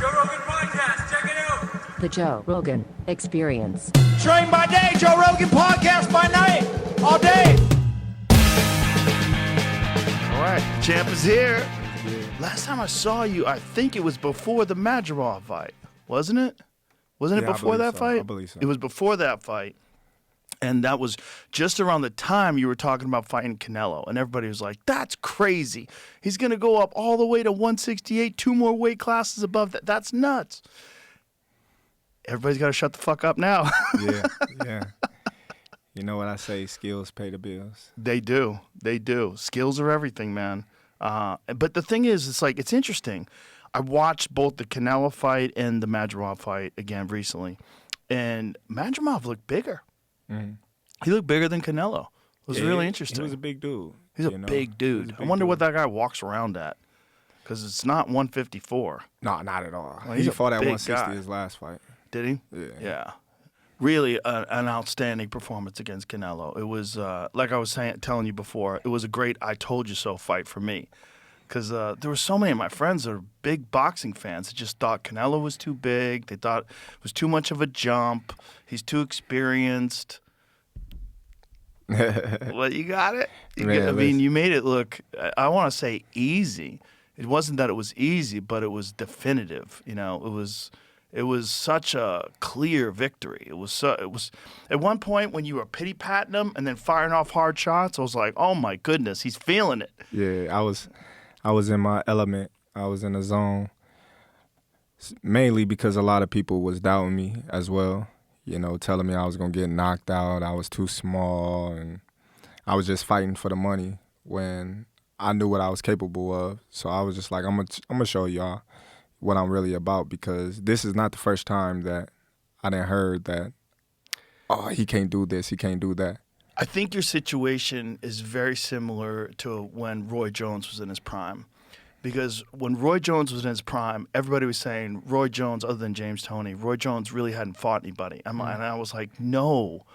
Joe Rogan Podcast. Check it out. The Joe Rogan Experience. Train by day, Joe Rogan Podcast by night, all day. All right, champ is here. Last time I saw you, I think it was before the Madrigal fight, wasn't it? Wasn't it before that fight? I believe so. It was before that fight. And that was just around the time you were talking about fighting Canelo. And everybody was like, that's crazy. He's going to go up all the way to 168, 2 more weight classes above that. That's nuts. Everybody's got to shut the fuck up now. Yeah. You know what I say, skills pay the bills. They do. They do. Skills are everything, man. But the thing is, it's interesting. I watched both the Canelo fight and the Madrigal fight again recently. And Madrigal looked bigger. Mm-hmm. He looked bigger than Canelo. It was really interesting. He was a big dude. He's a big dude. I wonder what that guy walks around at. Because it's not 154. No, not at all. Well, he fought at big 160 guy. his last fight. Did he? Yeah. Really an outstanding performance against Canelo. It was, like I was telling you before, it was a great I told you so fight for me. Because there were so many of my friends that are big boxing fans that just thought Canelo was too big. They thought it was too much of a jump. He's too experienced. Well, you got it. You made it look, I want to say easy. It wasn't that it was easy, but it was definitive. You know, it was such a clear victory. It was at one point when you were pity-patting him and then firing off hard shots, I was like, oh my goodness, he's feeling it. Yeah, I was in my element. I was in the zone, mainly because a lot of people was doubting me as well, you know, telling me I was going to get knocked out, I was too small, and I was just fighting for the money when I knew what I was capable of. So I was just like, I'm gonna show y'all what I'm really about, because this is not the first time that I done heard that, oh, he can't do this, he can't do that. I think your situation is very similar to when Roy Jones was in his prime. Because when Roy Jones was in his prime, everybody was saying, Roy Jones, other than James Toney, Roy Jones really hadn't fought anybody. And I was like, no,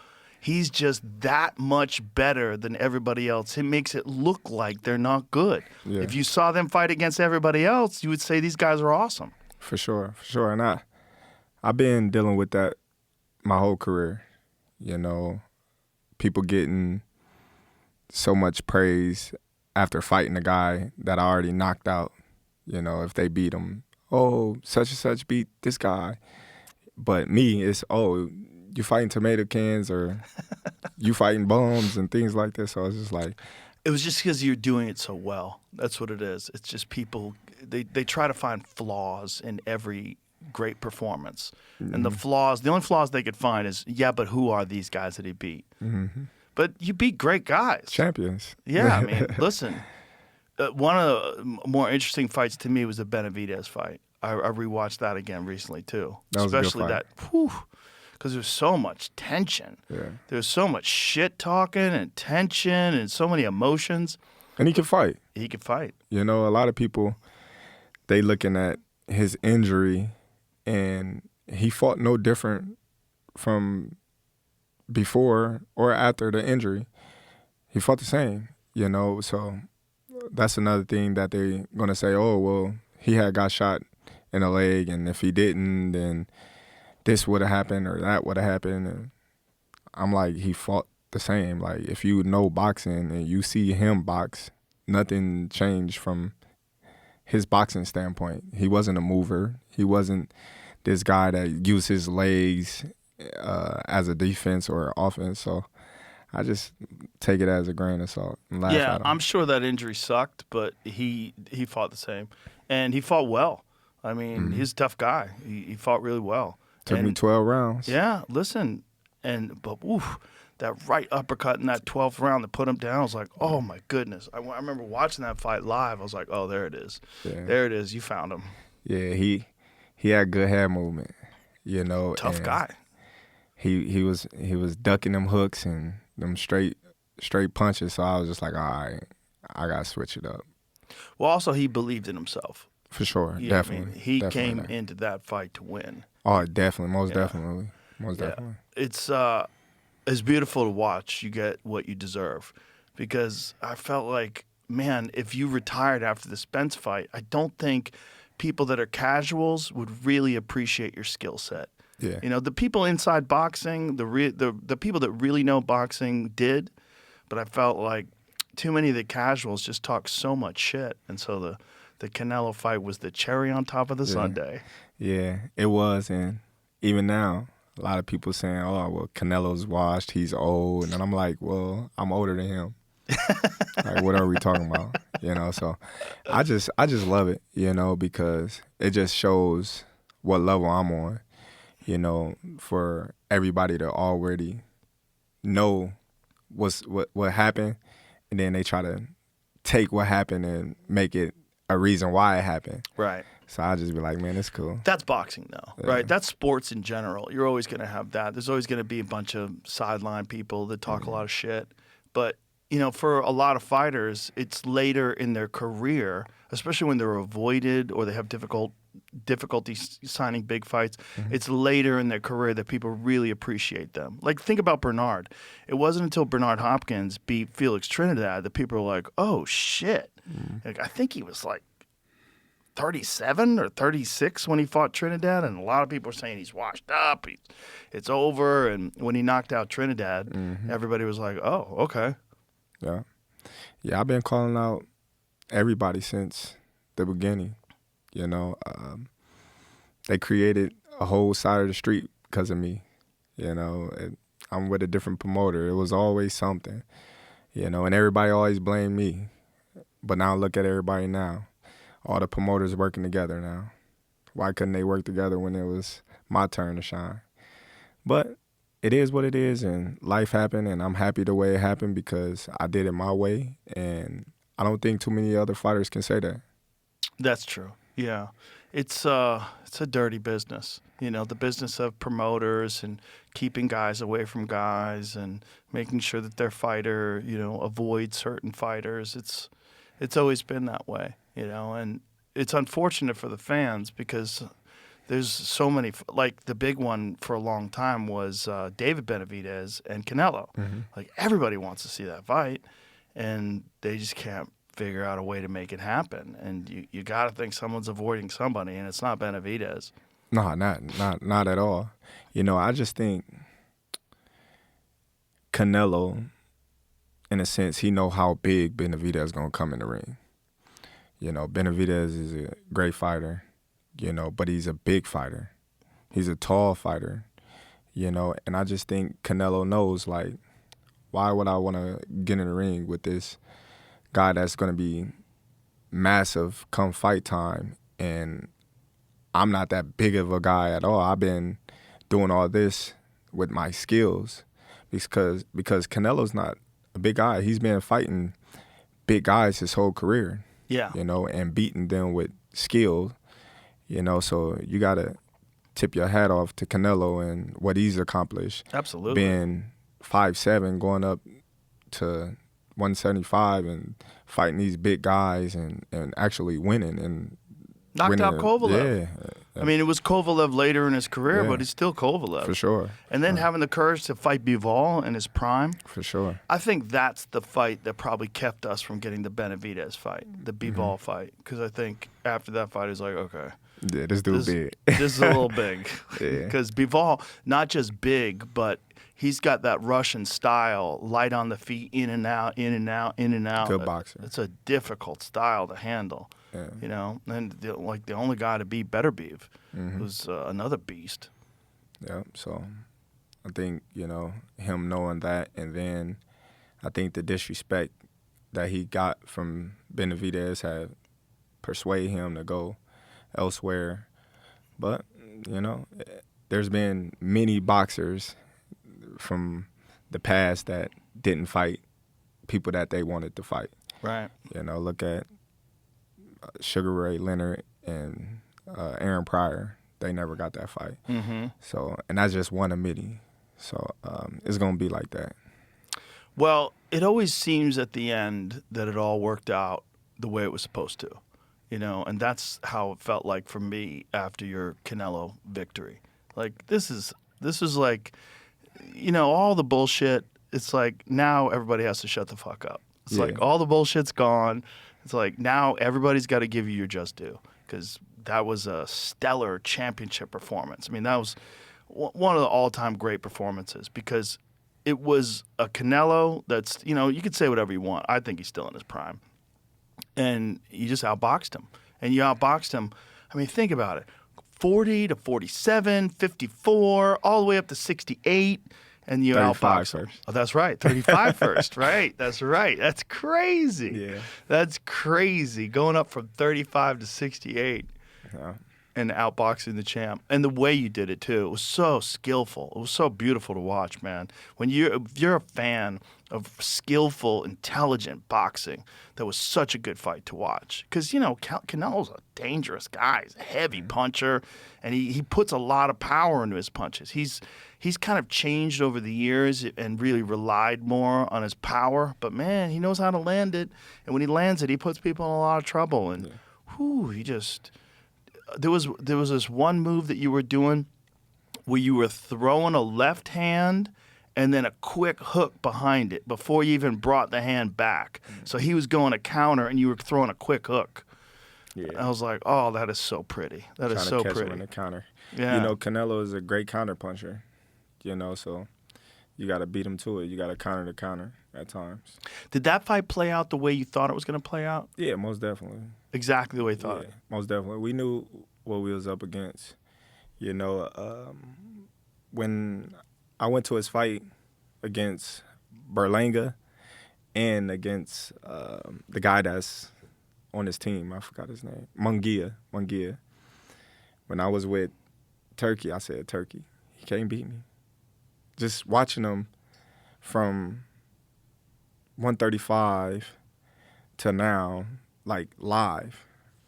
he's just that much better than everybody else. It makes it look like they're not good. Yeah. If you saw them fight against everybody else, you would say these guys are awesome. For sure. And I've been dealing with that my whole career, you know. People getting so much praise after fighting a guy that I already knocked out. You know, if they beat him, oh, such and such beat this guy. But me, it's, oh, you fighting tomato cans or you fighting bums and things like this. So it's just like. It was just because you're doing it so well. That's what it is. It's just people, they try to find flaws in every great performance. Mm-hmm. And the only flaws they could find is, yeah, but who are these guys that he beat? Mm-hmm. But you beat great guys. Champions. Yeah, I mean, listen, one of the more interesting fights to me was the Benavidez fight. I rewatched that again recently, too. That was especially a good fight. Because there's so much tension. Yeah. There's so much shit talking and tension and so many emotions. And he can fight. He can fight. You know, a lot of people, they looking at his injury, and he fought no different from before or after the injury. He fought the same, you know. So that's another thing that they're going to say, oh, well, he had got shot in the leg, and if he didn't, then this would have happened or that would have happened. And I'm like, he fought the same. Like, if you know boxing and you see him box, nothing changed from his boxing standpoint. He wasn't a mover. He wasn't this guy that used his legs as a defense or offense. So I just take it as a grain of salt and laugh at him. I'm sure that injury sucked, but he fought the same. And he fought well. I mean, he's a tough guy. He fought really well. Took me 12 rounds. Yeah, listen. But that right uppercut in that 12th round that put him down, I was like, oh, my goodness. I remember watching that fight live. I was like, oh, there it is. Yeah. There it is. You found him. Yeah, he had good hand movement, you know. Tough guy. He was ducking them hooks and them straight punches, so I was just like, all right, I got to switch it up. Well, also, he believed in himself. For sure, definitely. I mean, he came into that fight to win. Oh, definitely, most definitely. It's beautiful to watch. You get what you deserve. Because I felt like, man, if you retired after the Spence fight, I don't think people that are casuals would really appreciate your skill set. Yeah. You know, the people inside boxing, the people that really know boxing did, but I felt like too many of the casuals just talk so much shit, and so the Canelo fight was the cherry on top of the sundae. Yeah, it was, and even now, a lot of people saying, "Oh, well, Canelo's washed, he's old," and I'm like, "Well, I'm older than him." Like, what are we talking about? You know, so I just love it, you know, because it just shows what level I'm on. You know, for everybody to already know what happened, and then they try to take what happened and make it a reason why it happened. Right. So I just be like, man, it's cool. That's boxing, though, right? That's sports in general. You're always going to have that. There's always going to be a bunch of sideline people that talk a lot of shit. But, you know, for a lot of fighters, it's later in their career, especially when they're avoided or they have difficulty signing big fights. It's later in their career that people really appreciate them. Like, think about Bernard. It wasn't until Bernard Hopkins beat Felix Trinidad that people were like, oh, shit. Like, I think he was like 37 or 36 when he fought Trinidad, and a lot of people are saying he's washed up, it's over. And when he knocked out Trinidad, everybody was like, oh, okay. Yeah, I've been calling out everybody since the beginning. You know, they created a whole side of the street because of me. You know, I'm with a different promoter. It was always something, you know, and everybody always blamed me. But now look at everybody now. All the promoters working together now. Why couldn't they work together when it was my turn to shine? But it is what it is, and life happened, and I'm happy the way it happened because I did it my way, and I don't think too many other fighters can say that. That's true. Yeah. It's a dirty business. You know, the business of promoters and keeping guys away from guys and making sure that their fighter, you know, avoids certain fighters. It's always been that way, you know, and it's unfortunate for the fans because there's so many, like the big one for a long time was David Benavidez and Canelo. Like everybody wants to see that fight, and they just can't figure out a way to make it happen. And you got to think someone's avoiding somebody, and it's not Benavidez. No, not at all. You know, I just think Canelo, in a sense, he know how big Benavidez is going to come in the ring. You know, Benavidez is a great fighter, you know, but he's a big fighter. He's a tall fighter, you know, and I just think Canelo knows, like, why would I want to get in the ring with this guy that's going to be massive come fight time, and I'm not that big of a guy at all. I've been doing all this with my skills because Canelo's not a big guy. He's been fighting big guys his whole career. Yeah. You know, and beating them with skill, you know, so you got to tip your hat off to Canelo and what he's accomplished. Absolutely. Being 5'7", going up to 175 and fighting these big guys and actually winning and knocked out Kovalev. Yeah. I mean, it was Kovalev later in his career, but he's still Kovalev. For sure. And then having the courage to fight Bivol in his prime. For sure. I think that's the fight that probably kept us from getting the Benavidez fight, the Bivol fight. Because I think after that fight, he's like, okay. Yeah, this dude's big. This is a little big. Yeah. Because Bivol, not just big, but he's got that Russian style, light on the feet, in and out, in and out, in and out. Good boxer. It's a difficult style to handle. Yeah. You know, and the only guy to beat Beterbiev was another beast. Yeah, so I think, you know, him knowing that, and then I think the disrespect that he got from Benavidez had persuaded him to go elsewhere. But, you know, there's been many boxers from the past that didn't fight people that they wanted to fight. Right. You know, look at Sugar Ray Leonard and Aaron Pryor. They never got that fight. So, and that's just one of many. So it's going to be like that. Well, it always seems at the end that it all worked out the way it was supposed to, you know, and that's how it felt like for me after your Canelo victory. Like, this is like, you know, all the bullshit. It's like now everybody has to shut the fuck up. It's like all the bullshit's gone. It's like now everybody's got to give you your just due. because that was a stellar championship performance. I mean, that was one of the all-time great performances because it was a Canelo that's, you could say whatever you want. I think he's still in his prime. And you just outboxed him. And you outboxed him, I mean, think about it. 40 to 47, 54, all the way up to 68. And you outboxed him. Oh, that's right. 35 first. Right. That's right. That's crazy. Yeah. That's crazy. Going up from 35 to 68. Yeah. And outboxing the champ. And the way you did it, too. It was so skillful. It was so beautiful to watch, man. If you're a fan of skillful, intelligent boxing, that was such a good fight to watch. Because, Canelo's a dangerous guy. He's a heavy puncher, and he puts a lot of power into his punches. He's kind of changed over the years and really relied more on his power. But, man, he knows how to land it. And when he lands it, he puts people in a lot of trouble. And, he just... There was this one move that you were doing where you were throwing a left hand and then a quick hook behind it before you even brought the hand back. So he was going to counter and you were throwing a quick hook. Yeah. I was like, oh, that is so pretty. That is so pretty. Trying to catch him in the counter. Yeah. Canelo is a great counter puncher, so you got to beat him to it. You got to counter to counter at times. Did that fight play out the way you thought it was going to play out? Yeah, most definitely. Exactly the way you thought it? Most definitely. We knew what we was up against. When I went to his fight against Berlanga and against the guy that's on his team, I forgot his name, Munguia. When I was with Turkey, I said, Turkey, he can't beat me. Just watching him from 135 to now, like live,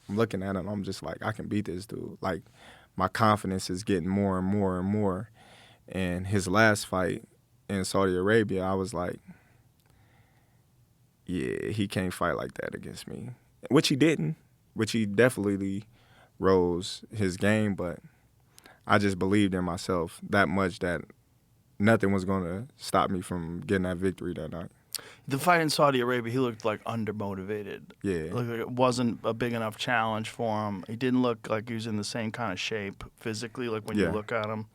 I'm looking at him, I'm just like, I can beat this dude. Like, my confidence is getting more and more and more. And his last fight in Saudi Arabia, I was like, yeah, he can't fight like that against me. Which he didn't, which he definitely rose his game, but I just believed in myself that much that nothing was going to stop me from getting that victory that night. The fight in Saudi Arabia, he looked like undermotivated. Yeah. It looked like it wasn't a big enough challenge for him. He didn't look like he was in the same kind of shape physically, like when you look at him.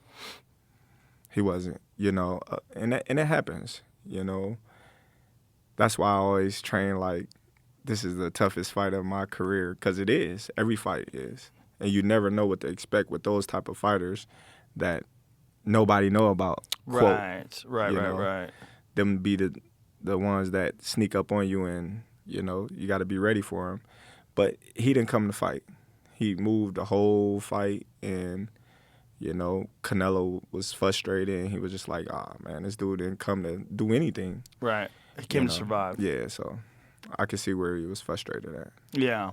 He wasn't, and it happens, That's why I always train like this is the toughest fight of my career, because it is. Every fight is. And you never know what to expect with those type of fighters that nobody know about. Right. Them be the ones that sneak up on you and, you got to be ready for them. But he didn't come to fight. He moved the whole fight, and, Canelo was frustrated, and he was just like, man, this dude didn't come to do anything. Right. He came to survive. Yeah, so I could see where he was frustrated at. Yeah.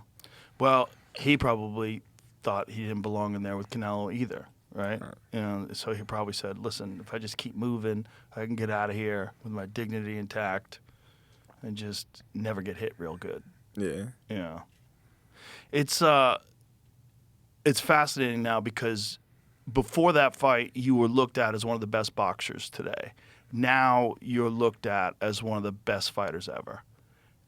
Well, he probably thought he didn't belong in there with Canelo either, right? So he probably said, listen, if I just keep moving, I can get out of here with my dignity intact and just never get hit real good. Yeah. Yeah. It's fascinating now because before that fight, you were looked at as one of the best boxers today. Now you're looked at as one of the best fighters ever.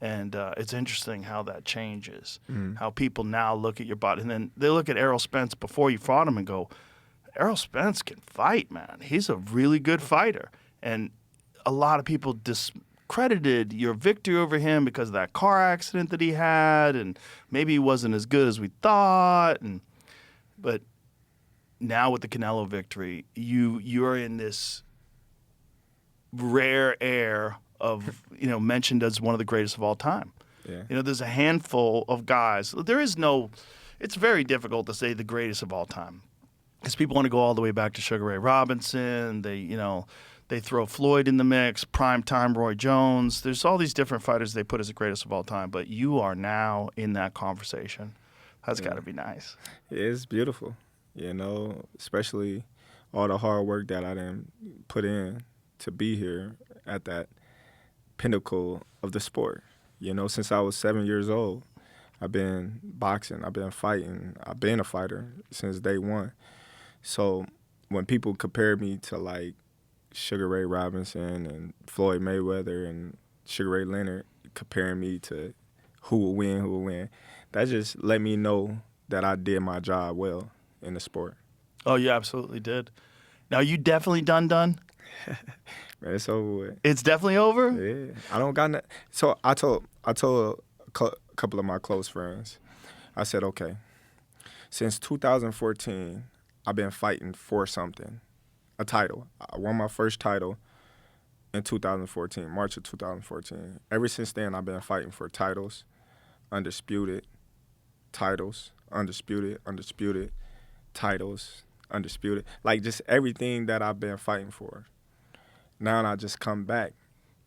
And it's interesting how that changes, how people now look at your body. And then they look at Errol Spence before you fought him and go, Errol Spence can fight, man. He's a really good fighter. And a lot of people discredited your victory over him because of that car accident that he had, and maybe he wasn't as good as we thought. But now with the Canelo victory, you're in this rare air of, mentioned as one of the greatest of all time. Yeah. There's a handful of guys. It's very difficult to say the greatest of all time. Because people want to go all the way back to Sugar Ray Robinson. They throw Floyd in the mix, primetime Roy Jones. There's all these different fighters they put as the greatest of all time. But you are now in that conversation. That's got to be nice. It's beautiful, especially all the hard work that I didn't put in to be here at that pinnacle of the sport. Since I was 7 years old, I've been boxing, I've been fighting, I've been a fighter since day one. So when people compare me to like Sugar Ray Robinson and Floyd Mayweather and Sugar Ray Leonard, comparing me to who will win, that just let me know that I did my job well in the sport. Oh, you absolutely did. Now, you definitely done? Man, it's over with. It's definitely over? Yeah, I don't got nothing. So I told a couple of my close friends, I said, okay, since 2014, I've been fighting for something, a title. I won my first title in 2014, March of 2014. Ever since then, I've been fighting for titles, undisputed titles, undisputed, titles, undisputed. Like, just everything that I've been fighting for. Now I just come back,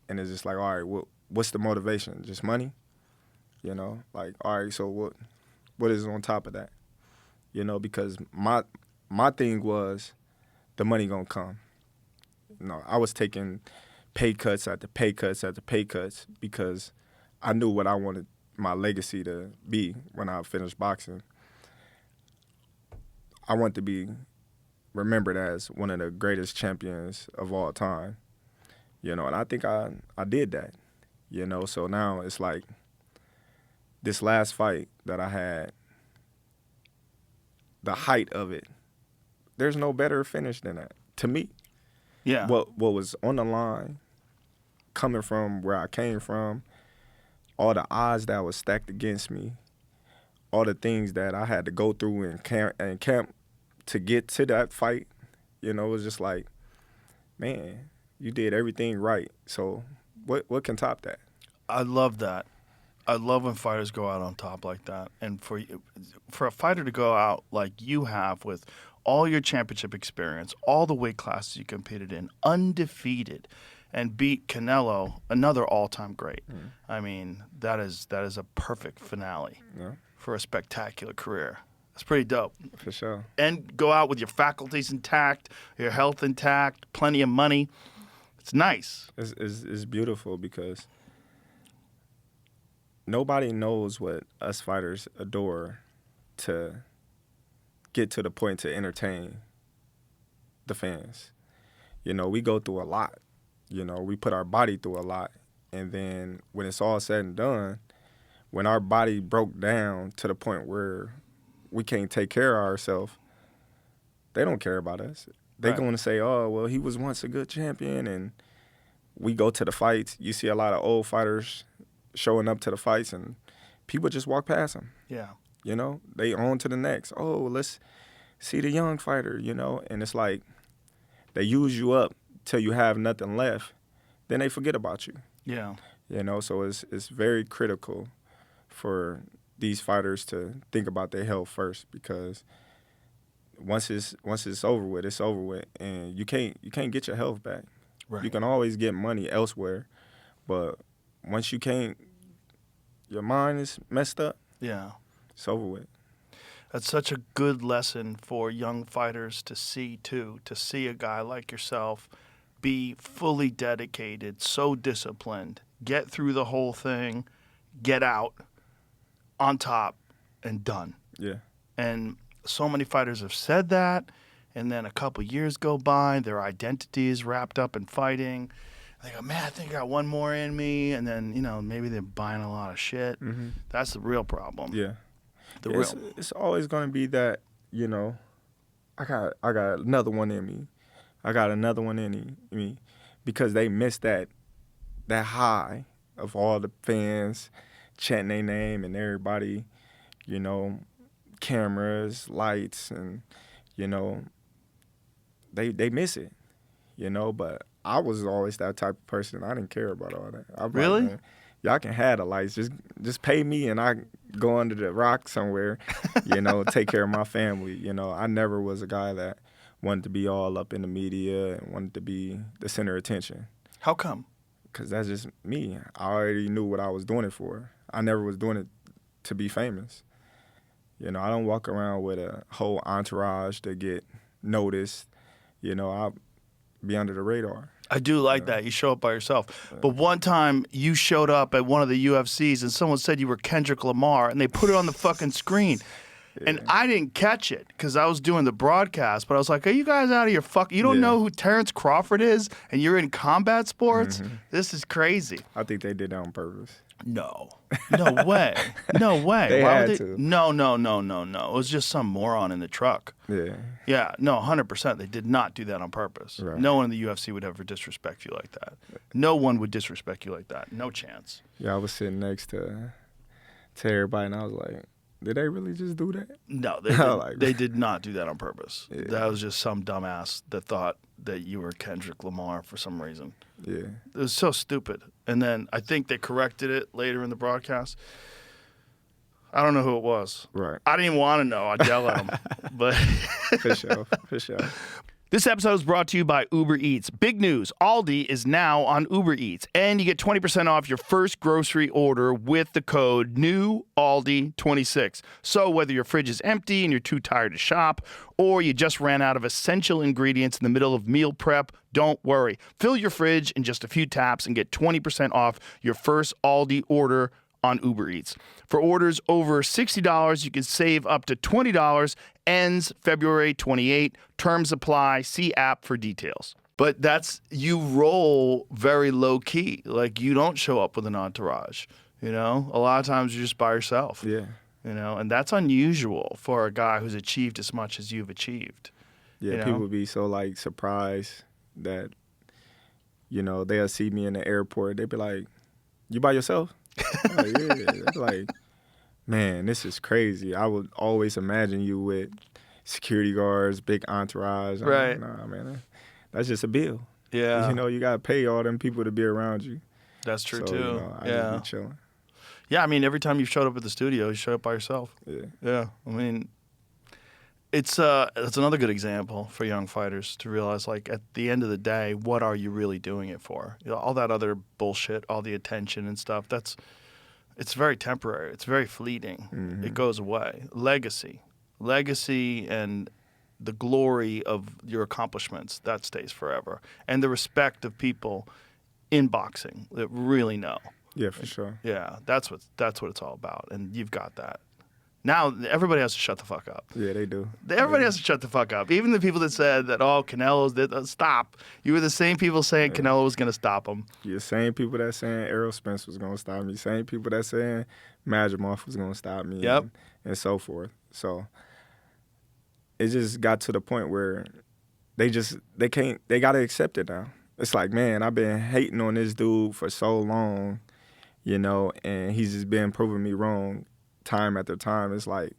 and it's just like, all right, what's the motivation? Just money? You know, like, all right, so what is on top of that? You know, because my thing was the money gonna come. You know, I was taking pay cuts after pay cuts after pay cuts because I knew what I wanted my legacy to be when I finished boxing. I want to be remembered as one of the greatest champions of all time, you know, and I think I did that, you know. So now it's like this last fight that I had, the height of it, there's no better finish than that to me. Yeah. What was on the line, coming from where I came from, all the odds that was stacked against me, all the things that I had to go through in camp to get to that fight, you know, it was just like, man, you did everything right. So what can top that? I love that. I love when fighters go out on top like that. And for a fighter to go out like you have with all your championship experience, all the weight classes you competed in, undefeated, and beat Canelo, another all-time great. I mean, that is a perfect finale for a spectacular career. It's pretty dope. For sure. And go out with your faculties intact, your health intact, plenty of money. It's nice. It's beautiful because nobody knows what us fighters adore to get to the point to entertain the fans. You know, we go through a lot. You know, we put our body through a lot. And then when it's all said and done, when our body broke down to the point where we can't take care of ourselves, they don't care about us. They're going to say, oh, well, he was once a good champion. And we go to the fights. You see a lot of old fighters showing up to the fights, and people just walk past them. Yeah. You know, they on to the next. Oh, let's see the young fighter, you know. And it's like they use you up till you have nothing left. Then they forget about you. Yeah. You know, so it's very critical for these fighters to think about their health first, because once it's over with, it's over with, and you can't get your health back. Right. You can always get money elsewhere, but once you can't, your mind is messed up. Yeah. It's over with. That's such a good lesson for young fighters to see, too, to see a guy like yourself be fully dedicated, so disciplined, get through the whole thing, get out on top, and done. Yeah. And so many fighters have said that, and then a couple years go by, their identity is wrapped up in fighting. They go, man, I think I got one more in me, and then, you know, maybe they're buying a lot of shit. Mm-hmm. That's the real problem. Yeah. It's always going to be that, you know, I got another one in me. I got another one in me, because they miss that high of all the fans chanting their name and everybody, you know, cameras, lights, and, you know, they miss it, you know. But I was always that type of person. I didn't care about all that. I'm really? Like, man, y'all can have the lights. Just pay me and I go under the rock somewhere, you know, take care of my family. You know, I never was a guy that wanted to be all up in the media and wanted to be the center of attention. How come? Because that's just me. I already knew what I was doing it for. I never was doing it to be famous. You know, I don't walk around with a whole entourage to get noticed. You know, I'll be under the radar. I do like that. You show up by yourself. But one time you showed up at one of the UFCs and someone said you were Kendrick Lamar, and they put it on the fucking screen. And I didn't catch it because I was doing the broadcast, but I was like, are you guys out of your you don't know who Terence Crawford is, and you're in combat sports? Mm-hmm. This is crazy. I think they did that on purpose. No way. No way. They Why had would to. No. It was just some moron in the truck. Yeah. Yeah, no, 100%. They did not do that on purpose. Right. No one in the UFC would ever disrespect you like that. No one would disrespect you like that. No chance. Yeah, I was sitting next to everybody, and I was like, did they really just do that? No, they did, Like- they did not do that on purpose. Yeah. That was just some dumbass that thought that you were Kendrick Lamar for some reason. Yeah. It was so stupid. And then I think they corrected it later in the broadcast. I don't know who it was. Right. I didn't even want to know. I'd yell at them. But For sure. For sure. this episode is brought to you by Uber Eats. Big news, Aldi is now on Uber Eats, and you get 20% off your first grocery order with the code NEWALDI26. So whether your fridge is empty and you're too tired to shop, or you just ran out of essential ingredients in the middle of meal prep, don't worry. Fill your fridge in just a few taps and get 20% off your first Aldi order on Uber Eats. For orders over $60, you can save up to $20. Ends February 28. Terms apply. See app for details. But you roll very low key. Like, you don't show up with an entourage. You know, a lot of times you're just by yourself. Yeah. You know, and that's unusual for a guy who's achieved as much as you've achieved. Yeah, You know? people be so, like, surprised that, you know, they'll see me in the airport. They be like, you by yourself? I'm like, yeah. It's like, man, this is crazy. I would always imagine you with security guards, big entourage. I'm Right. like, nah, man, that's just a bill. Yeah. You know, you got to pay all them people to be around you. That's true, so, too. You know, I yeah. just be chilling. Yeah, I mean, every time you've showed up at the studio, you show up by yourself. Yeah. Yeah, I mean, it's another good example for young fighters to realize, like, at the end of the day, what are you really doing it for? You know, all that other bullshit, all the attention and stuff, it's very temporary. It's very fleeting. Mm-hmm. It goes away. Legacy and the glory of your accomplishments, that stays forever. And the respect of people in boxing that really know. Yeah, for sure. Yeah, that's what it's all about, and you've got that. Now everybody has to shut the fuck up. Yeah, they do. Everybody has to shut the fuck up. Even the people that said that, Canelo's stop. You were the same people saying Canelo was going to stop him. Yeah, same people that saying Errol Spence was going to stop me. Same people that saying Madrimov was going to stop me. Yep. And so forth. So it just got to the point where they got to accept it now. It's like, man, I've been hating on this dude for so long, you know, and he's just been proving me wrong time after time. It's like,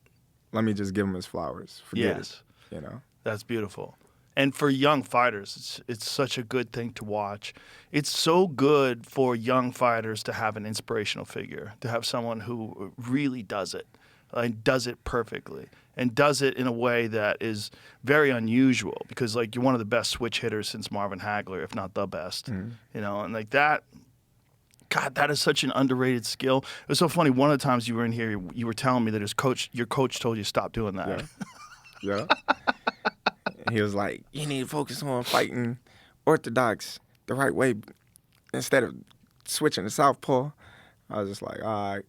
let me just give him his flowers. Forget it, you know. That's beautiful. And for young fighters, it's such a good thing to watch. It's so good for young fighters to have an inspirational figure, to have someone who really does it, and does it perfectly, and does it in a way that is very unusual, because, like, you're one of the best switch hitters since Marvin Hagler, if not the best. Mm-hmm. You know, and like that. God, that is such an underrated skill. It was so funny. One of the times you were in here, you were telling me that your coach told you to stop doing that. Yeah. He was like, you need to focus on fighting orthodox the right way instead of switching to southpaw. I was just like, all right,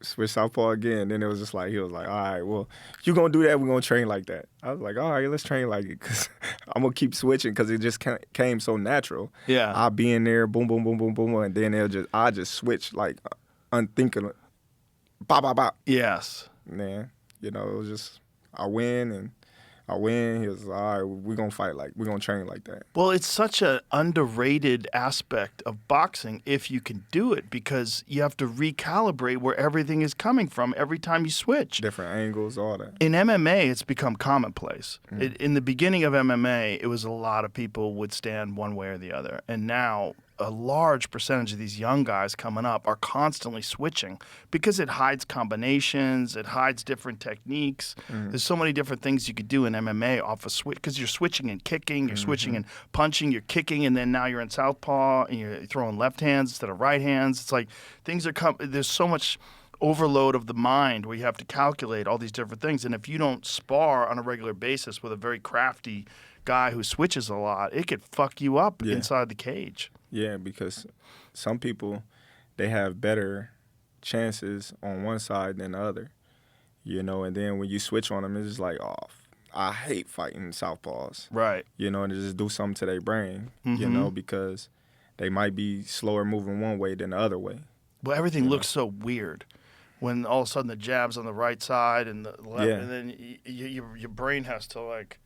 switch southpaw again. Then it was just like, he was like, all right, well, if you're going to do that, we're going to train like that. I was like, all right, let's train like it, because I'm going to keep switching, because it just came so natural. Yeah. I'll be in there, boom, boom, boom, boom, boom, and then I just switch like unthinkable. Bop, bop, bop. Yes. Man, you know, it was just, I win. He was all right, we're going to train like that. Well, it's such an underrated aspect of boxing if you can do it, because you have to recalibrate where everything is coming from every time you switch. Different angles, all that. In MMA, it's become commonplace. In the beginning of MMA, it was a lot of people would stand one way or the other. And now a large percentage of these young guys coming up are constantly switching, because it hides combinations, it hides different techniques. There's so many different things you could do in MMA off a switch, because you're switching and kicking, you're switching and punching, you're kicking, and then now you're in southpaw and you're throwing left hands instead of right hands. It's like things are there's so much overload of the mind where you have to calculate all these different things. And if you don't spar on a regular basis with a very crafty guy who switches a lot, it could fuck you up inside the cage. Yeah, because some people, they have better chances on one side than the other, you know, and then when you switch on them, it's just like, oh, I hate fighting southpaws. Right. You know, and just do something to their brain, you know, because they might be slower moving one way than the other way. Well, everything looks so weird when all of a sudden the jab's on the right side and the left, and then your brain has to like.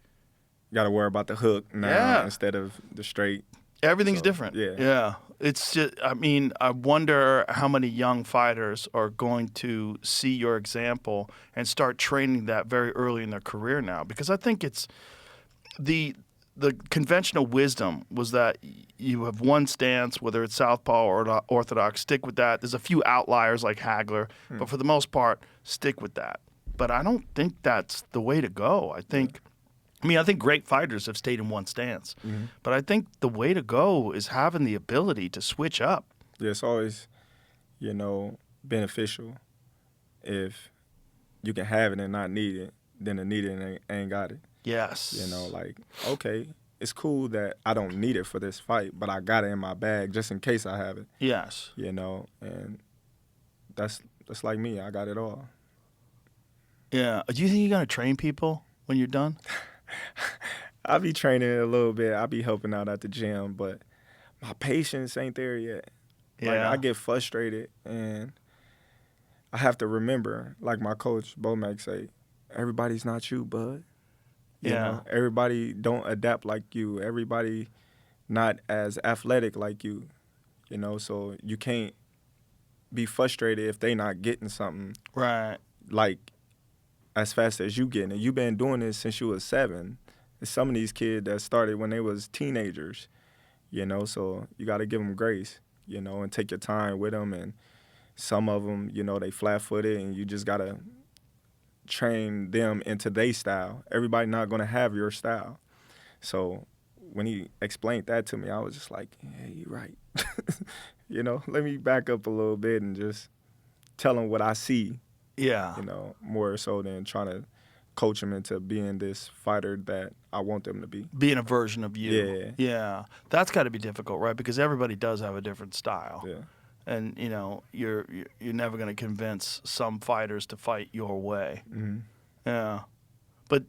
Got to worry about the hook now instead of the straight. Everything's different. Yeah. It's just, I mean, I wonder how many young fighters are going to see your example and start training that very early in their career now, because I think it's the conventional wisdom was that you have one stance, whether it's southpaw or orthodox, stick with that. There's a few outliers like Hagler, but for the most part, stick with that. But I don't think that's the way to go. I think great fighters have stayed in one stance. But I think the way to go is having the ability to switch up. Yeah, it's always, beneficial if you can have it and not need it, then the need it ain't got it. Yes. Okay, it's cool that I don't need it for this fight, but I got it in my bag just in case I have it. Yes. And that's like me. I got it all. Yeah. Do you think you're going to train people when you're done? I be training a little bit. I be helping out at the gym, but my patience ain't there yet. Yeah. I get frustrated, and I have to remember, like my coach, Bomac, say, everybody's not you, bud. You know, everybody don't adapt like you. Everybody not as athletic like you, so you can't be frustrated if they not getting something. Right. Like, as fast as you getting it. You've been doing this since you was 7. There's some of these kids that started when they was teenagers, so you got to give them grace, and take your time with them. And some of them, they flat-footed, and you just got to train them into their style. Everybody not going to have your style. So when he explained that to me, I was just like, yeah, you're right. Let me back up a little bit and just tell him what I see. Yeah. More so than trying to coach them into being this fighter that I want them to be. Being a version of you. Yeah. Yeah. That's got to be difficult, right? Because everybody does have a different style. Yeah. And, you're never going to convince some fighters to fight your way. Mm-hmm. Yeah. But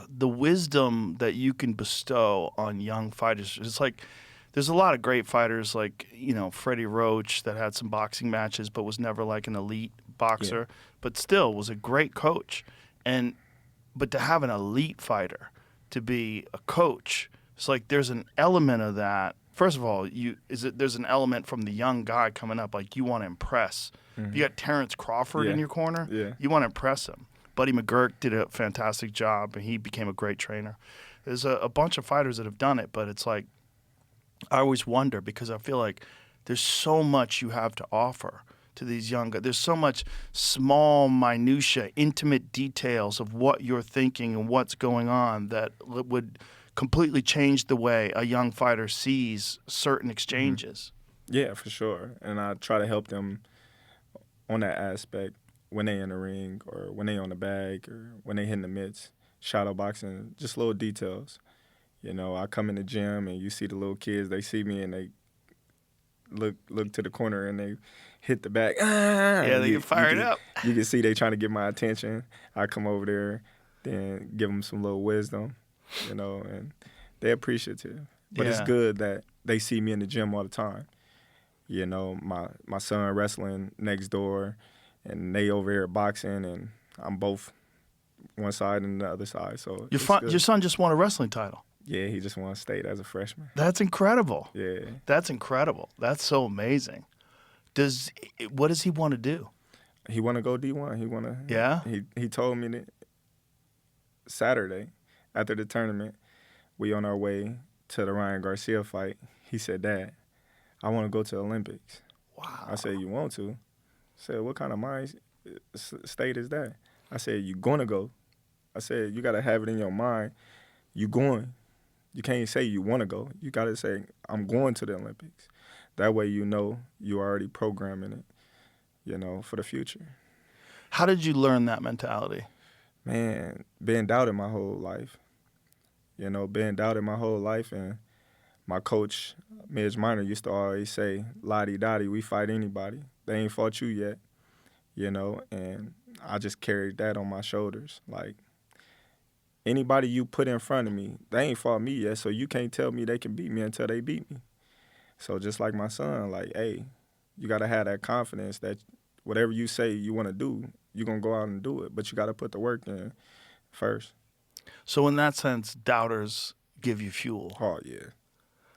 the wisdom that you can bestow on young fighters, it's like there's a lot of great fighters like, Freddie Roach that had some boxing matches but was never like an elite boxer, but still was a great coach. But to have an elite fighter, to be a coach, it's like there's an element of that. First of all, there's an element from the young guy coming up, like you want to impress. You got Terence Crawford in your corner, you want to impress him. Buddy McGurk did a fantastic job, and he became a great trainer. There's a bunch of fighters that have done it, but it's like I always wonder because I feel like there's so much you have to offer to these young guys. There's so much small, minutia, intimate details of what you're thinking and what's going on that would completely change the way a young fighter sees certain exchanges. Yeah, for sure. And I try to help them on that aspect when they in the ring or when they on the bag or when they hitting the mitts, shadow boxing, just little details. I come in the gym and you see the little kids, they see me and they look to the corner and they hit the back. Yeah, they get fired up. You can see they trying to get my attention. I come over there, then give them some little wisdom, and they're appreciative. But it's good that they see me in the gym all the time. My son wrestling next door, and they over here boxing, and I'm both one side and the other side. So your son just won a wrestling title. Yeah, he just won state as a freshman. That's incredible. Yeah. That's incredible. That's so amazing. What does he want to do? He want to go D1. He want to. Yeah? He told me that Saturday after the tournament, we on our way to the Ryan Garcia fight. He said, Dad, I want to go to the Olympics. Wow. I said, you want to? I said, what kind of mind state is that? I said, you going to go. I said, you got to have it in your mind. You going. You can't say you want to go. You got to say, I'm going to the Olympics. That way you already programming it, for the future. How did you learn that mentality? Man, being doubted my whole life. Being doubted my whole life. And my coach, Midge Minor, used to always say, la-di-da-di, we fight anybody. They ain't fought you yet, and I just carried that on my shoulders. Like, anybody you put in front of me, they ain't fought me yet, so you can't tell me they can beat me until they beat me. So just like my son, like, hey, You got to have that confidence that whatever you say you want to do, you're going to go out and do it. But you got to put the work in first. So in that sense, doubters give you fuel. Oh, yeah.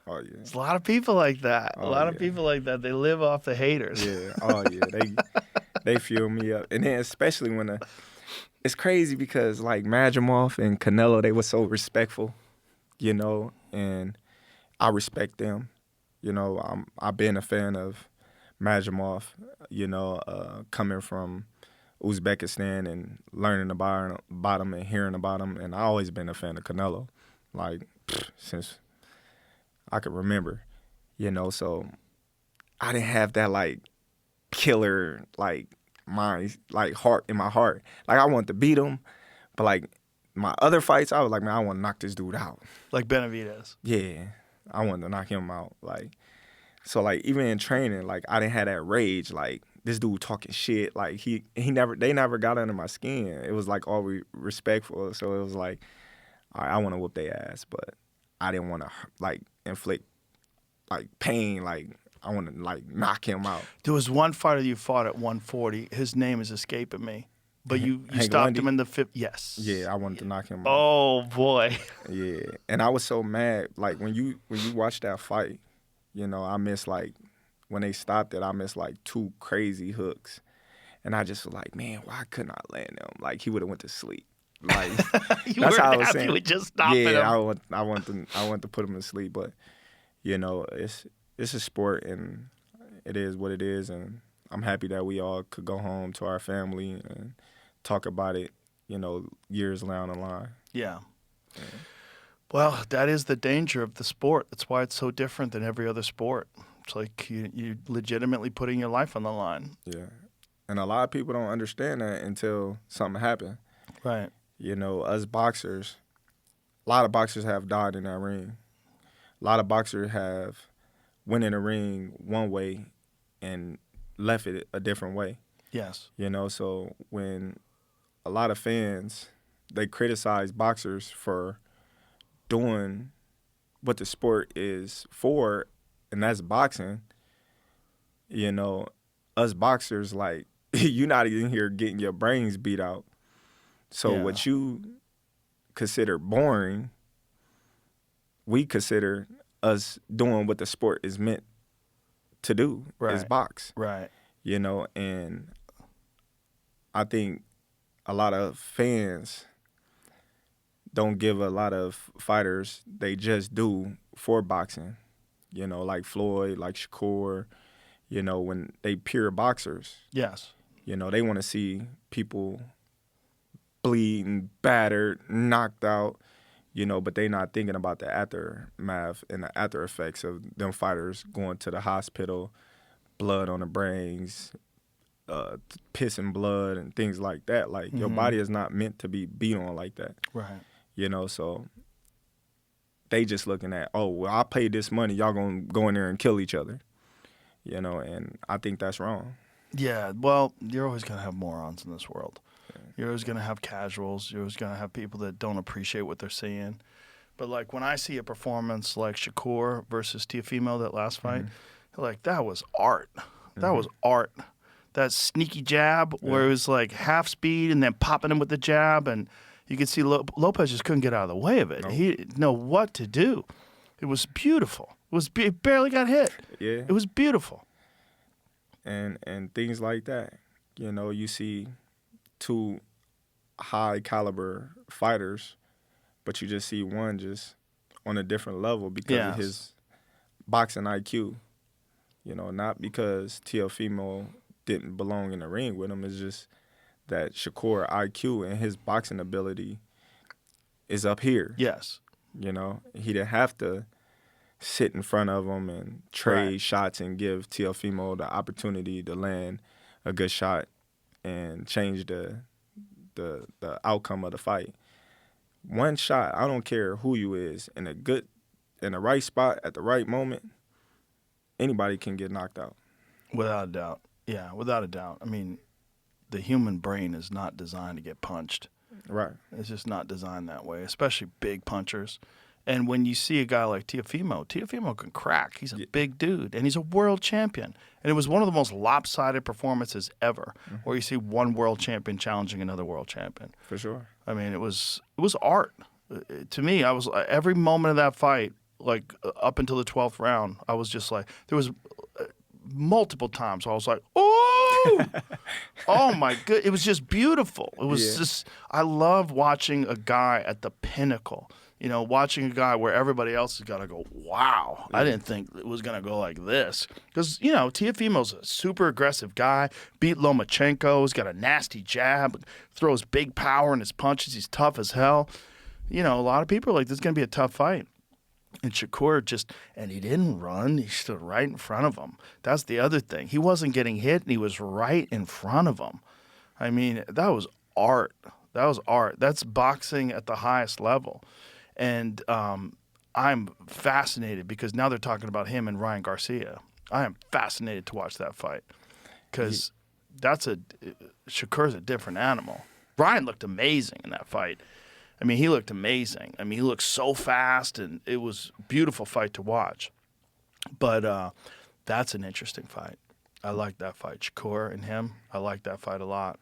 Oh, yeah. There's a lot of people like that. Oh, a lot of yeah. people like that. They live off the haters. Yeah. Oh, yeah. They fuel me up. And then especially when it's crazy because, like, Madrimov and Canelo, they were so respectful, you know, and I respect them. You know, I've been a fan of Madrimov, you know, coming from Uzbekistan and learning about him and hearing about him. And I always been a fan of Canelo, like, since I could remember, you know. So I didn't have that, like, killer, like, mind, like, heart in my heart. Like, I wanted to beat him, but, like, my other fights, I was like, man, I want to knock this dude out. Like Benavidez. Yeah, I wanted to knock him out. Like, so, like, even in training, like, I didn't have that rage. Like, this dude talking shit. Like, they never got under my skin. It was, like, all respectful. So it was like, all right, I want to whoop their ass, but I didn't want to, like, inflict, like, pain. Like, I want to, like, knock him out. There was one fighter you fought at 140. His name is escaping me. But you stopped Lundy? him in the fifth. Yes. Yeah, I wanted to knock him out. Oh, boy. Yeah, and I was so mad. Like, when you watch that fight, you know, I missed, like, when they stopped it, I missed, like, 2 crazy hooks. And I just was like, man, why couldn't I land them? Like, he would have went to sleep. Like, You that's were how I was happy saying. with just stopping him. Yeah, I want to put him to sleep. But, you know, it's a sport, and it is what it is. And I'm happy that we all could go home to our family and talk about it, you know, years down the line. Yeah. Well, that is the danger of the sport. That's why it's so different than every other sport. It's like you're legitimately putting your life on the line. Yeah. And a lot of people don't understand that until something happened. Right. You know, us boxers, a lot of boxers have died in that ring. A lot of boxers have went in the ring one way and left it a different way. Yes. You know, so when a lot of fans, they criticize boxers for doing what the sport is for, and that's boxing, you know, us boxers, like, you're not even here getting your brains beat out. So Yeah. what you consider boring, we consider us doing what the sport is meant to do, is Right. box. Right. You know, and I think a lot of fans don't give a lot of fighters they just do for boxing. You know, like Floyd, like Shakur, you know, when they pure boxers. Yes. You know, they want to see people bleeding, battered, knocked out, you know, but they not thinking about the aftermath and the after effects of them fighters going to the hospital, blood on the brains, pissing blood and things like that. Like, your body is not meant to be beat on like that. Right. You know, so they just looking at, oh, well, I paid this money, y'all gonna go in there and kill each other. You know, and I think that's wrong. Yeah. Well, you're always going to have morons in this world. You're always going to have casuals. You're always going to have people that don't appreciate what they're seeing. But, like, when I see a performance like Shakur versus Teofimo, that last fight, like, that was art. That was art. That sneaky jab where it was, like, half speed and then popping him with the jab, and you could see Lopez just couldn't get out of the way of it. Nope. He didn't know what to do. It was beautiful. It barely got hit. Yeah. It was beautiful. And things like that. You know, you see 2 high caliber fighters, but you just see one just on a different level because of his boxing IQ. You know, not because Teofimo didn't belong in the ring with him. It's just that Shakur IQ and his boxing ability is up here. Yes. You know, he didn't have to sit in front of him and trade shots and give Teofimo the opportunity to land a good shot and change the outcome of the fight. One shot, I don't care who you is, in the right spot at the right moment, anybody can get knocked out. Without a doubt. Yeah, without a doubt. I mean, the human brain is not designed to get punched. Right. It's just not designed that way, especially big punchers. And when you see a guy like Teofimo can crack. He's a big dude, and he's a world champion. And it was one of the most lopsided performances ever, where you see one world champion challenging another world champion. For sure. I mean, it was art. To me, I was every moment of that fight, like up until the 12th round, I was just like, there was multiple times where I was like, oh, oh my good. It was just beautiful. It was just, I love watching a guy at the pinnacle. You know, watching a guy where everybody else has got to go, wow, I didn't think it was going to go like this. Because, you know, Teofimo's a super aggressive guy, beat Lomachenko, he's got a nasty jab, throws big power in his punches, he's tough as hell. You know, a lot of people are like, this is going to be a tough fight. And Shakur and he didn't run, he stood right in front of him. That's the other thing. He wasn't getting hit, and he was right in front of him. I mean, that was art. That was art. That's boxing at the highest level. And I'm fascinated because now they're talking about him and Ryan Garcia. I am fascinated to watch that fight because Shakur's a different animal. Ryan looked amazing in that fight. I mean, he looked amazing. I mean, he looked so fast, and it was a beautiful fight to watch. But that's an interesting fight. I like that fight. Shakur and him, I like that fight a lot.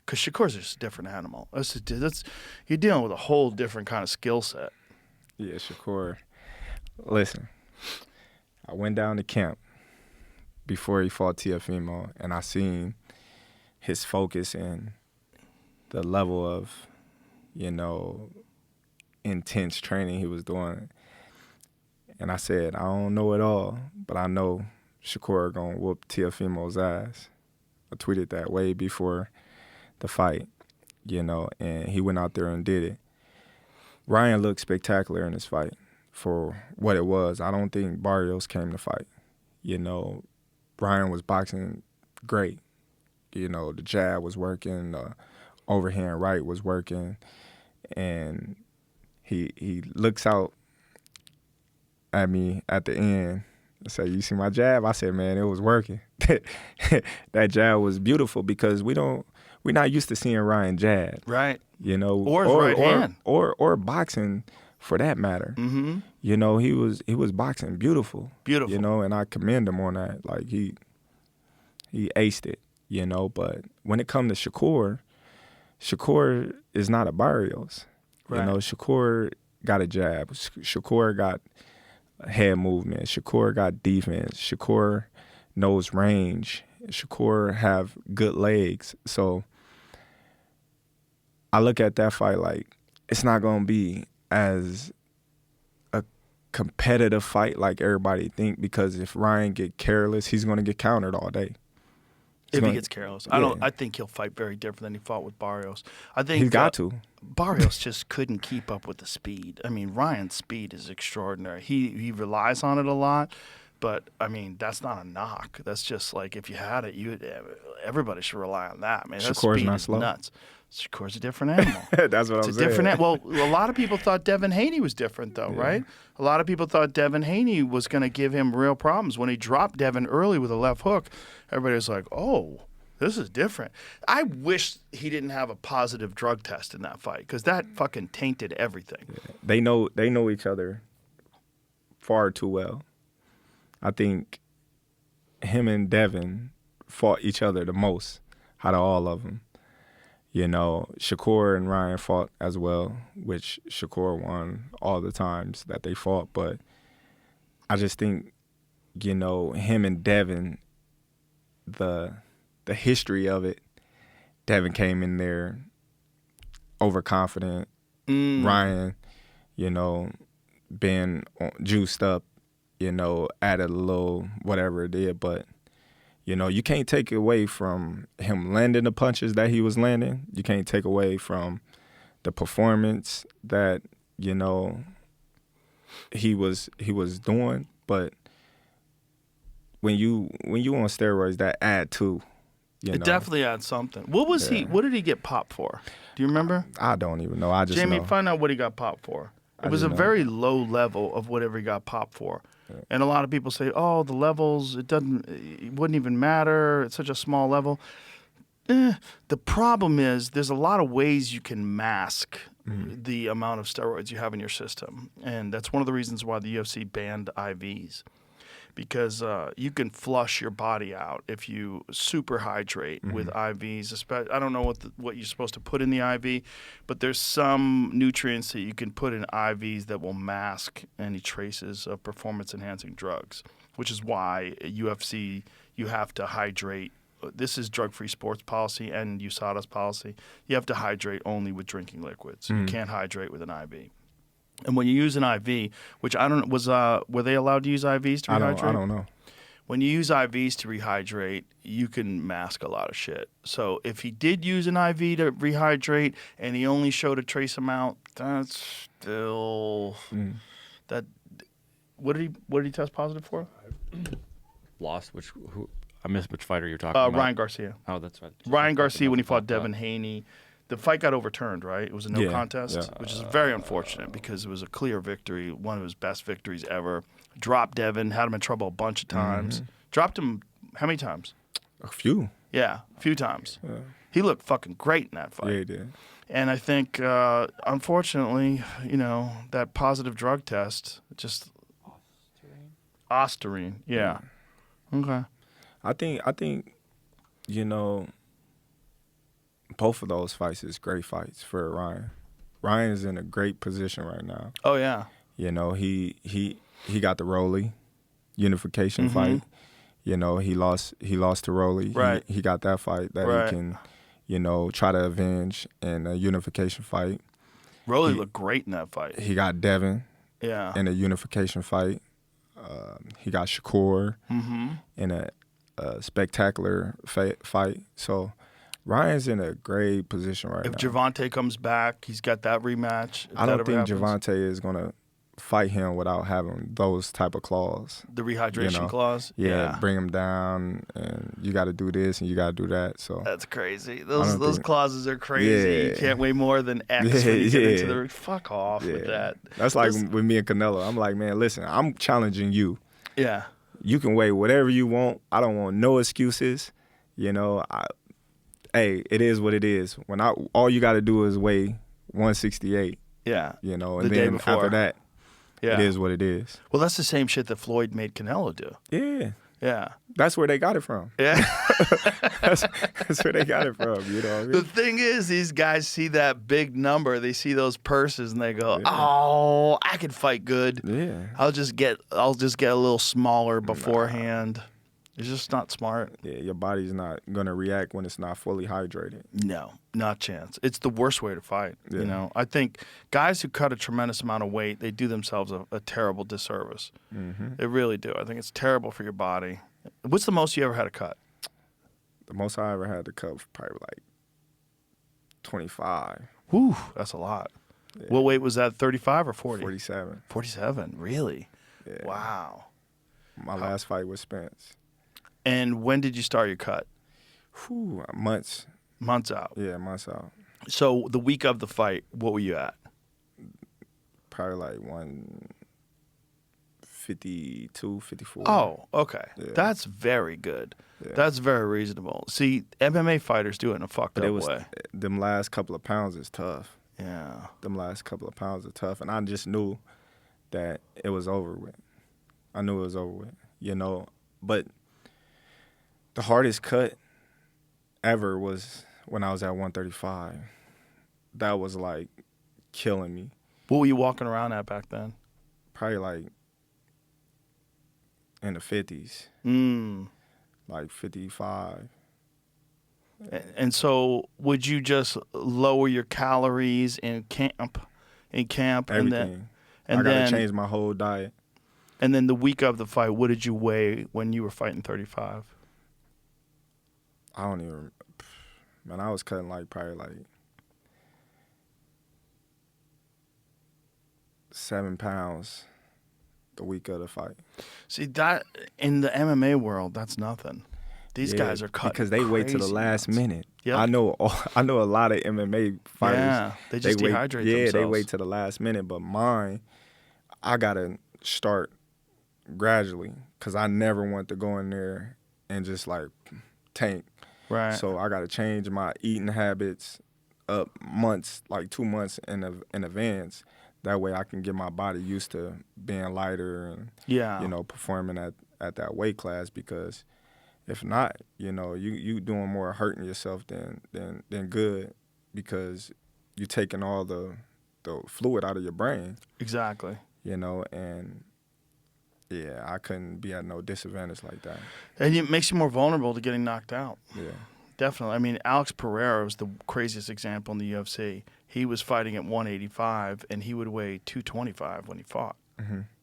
Because Shakur's just a different animal. You're dealing with a whole different kind of skill set. Yeah, Shakur. Listen, I went down to camp before he fought Teofimo, and I seen his focus and the level of, you know, intense training he was doing. And I said, I don't know it all, but I know Shakur gonna whoop Teofimo's ass. I tweeted that way before the fight, you know, and he went out there and did it. Ryan looked spectacular in this fight for what it was. I don't think Barrios came to fight. You know, Ryan was boxing great. You know, the jab was working, the overhand right was working, and he looks out at me at the end and said, "You see my jab?" I said, "Man, it was working." That jab was beautiful because we're not used to seeing Ryan jab. Right. You know, or his right hand. Or boxing for that matter. Mm-hmm. You know, he was boxing beautiful. Beautiful. You know, and I commend him on that. Like he aced it, you know, but when it comes to Shakur is not a Barrios. Right. You know, Shakur got a jab. Shakur got head movement. Shakur got defense. Shakur knows range. Shakur have good legs. So I look at that fight like it's not going to be as a competitive fight like everybody think, because if Ryan get careless, he's going to get countered all day. If he gets careless. Yeah. I think he'll fight very different than he fought with Barrios. I think he's got to. Barrios just couldn't keep up with the speed. I mean, Ryan's speed is extraordinary. He relies on it a lot, but I mean, that's not a knock. That's just like if you had it, everybody should rely on that. Man, that Shakur's speed not is slow. Nuts. Shakur's a different animal. That's what I'm saying. Different. Well, a lot of people thought Devin Haney was different, though, right? A lot of people thought Devin Haney was going to give him real problems. When he dropped Devin early with a left hook, everybody was like, "Oh, this is different." I wish he didn't have a positive drug test in that fight because that fucking tainted everything. Yeah. They know each other far too well. I think him and Devin fought each other the most out of all of them. You know, Shakur and Ryan fought as well, which Shakur won all the times that they fought. But I just think, you know, him and Devin, the history of it, Devin came in there overconfident. Ryan, you know, being juiced up, you know, added a little whatever it did. But, you know, you can't take away from him landing the punches that he was landing. You can't take away from the performance that, you know, he was doing. But when you on steroids, that add to. It definitely adds something. What was he? What did he get popped for? Do you remember? I don't even know. I just Jamie, know. find out what he got popped for. It was a very low level of whatever he got popped for. Yeah. And a lot of people say, "Oh, the levels, it wouldn't even matter. It's such a small level." The problem is there's a lot of ways you can mask the amount of steroids you have in your system. And that's one of the reasons why the UFC banned IVs. Because you can flush your body out if you super hydrate with IVs. I don't know what you're supposed to put in the IV, but there's some nutrients that you can put in IVs that will mask any traces of performance-enhancing drugs, which is why UFC, you have to hydrate. This is drug-free sports policy and USADA's policy. You have to hydrate only with drinking liquids. You can't hydrate with an IV. And when you use an IV, which I don't were they allowed to use IVs to rehydrate? I don't know. When you use IVs to rehydrate, you can mask a lot of shit. So if he did use an IV to rehydrate and he only showed a trace amount, that's still that. What did he test positive for? Lost. I missed which fighter you're talking about. Ryan Garcia. Oh, that's right. Ryan Garcia when he fought Devin Haney. The fight got overturned, right? It was a no contest, which is very unfortunate because it was a clear victory, one of his best victories ever. Dropped Devin, had him in trouble a bunch of times. Dropped him how many times? A few. Yeah, a few times. Yeah. He looked fucking great in that fight. Yeah, he did. And I think, unfortunately, that positive drug test just... Ostarine, yeah. Okay. I think, both of those fights is great fights for Ryan. Ryan's in a great position right now. Oh yeah. He got the Rolly unification fight. He lost to Rolly. Right. He got that fight that he can, try to avenge in a unification fight. Rolly looked great in that fight. He got Devin. Yeah. In a unification fight. He got Shakur in a spectacular fight. So Ryan's in a great position right now. If Gervonta comes back, he's got that rematch. I don't think Gervonta is going to fight him without having those type of clause. The rehydration clause? Yeah, bring him down, and you got to do this, and you got to do that. So that's crazy. Those clauses are crazy. Yeah. You can't weigh more than X when you get into the... Fuck off with that. That's like with me and Canelo. I'm like, man, listen, I'm challenging you. Yeah. You can weigh whatever you want. I don't want no excuses. Hey, it is what it is. All you got to do is weigh 168. Yeah. And then after that, it is what it is. Well, that's the same shit that Floyd made Canelo do. Yeah. Yeah. That's where they got it from. Yeah. that's where they got it from, you know what I mean? The thing is, these guys see that big number, they see those purses, and they go, oh, I can fight good. Yeah. I'll just get a little smaller beforehand. It's just not smart. Yeah, your body's not going to react when it's not fully hydrated. No, not a chance. It's the worst way to fight. Yeah. I think guys who cut a tremendous amount of weight, they do themselves a terrible disservice. They really do. I think it's terrible for your body. What's the most you ever had to cut? The most I ever had to cut was probably like 25. Whew, that's a lot. Yeah. What weight was that, 35 or 40? 47. 47, really? Yeah. Wow. My last fight was Spence. And when did you start your cut? Months. Months out. Yeah, months out. So the week of the fight, what were you at? Probably like 152, 54. Oh, okay. Yeah. That's very good. Yeah. That's very reasonable. See, MMA fighters do it in a fucked up way. Them last couple of pounds is tough. Yeah. Them last couple of pounds are tough. And I just knew that it was over with. I knew it was over with, But the hardest cut ever was when I was at 135. That was like killing me. What were you walking around at back then? Probably like in the 50s. Like 55. And so would you just lower your calories in camp? Everything. I got to change my whole diet. And then the week of the fight, what did you weigh when you were fighting 35? I don't even, man, I was cutting probably 7 pounds the week of the fight. See, that in the MMA world, that's nothing. These guys are cutting because they wait to the last minute. Yep. I know a lot of MMA fighters. Yeah, they just dehydrate themselves. Yeah, they wait to the last minute. But mine, I got to start gradually because I never want to go in there and just tank. Right. So I got to change my eating habits. up months, like 2 months in advance. That way I can get my body used to being lighter and, Yeah. performing at that weight class, because if not, you doing more hurting yourself than good, because you're taking all the fluid out of your brain. Exactly. And yeah, I couldn't be at no disadvantage like that. And it makes you more vulnerable to getting knocked out. Yeah. Definitely. I mean, Alex Pereira was the craziest example in the UFC. He was fighting at 185, and he would weigh 225 when he fought,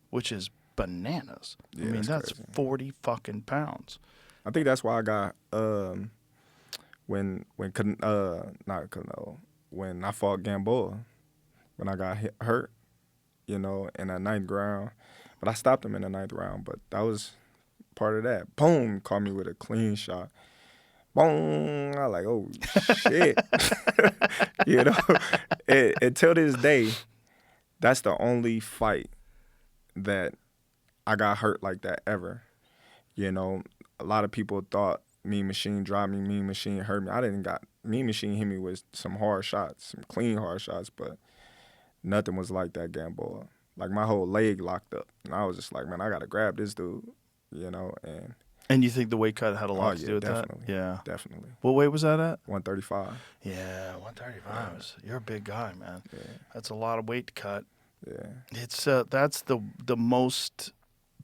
which is bananas. Yeah, I mean, that's crazy. 40 fucking pounds. I think that's why I got when I fought Gamboa, when I got hurt, in that 9th round. But I stopped him in the 9th round. But that was part of that. Boom, caught me with a clean shot. Boom, I was like, oh shit. Until this day, that's the only fight that I got hurt like that ever. A lot of people thought Mean Machine dropped me, Mean Machine hurt me. Mean Machine hit me with some hard shots, some clean hard shots, but nothing was like that Gamboa. Like, my whole leg locked up. And I was just like, man, I got to grab this dude, And you think the weight cut had a lot to yeah, do with definitely. that? Yeah. Definitely. What weight was that at? 135. Yeah, 135. You're a big guy, man. Yeah. That's a lot of weight to cut. Yeah. It's that's the most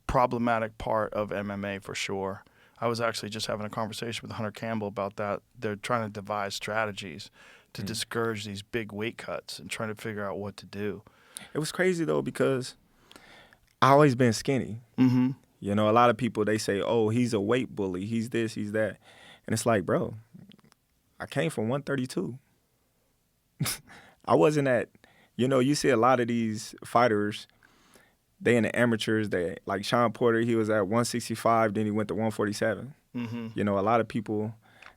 problematic part of MMA for sure. I was actually just having a conversation with Hunter Campbell about that. They're trying to devise strategies to discourage these big weight cuts and trying to figure out what to do. It was crazy, though, because I always been skinny. Mm-hmm. A lot of people, they say, oh, he's a weight bully. He's this, he's that. And it's like, bro, I came from 132. I wasn't at, you see a lot of these fighters, they in the amateurs, like Sean Porter, he was at 165, then he went to 147. Mm-hmm. A lot of people,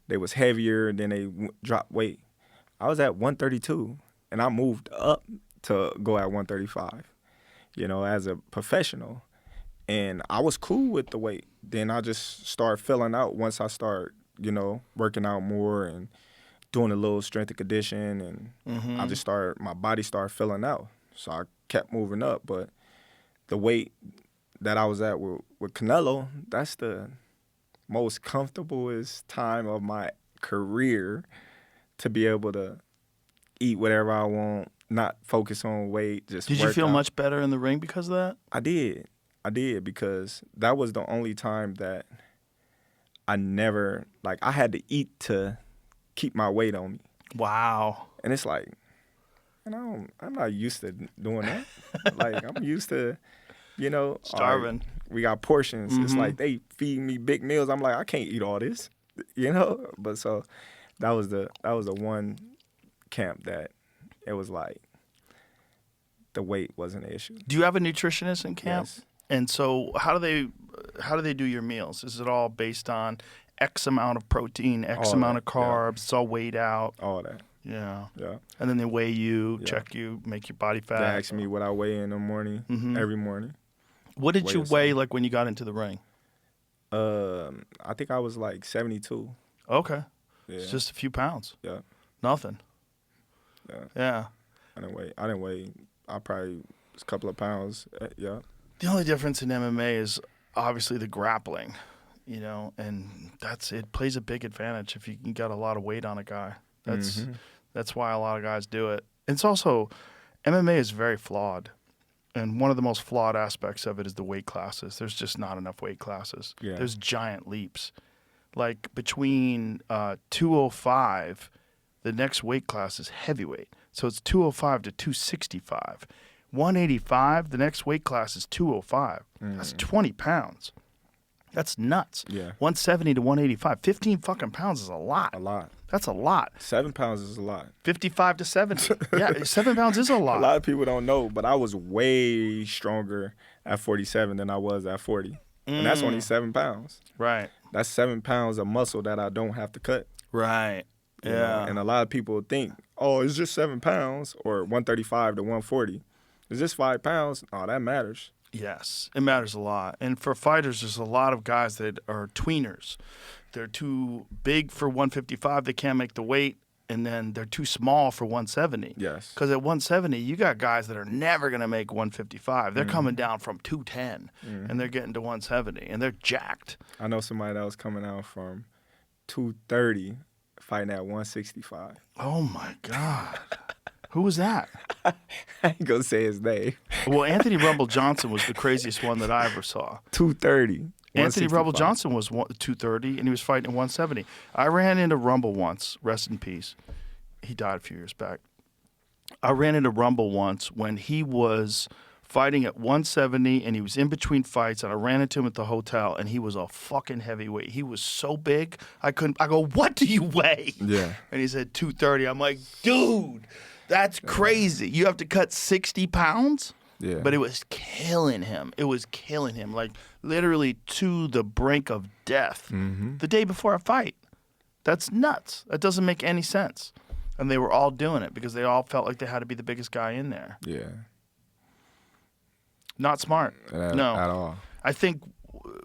they was heavier, then they dropped weight. I was at 132, and I moved up to go at 135, as a professional. And I was cool with the weight. Then I just started filling out once I started, working out more and doing a little strength and condition. And I just my body started filling out. So I kept moving up. But the weight that I was at with Canelo, that's the most comfortablest time of my career, to be able to eat whatever I want, not focus on weight, just Did you work feel out. much better in the ring because of that? I did, because that was the only time that I never, I had to eat to keep my weight on me. Wow. And it's like, I'm not used to doing that. I'm used to, Starving. We got portions. It's like they feed me big meals. I'm like, I can't eat all this, But so that was the one camp that it was like the weight wasn't an issue. Do you have a nutritionist in camp? Yes. And so how do they do your meals? Is it all based on X amount of protein, X All amount that, of carbs, it's all weighed out? All that. Yeah. Yeah. And then they weigh you, Yeah. check you, make your body fat. They asked me what I weigh in the morning, every morning. What did you yourself. weigh like when you got into the ring? I think I was like 72. Okay. Yeah. It's just a few pounds. Yeah. Nothing. Yeah. Yeah. I didn't weigh. I probably was a couple of pounds. Yeah. The only difference in MMA is obviously the grappling, and it plays a big advantage if you can get a lot of weight on a guy. That's why a lot of guys do it. It's also, MMA is very flawed, and one of the most flawed aspects of it is the weight classes. There's just not enough weight classes. Yeah. There's giant leaps. Like between 205, the next weight class is heavyweight. So it's 205 to 265. 185, the next weight class is 205. That's 20 pounds. That's nuts. Yeah. 170 to 185. 15 fucking pounds is a lot. A lot. That's a lot. 7 pounds is a lot. 55 to 70. Yeah, 7 pounds is a lot. A lot of people don't know, but I was way stronger at 47 than I was at 40. And that's only 7 pounds. Right. That's 7 pounds of muscle that I don't have to cut. Right. You know? Yeah. And a lot of people think, oh, it's just 7 pounds or 135 to 140. It's just 5 pounds. Oh, that matters. Yes, it matters a lot. And for fighters, there's a lot of guys that are tweeners. They're too big for 155. They can't make the weight. and then they're too small for 170. Yes. Because at 170, you got guys that are never going to make 155. They're coming down from 210, and they're getting to 170, and they're jacked. I know somebody that was coming out from 230, fighting at 165. Oh, my God. Who was that? I ain't gonna say his name. Well, Anthony Rumble Johnson was the craziest one that I ever saw. 230. Anthony 165. Rumble Johnson was 230, and he was fighting at 170. I ran into Rumble once. Rest in peace. He died a few years back. I ran into Rumble once when he was fighting at 170, and he was in between fights, and I ran into him at the hotel, and he was a fucking heavyweight. He was so big, I go, what do you weigh? Yeah. And he said 230. I'm like, dude, that's crazy. You have to cut 60 pounds? Yeah. But it was killing him. It was killing him, like literally to the brink of death the day before a fight. That's nuts. That doesn't make any sense. And they were all doing it because they all felt like they had to be the biggest guy in there. Yeah. Not smart. No. At all. I think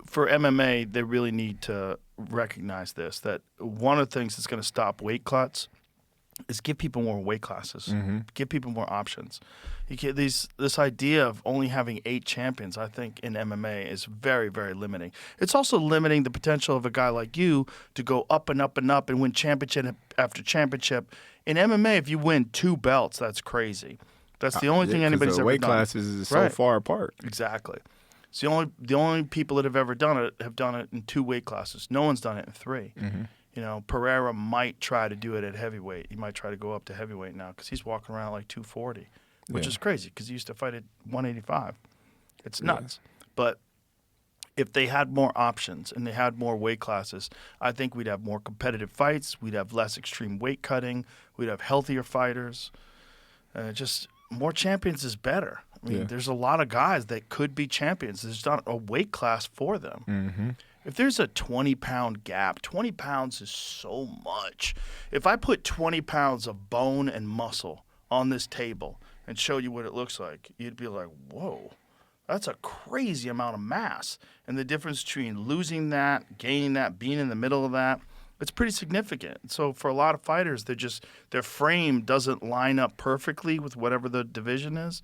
for MMA, they really need to recognize this, that one of the things that's going to stop weight cuts is give people more weight classes, give people more options. This idea of only having 8 champions, I think, in MMA is very, very limiting. It's also limiting the potential of a guy like you to go up and up and up and win championship after championship. In MMA, if you win 2 belts, that's crazy. That's the only thing anybody's ever done. The weight classes is so far apart. Exactly. It's the only people that have ever done it have done it in 2 weight classes. No one's done it in 3. You know, Pereira might try to do it at heavyweight. He might try to go up to heavyweight now because he's walking around like 240, which is crazy because he used to fight at 185. It's nuts. But if they had more options and they had more weight classes, I think we'd have more competitive fights. We'd have less extreme weight cutting. We'd have healthier fighters. Just more champions is better. I mean, there's a lot of guys that could be champions. There's not a weight class for them. If there's a 20-pound gap, 20 pounds is so much. If I put 20 pounds of bone and muscle on this table and show you what it looks like, you'd be like, whoa, that's a crazy amount of mass. And the difference between losing that, gaining that, being in the middle of that, it's pretty significant. So for a lot of fighters, their frame doesn't line up perfectly with whatever the division is.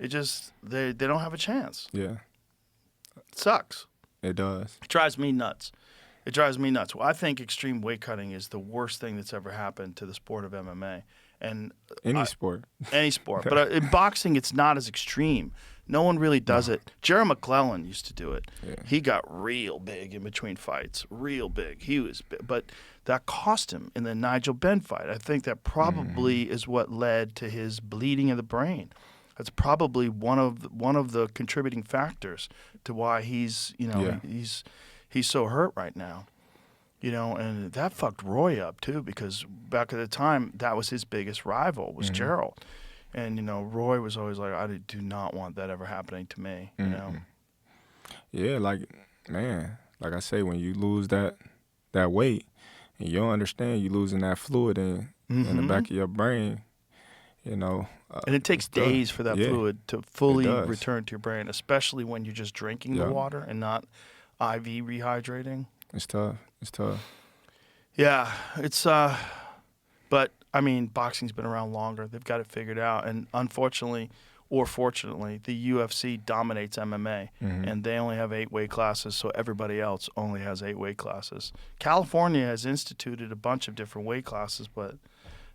It just, they don't have a chance. Yeah. It sucks. It does. It drives me nuts. It drives me nuts. Well, I think extreme weight cutting is the worst thing that's ever happened to the sport of MMA. And Any sport. Any sport. But in boxing, it's not as extreme. No one really does it. Jerry McClellan used to do it. Yeah. He got real big in between fights, real big. He was big. But that cost him in the Nigel Benn fight. I think that probably is what led to his bleeding of the brain. That's probably one of the contributing factors to why he's so hurt right now. You know, and that fucked Roy up too, because back at the time that was his biggest rival was Gerald. And you know, Roy was always like, I do not want that ever happening to me, you know. Yeah, like I say, when you lose that weight and you don't understand, you losing that fluid in the back of your brain, you know. And it takes days for that fluid to fully does. return to your brain, especially when you're just drinking the water and not IV rehydrating. It's tough. Yeah, it's but I mean, boxing's been around longer. They've got it figured out, and unfortunately or fortunately, the UFC dominates MMA, and they only have 8 weight classes, so everybody else only has 8 weight classes. California has instituted a bunch of different weight classes, but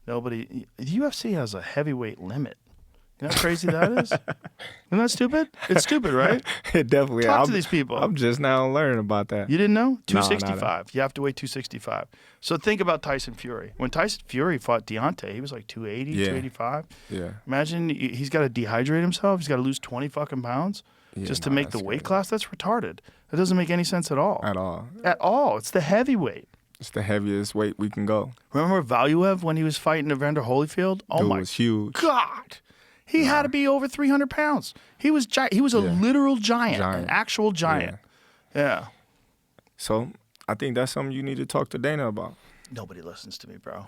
nobody. The UFC has a heavyweight limit. You know how crazy that is? Isn't that stupid? It's stupid, right? It definitely. Talk to these people. I'm just now learning about that. You didn't know? No, 265. You have to weigh 265. So think about Tyson Fury. When Tyson Fury fought Deontay, he was like 280, 285. Yeah. Imagine he's got to dehydrate himself. He's got to lose 20 fucking pounds just to make the weight class. That's retarded. That doesn't make any sense at all. At all. At all. It's the heavyweight. It's the heaviest weight we can go. Remember Valuev when he was fighting Evander Holyfield? Oh Dude my was huge. God. He had to be over 300 pounds. He was He was a literal giant, an actual giant. Yeah. So I think that's something you need to talk to Dana about. Nobody listens to me, bro.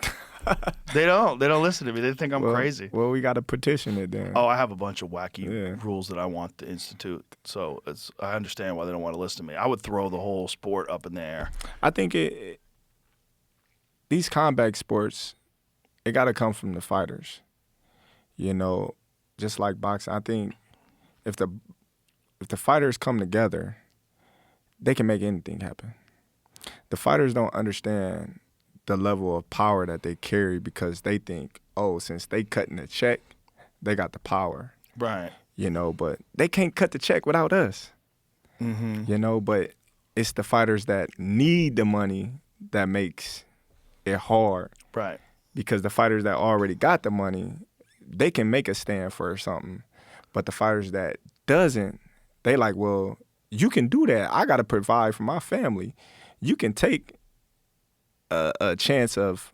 They don't. They don't listen to me. They think I'm crazy. Well, we got to petition it then. Oh, I have a bunch of wacky rules that I want to institute. So I understand why they don't want to listen to me. I would throw the whole sport up in the air. I think these combat sports, it got to come from the fighters. You know, just like boxing, I think if the fighters come together, they can make anything happen. The fighters don't understand the level of power that they carry because they think, oh, since they cutting the check, they got the power. Right. You know, but they can't cut the check without us. Mm-hmm. You know, but it's the fighters that need the money that makes it hard. Right. Because the fighters that already got the money, they can make a stand for something. But the fighters that doesn't, they like, well, you can do that. I got to provide for my family. You can take a chance of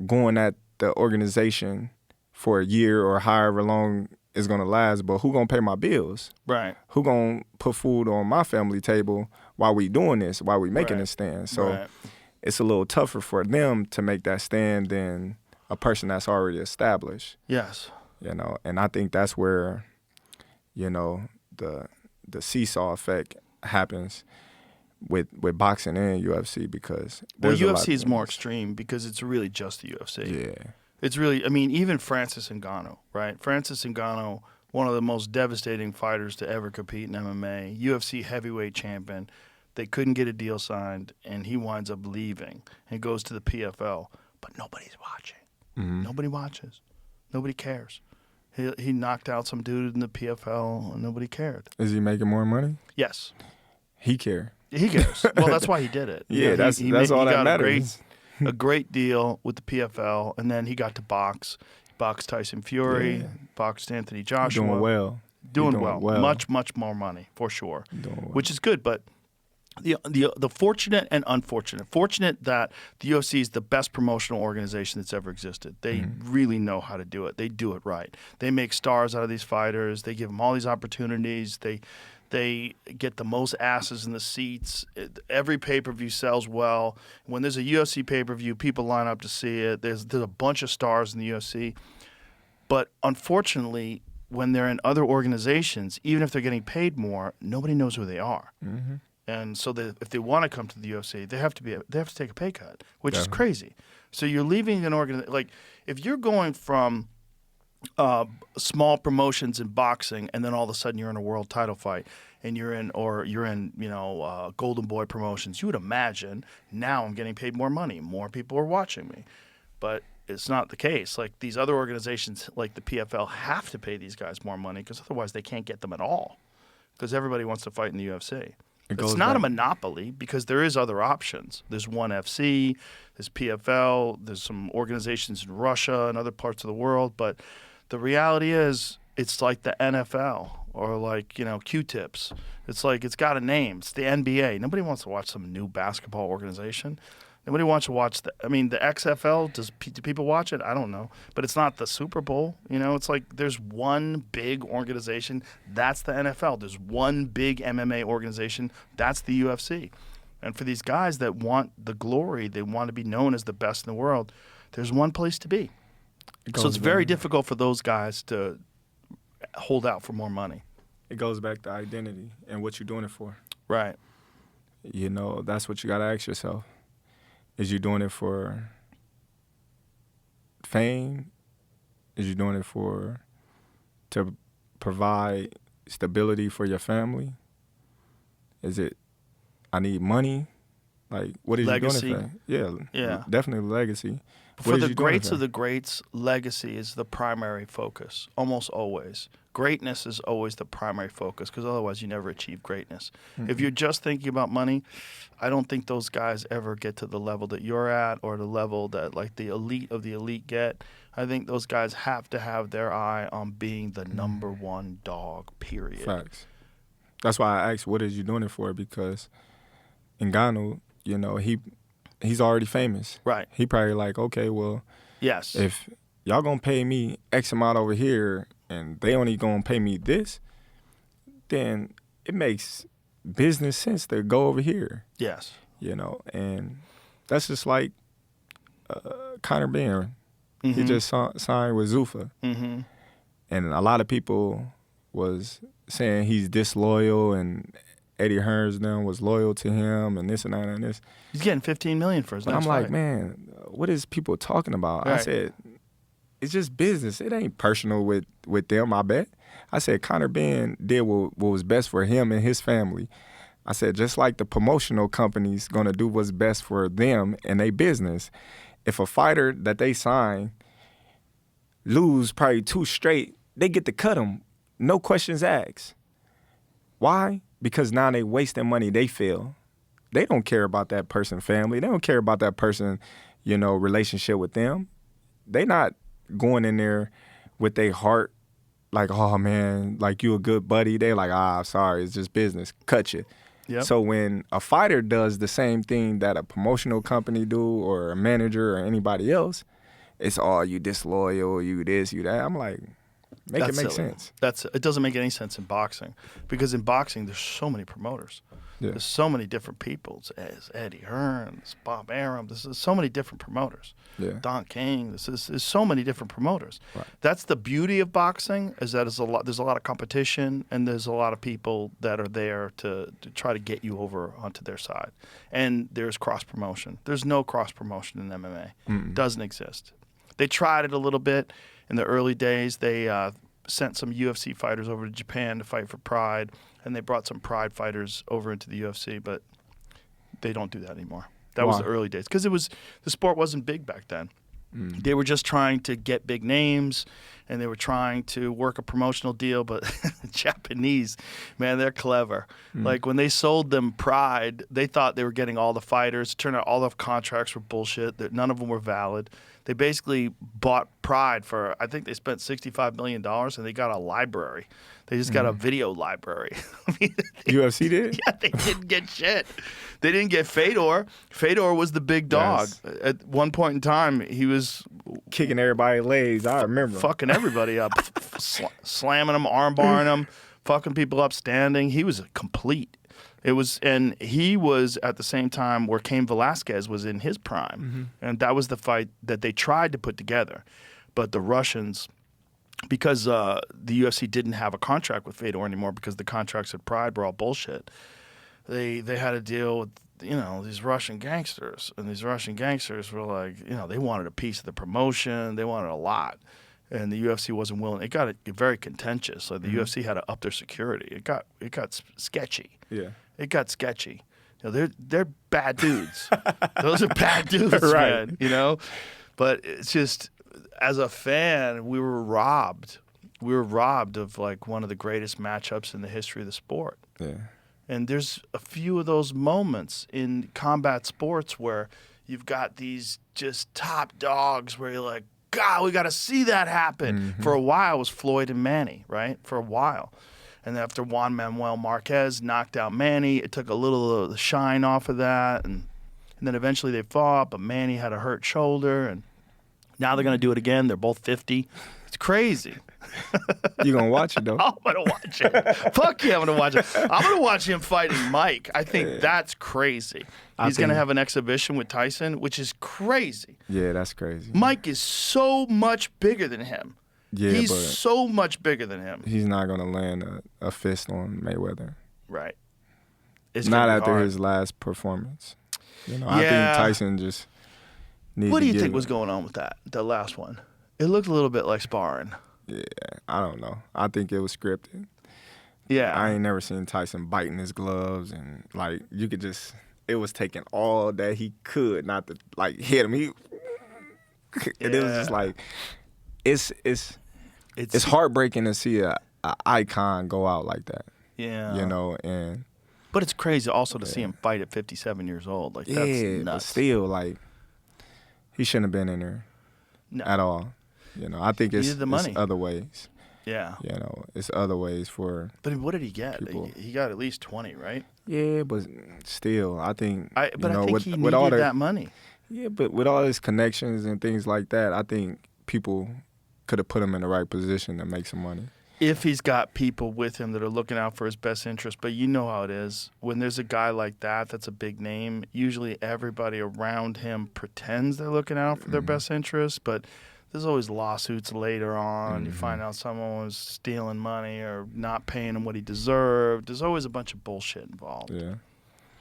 going at the organization for a year or however long it's going to last, but who going to pay my bills? Right. Who going to put food on my family table while we doing this, while we making this stand? So it's a little tougher for them to make that stand than a person that's already established. Yes. You know, and I think that's where, you know, the seesaw effect happens with boxing and UFC because UFC is more extreme because it's really just the UFC. Yeah. It's really, I mean, even Francis Ngannou, right? Francis Ngannou, one of the most devastating fighters to ever compete in MMA, UFC heavyweight champion. They couldn't get a deal signed, and he winds up leaving and goes to the PFL. But nobody's watching. Mm-hmm. Nobody watches. Nobody cares. He knocked out some dude in the PFL, and nobody cared. Is he making more money? Yes. He care. He cares. Well, that's why he did it. Yeah, that's all that matters. A great deal with the PFL, and then he got to box Tyson Fury, boxed Anthony Joshua. Doing well. Doing well. Much more money, for sure, Doing well. which is good. But the fortunate and unfortunate. Fortunate that the UFC is the best promotional organization that's ever existed. They really know how to do it. They do it right. They make stars out of these fighters. They give them all these opportunities. They get the most asses in the seats. Every pay-per-view sells well. When there's a UFC pay-per-view, people line up to see it. There's a bunch of stars in the UFC. But unfortunately, when they're in other organizations, even if they're getting paid more, nobody knows who they are. Mm-hmm. And so if they want to come to the UFC, they have to take a pay cut, which is crazy. So you're leaving an organization. Like, if you're going from small promotions in boxing, and then all of a sudden you're in a world title fight, and you're in Golden Boy promotions, you would imagine now I'm getting paid more money, more people are watching me, but it's not the case. Like, these other organizations, like the PFL, have to pay these guys more money because otherwise they can't get them at all. Because everybody wants to fight in the UFC. It's not a monopoly because there is other options. There's ONE FC, there's PFL, there's some organizations in Russia and other parts of the world, but the reality is it's like the NFL or like, Q-tips. It's like it's got a name. It's the NBA. Nobody wants to watch some new basketball organization. Nobody wants to watch the XFL. Do people watch it? I don't know. But it's not the Super Bowl. It's like there's one big organization. That's the NFL. There's one big MMA organization. That's the UFC. And for these guys that want the glory, they want to be known as the best in the world, there's one place to be. So it's very difficult for those guys to hold out for more money. It goes back to identity and what you're doing it for. Right. That's what you got to ask yourself. Is you doing it for fame? Is you doing it to provide stability for your family? Is it, I need money? Like, what is legacy. You doing it for? Yeah, definitely legacy. For the greats of the greats, legacy is the primary focus, almost always. Greatness is always the primary focus because otherwise you never achieve greatness. Mm-hmm. If you're just thinking about money, I don't think those guys ever get to the level that you're at or the level that like the elite of the elite get. I think those guys have to have their eye on being the number one dog, period. Facts. That's why I asked, what is you doing it for? Because Ngannou, he's already famous. Right. He probably like, okay, well, yes, if y'all gonna pay me X amount over here and they only gonna pay me this, then it makes business sense to go over here. Yes. And that's just like Conor Benn. Mm-hmm. He just signed with Zuffa. Mm-hmm. And a lot of people was saying he's disloyal and Eddie Hearns now was loyal to him and this and that and this. He's getting $15 million for his But next I'm like, fight. man, what is people talking about? I Right. said, it's just business. It ain't personal with them, I bet. I said, Conor Ben did what was best for him and his family. I said, just like the promotional company's going to do what's best for them and their business. If a fighter that they sign lose probably 2 straight, they get to cut them. No questions asked. Why? Because now they wasting money. They feel. They don't care about that person's family. They don't care about that person, relationship with them. They not going in there with their heart like, oh, man, like you a good buddy. They like, sorry, it's just business. Cut you. Yep. So when a fighter does the same thing that a promotional company do or a manager or anybody else, it's all you disloyal, you this, you that. I'm like, make it make silly. sense. It doesn't make any sense in boxing because in boxing there's so many promoters. Yeah. There's so many different people. It's Eddie Hearns, Bob Arum. There's so many different promoters. Yeah. Don King. There's so many different promoters. Right. That's the beauty of boxing is that there's a lot of competition and there's a lot of people that are there to try to get you over onto their side. And there's cross promotion. There's no cross promotion in MMA. Doesn't exist. They tried it a little bit in the early days. They sent some UFC fighters over to Japan to fight for Pride, and they brought some Pride fighters over into the UFC, but they don't do that anymore. That was Why? the early days because the sport wasn't big back then. They were just trying to get big names, and they were trying to work a promotional deal. But Japanese, man, they're clever. Like when they sold them Pride, they thought they were getting all the fighters. It turned out all the contracts were bullshit. That none of them were valid. They basically bought Pride for, I think they spent $65 million, and they got a library. They just got a video library. I mean, UFC did? yeah, they didn't get shit. They didn't get Fedor. Fedor was the big dog. Yes. At one point in time, he was Kicking everybody's legs. I remember. fucking everybody up, slamming them, armbarring them, fucking people up standing. He was a complete. And he was at the same time where Cain Velasquez was in his prime. And that was the fight that they tried to put together. But the Russians, because the UFC didn't have a contract with Fedor anymore because the contracts at Pride were all bullshit, they had to deal with, these Russian gangsters. And these Russian gangsters were like, they wanted a piece of the promotion. They wanted a lot. And the UFC wasn't willing. It got very contentious. So the UFC had to up their security. It got sketchy. Yeah. It got sketchy. They're bad dudes. Those are bad dudes, Right. man. But it's just, as a fan, we were robbed. We were robbed of like one of the greatest matchups in the history of the sport. Yeah. And there's a few of those moments in combat sports where you've got these just top dogs where you're like, God, we got to see that happen. For a while, it was Floyd and Manny, right? For a while. And then after Juan Manuel Marquez knocked out Manny, it took a little of the shine off of that. And then eventually they fought, but Manny had a hurt shoulder. And now they're going to do it again. They're both 50. It's crazy. You gonna watch it though? I'm going to watch it. Fuck yeah, I'm going to watch it. I'm going to watch him fighting Mike. I think that's crazy. He's going to have an exhibition with Tyson, which is crazy. Yeah, that's crazy. Mike is so much bigger than him. Yeah, He's but so much bigger than him. he's not gonna land a fist on Mayweather. Right. It's Not gonna be after hard. his last performance. I Yeah. think Tyson just needs What to do you get think it. was going on with the last one? It looked a little bit like sparring. Yeah, I don't know. I think it was scripted. Yeah. I ain't never seen Tyson biting his gloves and like you could just. It was taking all that he could not to like hit him. And it was just like it's heartbreaking to see a icon go out like that. Yeah. And But it's crazy also to see him fight at 57 years old. Like that's yeah, but nuts. still like he shouldn't have been in there No. at all. I think it's, needed the money. it's other ways. Yeah. It's other ways for. But what did he get? People. He got at least 20, right? Yeah, but still, I think. I think with, he with needed all that money. Yeah, but with all his connections and things like that, I think people could have put him in the right position to make some money. If he's got people with him that are looking out for his best interest. But you know how it is. When there's a guy like that that's a big name, usually everybody around him pretends they're looking out for their best interest, but there's always lawsuits later on. You find out someone was stealing money or not paying him what he deserved. There's always a bunch of bullshit involved. Yeah.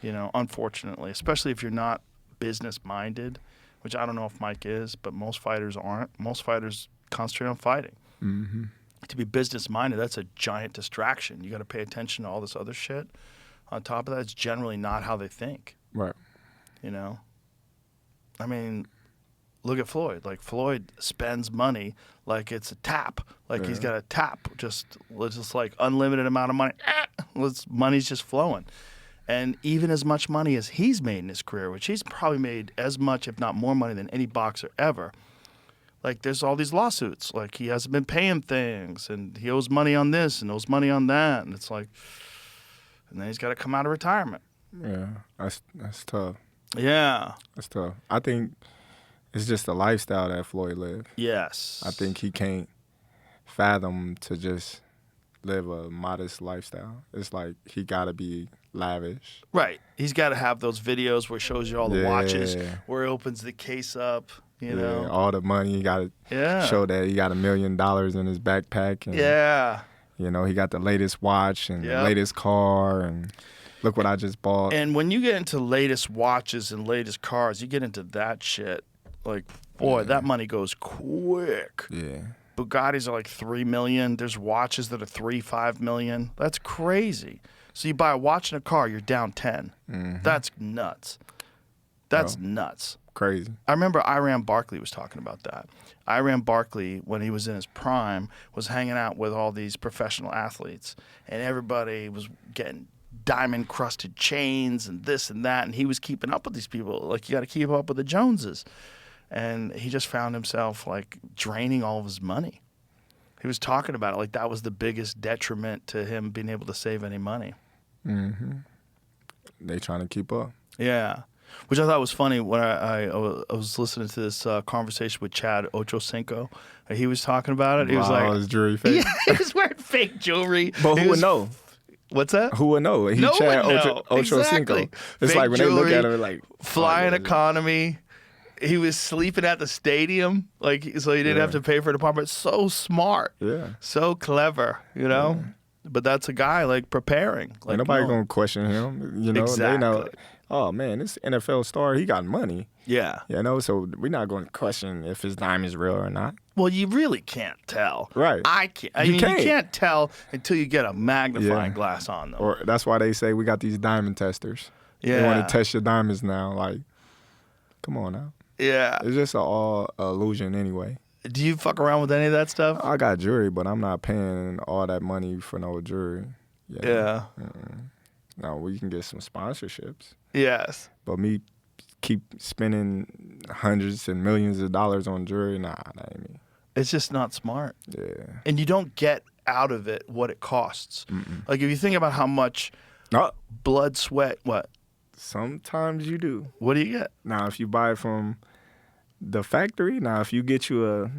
You know, unfortunately, especially if you're not business-minded, which I don't know if Mike is, but most fighters aren't. Most fighters concentrate on fighting. Mm-hmm. To be business-minded, that's a giant distraction. You got to pay attention to all this other shit. On top of that, it's generally not how they think. Right. You know? I mean, look at Floyd. Like, Floyd spends money like it's a tap. Like, he's got a tap, just like unlimited amount of money. Money's just flowing. And even as much money as he's made in his career, which he's probably made as much, if not more money than any boxer ever, like, there's all these lawsuits. Like, he hasn't been paying things, and he owes money on this and owes money on that. And it's like, and then he's got to come out of retirement. Yeah, that's tough. Yeah. That's tough. I think it's just the lifestyle that Floyd lived. Yes. I think he can't fathom to just live a modest lifestyle. It's like he got to be lavish. Right. He's got to have those videos where he shows you all the watches, Yeah. where he opens the case up, you know. All the money. He got to show that he got $1 million in his backpack. And, Yeah. you know, he got the latest watch and the latest car, and look what I just bought. And when you get into latest watches and latest cars, you get into that shit. Like, boy, that money goes quick. Yeah. Bugattis are like $3 million. There's watches that are $3-5 million. That's crazy. So you buy a watch and a car, you're down 10. That's nuts. That's nuts. Crazy. I remember Iran Barkley was talking about that. Iran Barkley, when he was in his prime, was hanging out with all these professional athletes, and everybody was getting diamond-crusted chains and this and that, and he was keeping up with these people. Like, you got to keep up with the Joneses. And he just found himself, like, draining all of his money. He was talking about it like that was the biggest detriment to him being able to save any money. They trying to keep up. Yeah. Which I thought was funny when I was listening to this conversation with Chad Ochocinco. He was talking about it. He was like, his jewelry fake. yeah, he was wearing fake jewelry. But who would know? What's that? Who would know? He No Chad one know. Ochocinco. Exactly. It's Fake like when they look jewelry, at him, like flying yeah. economy. He was sleeping at the stadium, like, so he didn't have to pay for an apartment. So smart. Yeah. So clever, you know? But that's a guy, like, preparing. Like, Ain't nobody gonna question him. You know, they know. Exactly. Oh man, this NFL star, he got money. Yeah. You know, so we're not going to question if his dime is real or not. Well, you really can't tell. Right. I can't. I You mean, can't. you can't tell until you get a magnifying glass on them. Or that's why they say we got these diamond testers. Yeah. They want to test your diamonds now. Like, come on now. Yeah. It's just all illusion anyway. Do you fuck around with any of that stuff? I got jewelry, but I'm not paying all that money for no jewelry. Yeah. No, we can get some sponsorships. Yes. But me keep spending hundreds and millions of dollars on jewelry, nah, that ain't me. It's just not smart. Yeah. And you don't get out of it what it costs. Like, if you think about how much No, blood, sweat, what? sometimes you do. What do you get? Now, if you buy it from the factory, now if you get you a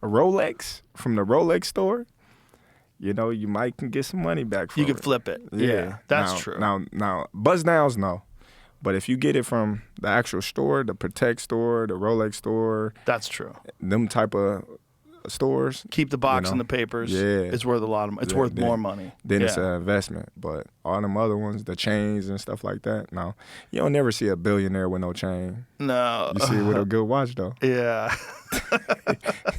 Rolex from the Rolex store, you know, you might can get some money back from You it. can flip it. Yeah. That's Now- true. Now, buzz downs, no. But if you get it from the actual store, the Protect store, the Rolex store, That's true. them type of stores, Keep the box You and know? the papers. Yeah. It's worth a lot of money. It's Yeah, worth then- more money. then it's Yeah. an investment. But all them other ones, the chains and stuff like that, no. You don't never see a billionaire with no chain. No. You see it with a good watch, though. Yeah.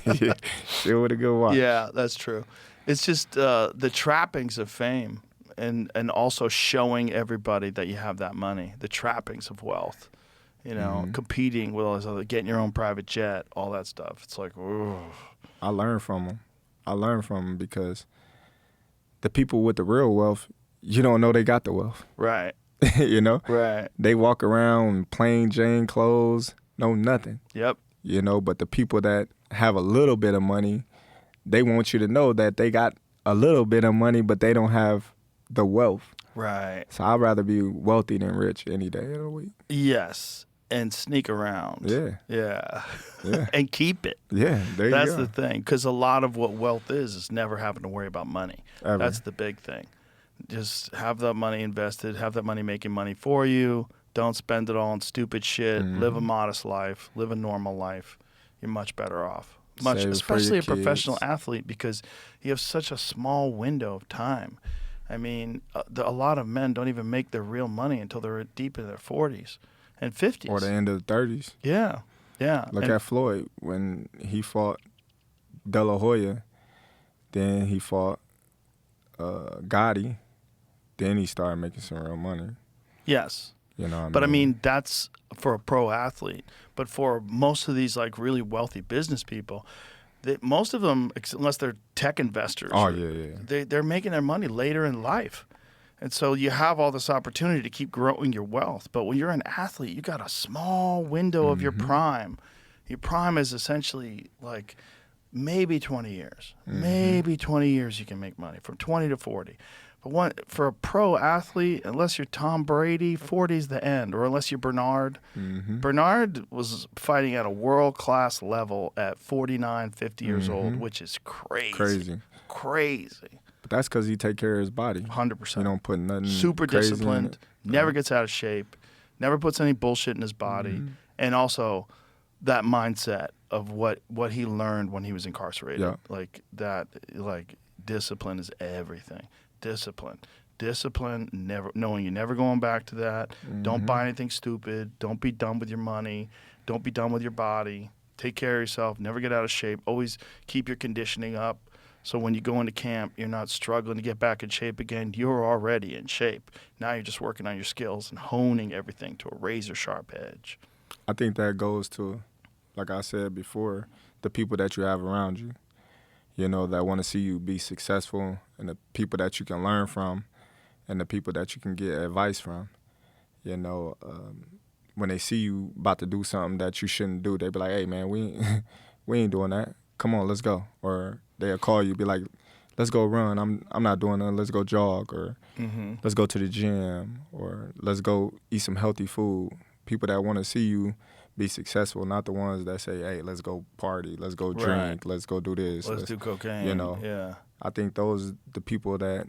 Yeah, see it with a good watch. Yeah, that's true. It's just the trappings of fame and also showing everybody that you have that money, the trappings of wealth, you know, competing with all this other, getting your own private jet, all that stuff. It's like, ooh. I learned from them. I learned from them because the people with the real wealth, you don't know they got the wealth. Right, You know? right. They walk around in plain Jane clothes, know nothing. Yep. You know, but the people that have a little bit of money, they want you to know that they got a little bit of money, but they don't have the wealth. Right. So I'd rather be wealthy than rich any day of the week. Yes. And sneak around. Yeah. Yeah. Yeah. And keep it. Yeah, there you That's go. the thing. Because a lot of what wealth is never having to worry about money. Ever. That's the big thing. Just have that money invested, have that money making money for you. Don't spend it all on stupid shit. Live a modest life. Live a normal life. You're much better off. much, Save it for especially your a professional kids. athlete, because you have such a small window of time. I mean, a lot of men don't even make their real money until they're deep in their 40s and 50s. Or the end of the 30s. Yeah, yeah. Look And- at Floyd when he fought De La Hoya, then he fought Gotti, then he started making some real money. Yes. You know what I mean? But I mean, that's for a pro athlete. But for most of these like really wealthy business people, most of them, unless they're tech investors, Oh, yeah. they're making their money later in life. And so you have all this opportunity to keep growing your wealth. But when you're an athlete, you got a small window of your prime. Your prime is essentially like maybe 20 years. Maybe 20 years you can make money, from 20 to 40. But for a pro athlete, unless you're Tom Brady, 40 is the end. Or unless you're Bernard. Bernard was fighting at a world-class level at 49, 50 years old, which is crazy. Crazy. But that's because he take care of his body. 100%. He don't put nothing Super crazy in disciplined, it. never gets out of shape, never puts any bullshit in his body, and also that mindset of what he learned when he was incarcerated. Yeah. Like that, like discipline is everything. Discipline, never knowing you're never going back to that. Don't buy anything stupid. Don't be dumb with your money. Don't be dumb with your body. Take care of yourself. Never get out of shape. Always keep your conditioning up. So when you go into camp, you're not struggling to get back in shape again. You're already in shape. Now you're just working on your skills and honing everything to a razor sharp edge. I think that goes to, like I said before, the people that you have around you, you know, that want to see you be successful, and the people that you can learn from, and the people that you can get advice from. You know, when they see you about to do something that you shouldn't do, they be like, hey, man, we ain't doing that. Come on, let's go. Or they'll call you, be like, let's go run. I'm not doing that. Let's go jog, or let's go to the gym, or let's go eat some healthy food. People that want to see you be successful, not the ones that say, hey, let's go party, let's go drink, let's go do this. Let's do cocaine. You know, yeah. I think those the people that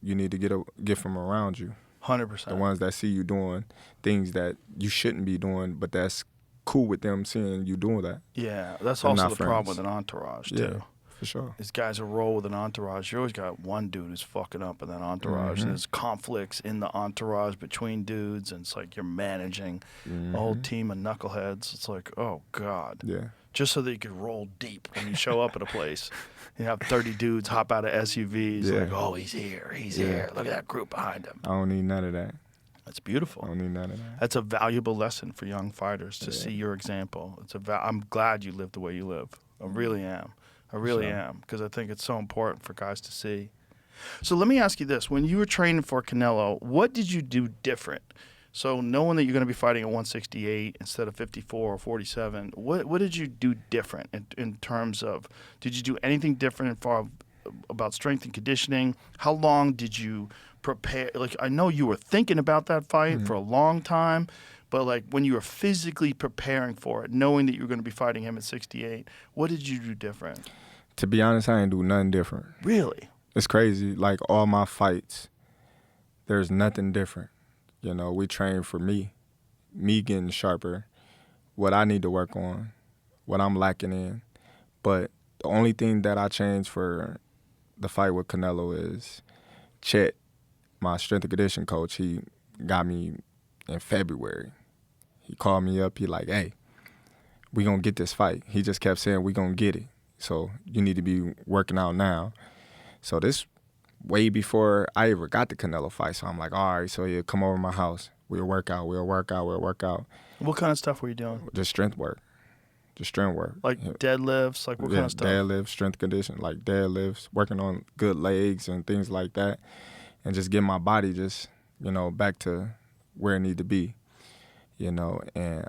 you need to get from around you. 100%. The ones that see you doing things that you shouldn't be doing, but that's cool with them seeing you doing that. Yeah, that's They're also not the friends. problem with an entourage, too. Yeah, for sure. These guys who roll with an entourage, you always got one dude who's fucking up in that entourage. And there's conflicts in the entourage between dudes, and it's like you're managing a whole team of knuckleheads. It's like, oh, God. Yeah. Just so that you could roll deep when you show up at a place. You have 30 dudes hop out of SUVs, Yeah. like, oh, he's here, he's here. Look at that group behind him. I don't need none of that. That's I beautiful. don't need none of that. That's a valuable lesson for young fighters to see your example. I'm glad you live the way you live. I really am. I really am, because I think it's so important for guys to see. So let me ask you this. When you were training for Canelo, what did you do different? So knowing that you're going to be fighting at 168 instead of 54 or 47, what did you do different in terms of, did you do anything different about strength and conditioning? How long did you prepare? Like, I know you were thinking about that fight for a long time, but like when you were physically preparing for it, knowing that you were going to be fighting him at 68, what did you do different? To be honest, I ain't do nothing different. Really? It's crazy. Like, all my fights, there's nothing different. You know, we train for me getting sharper, what I need to work on, what I'm lacking in. But the only thing that I changed for the fight with Canelo is Chet, my strength and conditioning coach. He got me in February. He called me up. He like, hey, we gonna get this fight. He just kept saying, we gonna get it. So you need to be working out now. So this way before I ever got the Canelo fight. So I'm like, all right, so he'll come over to my house. We'll work out. What kind of stuff were you doing? Just strength work. Like deadlifts, like what kind of stuff? Deadlifts, strength condition, like deadlifts, working on good legs and things like that, and just getting my body just, you know, back to where it need to be, you know. And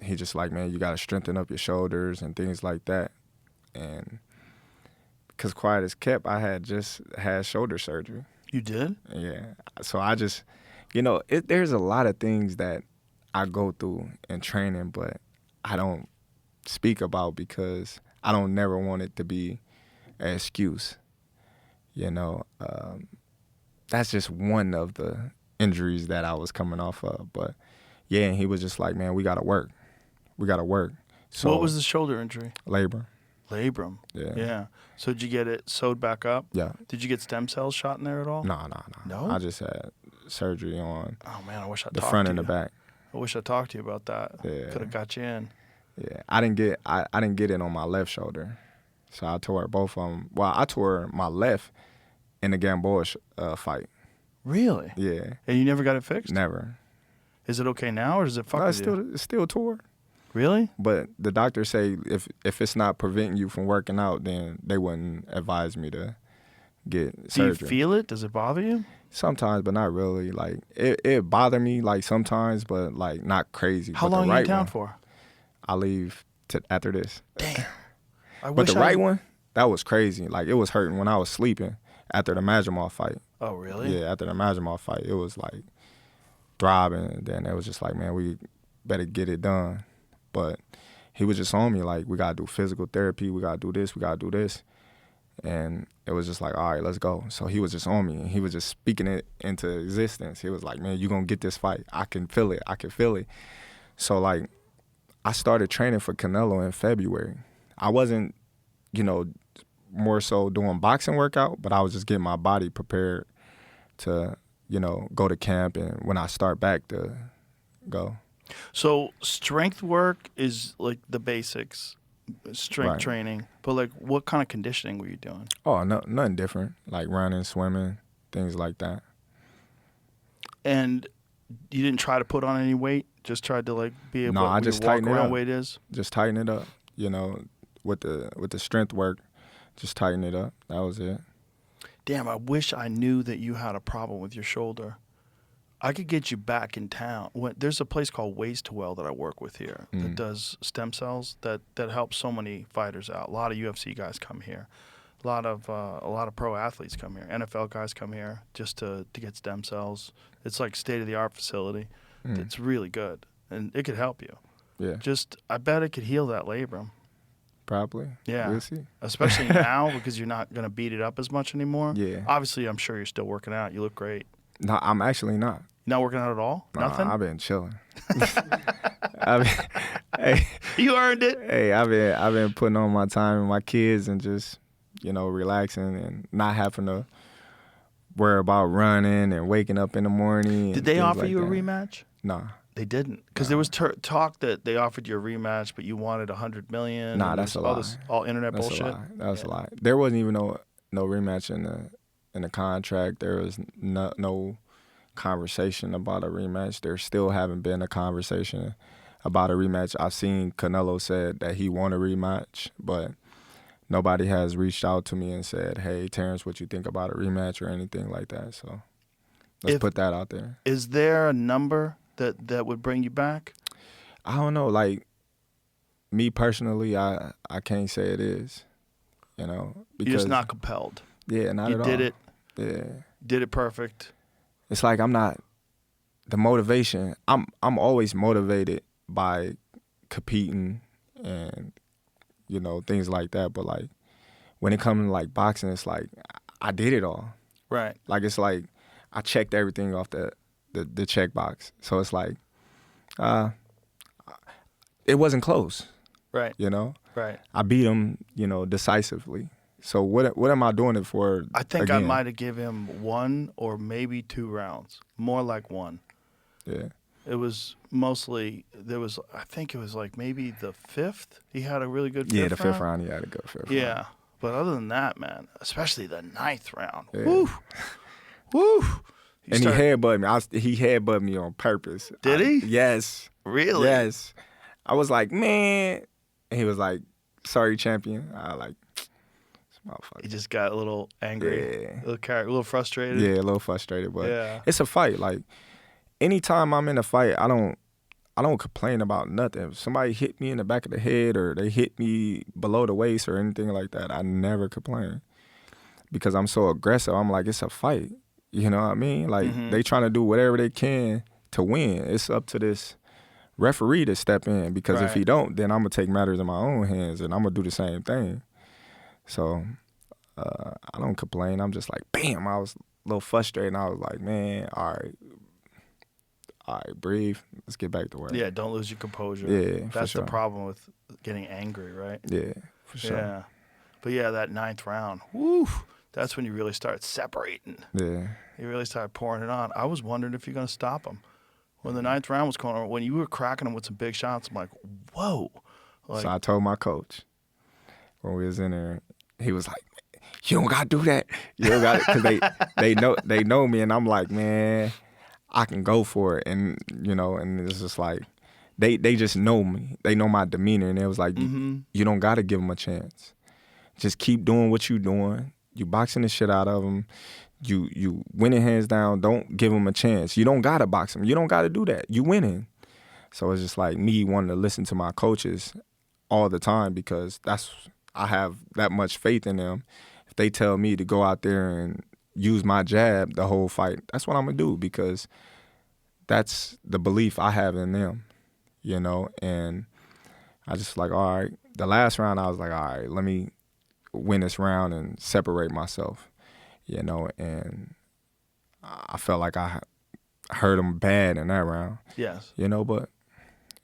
he just like, man, you got to strengthen up your shoulders and things like that. And because quiet as kept, I had just had shoulder surgery. You did? Yeah. So I just, you know, there's a lot of things that I go through in training, but I don't speak about because I don't never want it to be an excuse. You know, that's just one of the injuries that I was coming off of. But yeah, and he was just like, man, we got to work. So What was the shoulder injury? labor? Labrum. Yeah. Yeah. So did you get it sewed back up? Yeah. Did you get stem cells shot in there at all? No. No? I just had surgery on Oh man, I wish I the talked front to and you. the back. I wish I talked to you about that. Yeah. Could have got you in. Yeah, I didn't get it on my left shoulder, so I tore both of them. Well, I tore my left in the Gamboa fight. Really? Yeah, And you never got it fixed? never. Is it okay now, or does it fuck No, with you? it's still tore. Really? But the doctors say if it's not preventing you from working out, then they wouldn't advise me to get Do surgery. you feel it? Does it bother you? Sometimes, but not really. Like it bother me like sometimes, but like not crazy. How But long the are you right in town one, for? I leave after this. Damn. I But wish the I right one, that was crazy. Like it was hurting when I was sleeping after the Majimov fight. Oh, really? Yeah, after the Majimov fight, it was like throbbing. And then it was just like, man, we better get it done. But he was just on me like, we gotta do physical therapy. We gotta do this. We gotta do this. And it was just like, all right, let's go. So he was just on me, and he was just speaking it into existence. He was like, man, you gonna get this fight. I can feel it. I can feel it. So like, I started training for Canelo in February. I wasn't, more so doing boxing workout, but I was just getting my body prepared to, go to camp, and when I start back to go. So strength work is like the basics, strength Right. training. But like, what kind of conditioning were you doing? Oh, no, nothing different, like running, swimming, things like that. And you didn't try to put on any weight? Just tried to like be able No, I to just walk tighten it around up. weight is? Just tighten it up, with the strength work, just tighten it up. That was it. Damn, I wish I knew that you had a problem with your shoulder. I could get you back in town. There's a place called Ways to Well that I work with here that does stem cells that helps so many fighters out. A lot of UFC guys come here. A lot of pro athletes come here. NFL guys come here just to get stem cells. It's like state-of-the-art facility. It's really good, and it could help you. Yeah, I bet it could heal that labrum. probably. Yeah. We'll see. Especially now because you're not going to beat it up as much anymore. Yeah. Obviously, I'm sure you're still working out. You look great. No, I'm actually not. Not working out at all? Nah, Nothing? I've been chilling. Hey, You earned it. I've been putting on my time with my kids and just, relaxing and not having to worry about running and waking up in the morning. Did they things offer like you a that. rematch? Nah. They didn't. Because there was talk that they offered you a rematch, but you wanted $100 million. Nah, and that's a all lie. this all internet That's bullshit. a lie. That's a lie. There wasn't even no rematch in the contract. There was no conversation about a rematch. There still haven't been a conversation about a rematch. I've seen Canelo said that he want a rematch, but nobody has reached out to me and said, hey, Terence, what you think about a rematch or anything like that. So let's put that out there. Is there a number that would bring you back? I don't know. Like, me personally, I can't say it is, because You're just not compelled. Yeah, not You at all. did it. Yeah. Did it perfect. It's like I'm not the motivation. I'm always motivated by competing and things like that. But like when it comes to like boxing, it's like I did it all. Right. Like it's like I checked everything off the check box. So it's like it wasn't close. Right. Right. I beat him, decisively. So what am I doing it for? I think I again? might have given him 1 or maybe 2 rounds. More like 1. Yeah. It was mostly, I think it was like maybe the 5th. He had a really good 5th Yeah, the fifth round, he had a good fifth round. Yeah. But other than that, man, especially the 9th round. Yeah. Woo. Woo. And he headbutted me. He headbutted me on purpose. Did he? Yes. Really? Yes. I was like, man. And he was like, sorry, champion. I like, this motherfucker. He just got a little angry. Yeah. A little frustrated. Yeah, a little frustrated, but Yeah. it's a fight. Like, anytime I'm in a fight, I don't complain about nothing. If somebody hit me in the back of the head or they hit me below the waist or anything like that, I never complain because I'm so aggressive. I'm like, it's a fight. You know what I mean? Like, they trying to do whatever they can to win. It's up to this referee to step in because if Right. he don't, then I'm going to take matters in my own hands and I'm going to do the same thing. So I don't complain. I'm just like, bam, I was a little frustrated and I was like, man, all right, breathe. Let's get back to work. Yeah, don't lose your composure. Yeah, for That's sure. the problem with getting angry, right? Yeah, for sure. Yeah. But yeah, that 9th round, woo, that's when you really start separating. Yeah. You really start pouring it on. I was wondering if you're going to stop him. When the 9th round was going on, when you were cracking him with some big shots, I'm like, whoa. Like, So I told my coach when we was in there, he was like, "You don't gotta do that. You don't got it," because they know me, and I'm like, man, I can go for it, and and it's just like they just know me. They know my demeanor, and it was like, you don't gotta give them a chance. Just keep doing what you doing. You boxing the shit out of them. You winning hands down. Don't give them a chance. You don't gotta box them. You don't gotta do that. You winning. So it's just like me wanting to listen to my coaches all the time because I have that much faith in them. If they tell me to go out there and use my jab the whole fight, that's what I'm gonna do because that's the belief I have in them, and I just like, all right, the last round I was like, all right, let me win this round and separate myself, and I felt like I hurt him bad in that round. yes. But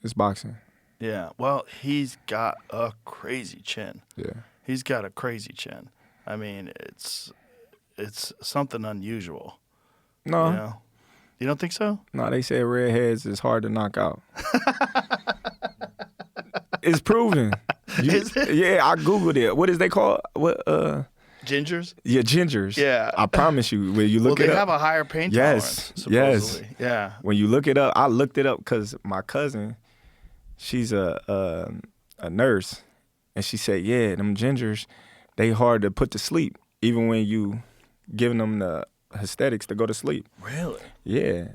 it's boxing. Yeah. Well, he's got a crazy chin. Yeah. He's got a crazy chin. I mean, it's something unusual. No. You don't think so? No, they say redheads is hard to knock out. It's proven. Is it? Yeah, I Googled it. What is they called? What? Gingers? Yeah, gingers. Yeah. I promise you, when you look Well, it they up. have a higher pain Yes, tolerance, yes. supposedly. Yeah. When you look it up, I looked it up because my cousin, she's a nurse, and she said, yeah, them gingers, they hard to put to sleep, even when you giving them the aesthetics to go to sleep. Really? Yeah.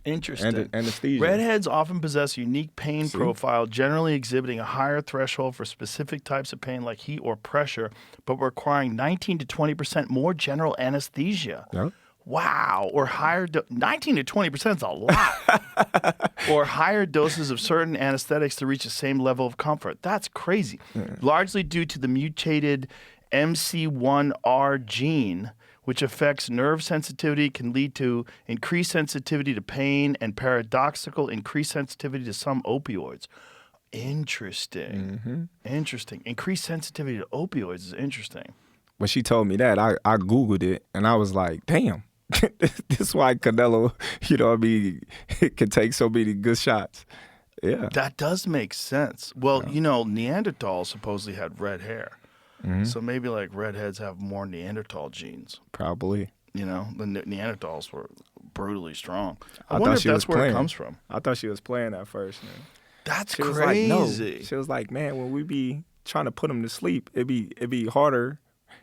Interesting. Anesthesia. Redheads often possess a unique pain profile, generally exhibiting a higher threshold for specific types of pain like heat or pressure, but requiring 19 to 20% more general anesthesia. Yep. Wow. Or higher 19 to 20% is a lot. Or higher doses of certain anesthetics to reach the same level of comfort. That's crazy. Largely due to the mutated MC1R gene, which affects nerve sensitivity, can lead to increased sensitivity to pain and paradoxical increased sensitivity to some opioids. Interesting. Interesting. Increased sensitivity to opioids is interesting. When she told me that, I Googled it, and I was like, damn. This is why Canelo, can take so many good shots. Yeah. That does make sense. Well, Neanderthals supposedly had red hair. So maybe like redheads have more Neanderthal genes. Probably. The Neanderthals were brutally strong. I thought wonder if she was that's where playing. it comes from. I thought she was playing at first, man. That's She crazy. was like, no. She was like, man, when we be trying to put them to sleep, it'd be harder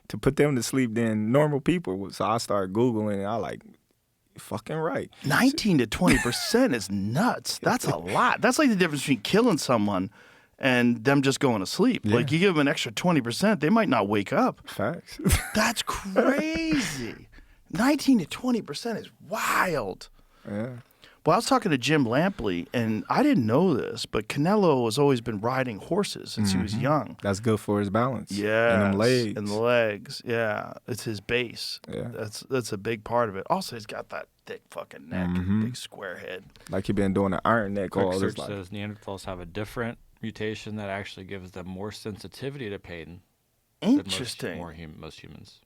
to put them to sleep than normal people. So I started Googling, and I like, you're fucking right. 19 to 20% is nuts. That's a lot. That's like the difference between killing someone and them just going to sleep. Yeah. Like you give them an extra 20%, they might not wake up. Facts. That's crazy. 19 to 20% is wild. Yeah. Well, I was talking to Jim Lampley, and I didn't know this, but Canelo has always been riding horses since he was young. That's good for his balance. Yeah, And them legs. and the legs. Yeah, it's his base. Yeah. That's a big part of it. Also, he's got that thick fucking neck, big square head. Like he been doing the iron neck Quick all his search life. says Neanderthals have a different mutation that actually gives them more sensitivity to pain Interesting. than most humans.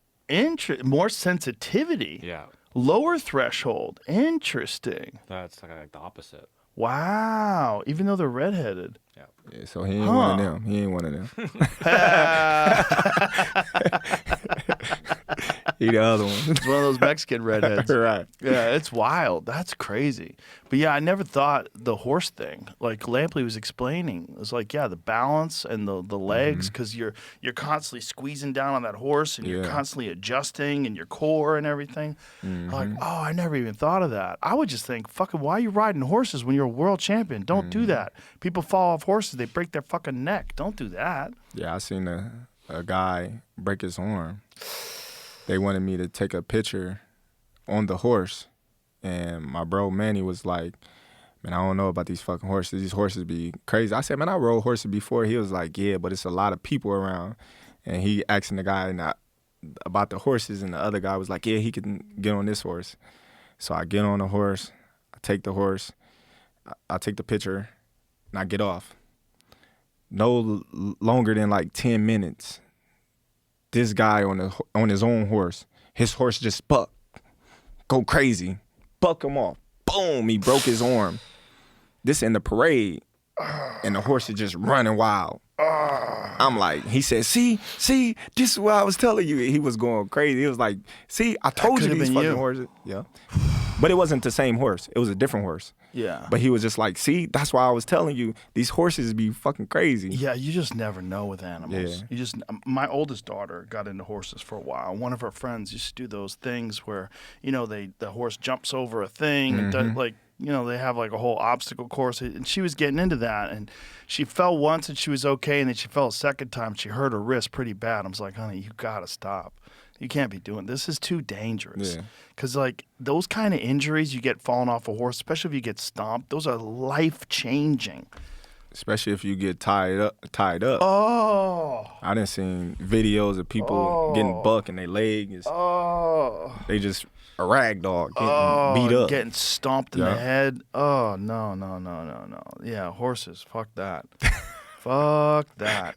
More sensitivity. Yeah, Lower threshold. Interesting. that's like the opposite. Wow. Even though they're redheaded. Yeah. Yeah, so he ain't one of them. He ain't one of them. He the other one. It's one of those Mexican redheads. Right. Yeah, it's wild. That's crazy. But yeah, I never thought the horse thing. Like Lampley was explaining, it was like, yeah, the balance and the legs, because you're constantly squeezing down on that horse and you're Yeah. constantly adjusting and your core and everything. I'm like, oh, I never even thought of that. I would just think, fucking, why are you riding horses when you're a world champion? Don't do that. People fall off horses, they break their fucking neck. Don't do that. Yeah, I seen a guy break his arm. They wanted me to take a picture on the horse, and my bro Manny was like, man, I don't know about these fucking horses. These horses be crazy. I said, man, I rode horses before. He was like, yeah, but it's a lot of people around. And he asking the guy about the horses, and the other guy was like, yeah, he can get on this horse. So I get on the horse, I take the horse, I take the picture, and I get off. longer than like 10 minutes, this guy on his own horse, his horse just go crazy, buck him off. Boom, he broke his arm. This in the parade, and the horse is just running wild. I'm like, he said, see, this is what I was telling you. He was going crazy. He was like, see, I told you these fucking horses. Yeah. But it wasn't the same horse. It was a different horse. Yeah. But he was just like, see, that's why I was telling you, these horses be fucking crazy. Yeah, you just never know with animals. Yeah. My oldest daughter got into horses for a while. One of her friends used to do those things where, the horse jumps over a thing and does, like, they have like a whole obstacle course, and she was getting into that, and she fell once and she was okay, and then she fell a second time. She hurt her wrist pretty bad. I was like, honey, you gotta stop. You can't be doing this. Is too dangerous. Because like those kind of injuries you get falling off a horse, especially if you get stomped, those are life changing. Especially if you get tied up. Oh. I done seen videos of people getting bucked and their leg is. They just a rag dog getting beat up, getting stomped in the head. Oh no. Yeah, horses. Fuck that. Fuck that.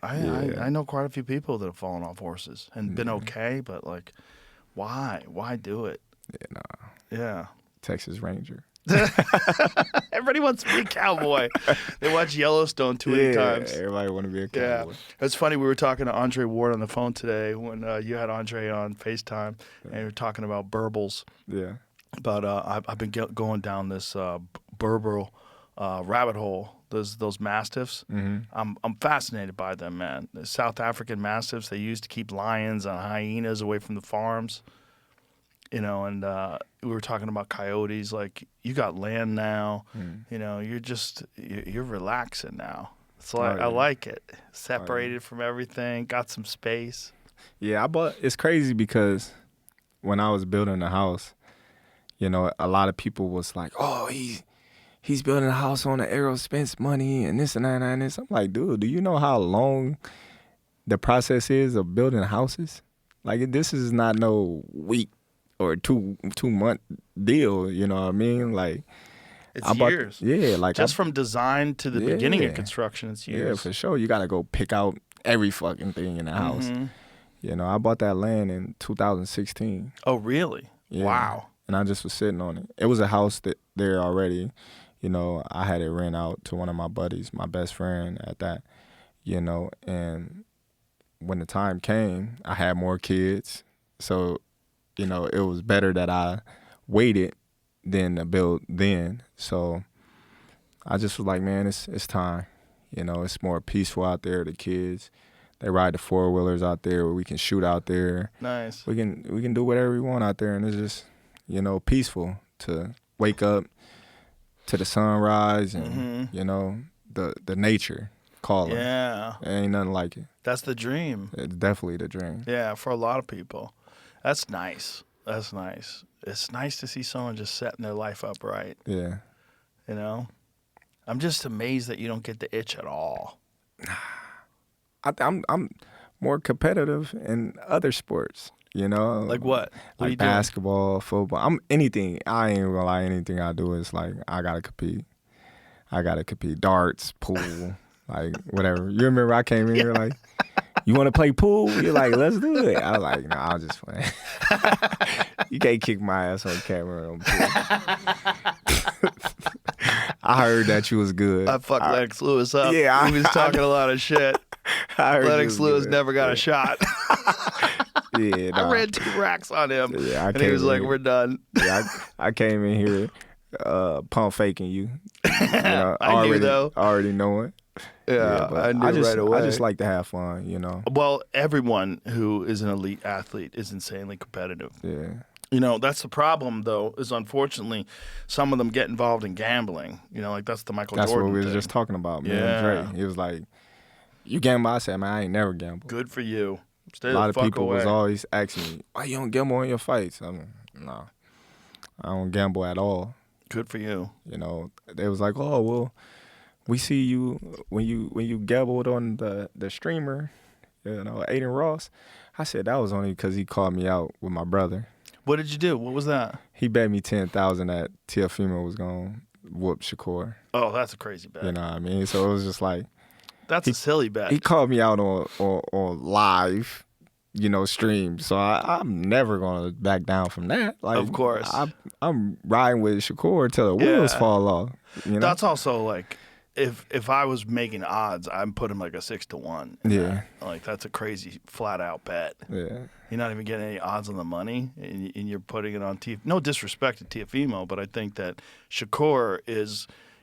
I know quite a few people that have fallen off horses and been okay, but like, why? Why do it? Yeah, nah. Yeah. Texas Ranger. Everybody wants to be a cowboy. They watch Yellowstone too many times. Everybody want to be a cowboy. Yeah. It's funny. We were talking to Andre Ward on the phone today when you had Andre on FaceTime, and we were talking about burbles. Yeah. But I've been going down this Berber rabbit hole. Those mastiffs. I'm fascinated by them, man. The South African mastiffs they used to keep lions and hyenas away from the farms. And we were talking about coyotes. Like, you got land now. You're relaxing now. So I like it. Separated from everything. Got some space. Yeah, it's crazy because when I was building the house, a lot of people was like, oh, he's building a house on the aerospace money and this and that and this. I'm like, dude, do you know how long the process is of building houses? Like, this is not no week or two month deal, you know what I mean? Like, it's years. Yeah, like just from design to the beginning of construction, it's years. Yeah, for sure. You gotta go pick out every fucking thing in the house. I bought that land in 2016. Oh, really? Yeah. Wow. And I just was sitting on it. It was a house there already. I had it rent out to one of my buddies, my best friend at that. And when the time came, I had more kids, so. It was better that I waited than to build then. So I just was like, man, it's time. It's more peaceful out there. The kids, they ride the 4-wheelers out there where we can shoot out there. Nice. We can do whatever we want out there, and it's just, peaceful to wake up to the sunrise and, the nature calling. Yeah. There ain't nothing like it. That's the dream. It's definitely the dream. Yeah, for a lot of people. That's nice. That's nice. It's nice to see someone just setting their life up right. Yeah. I'm just amazed that you don't get the itch at all. I'm more competitive in other sports, Like what? What are you basketball, doing? Football. I'm anything. I ain't gonna lie. Anything I do is like I gotta compete. Darts, pool, like whatever. You remember I came in here like, you want to play pool? You're like, let's do it. I was like, nah, I'll just play. You can't kick my ass on camera on pool. I heard that you was good. I fucked Lennox Lewis up. Yeah, he was talking a lot of shit. Lennox Lewis never got a shot. Yeah, I ran 2 racks on him. Yeah, and he was like, we're done. Yeah, I came in here pump faking you. I knew, though. Already knowing. Yeah, I knew right away. I just like to have fun, Well, everyone who is an elite athlete is insanely competitive. Yeah. That's the problem, though, is unfortunately some of them get involved in gambling. Like that's the Michael Jordan That's what we thing. was just talking about, man. Yeah. Dre. He was like, you gamble? I said, man, I ain't never gambled. Good for you. Stay a lot the of fuck people away. was always asking me, why you don't gamble on your fights? I'm like, no, I don't gamble at all. Good for you. They was like, oh, well, we see you when you gambled on the streamer, Aiden Ross. I said that was only because he called me out with my brother. What did you do? What was that? He bet me $10,000 that Teofimo was gonna whoop Shakur. Oh, that's a crazy bet. You know what I mean? So it was just like, That's a silly bet. He called me out on live, stream. So I'm never gonna back down from that. Like, of course. I'm riding with Shakur till the wheels fall off. That's also like, if I was making odds, I'm putting like a 6-1. Yeah. Like, that's a crazy flat out bet. Yeah. You're not even getting any odds on the money, and you're putting it on No disrespect to Teofimo, but I think that Shakur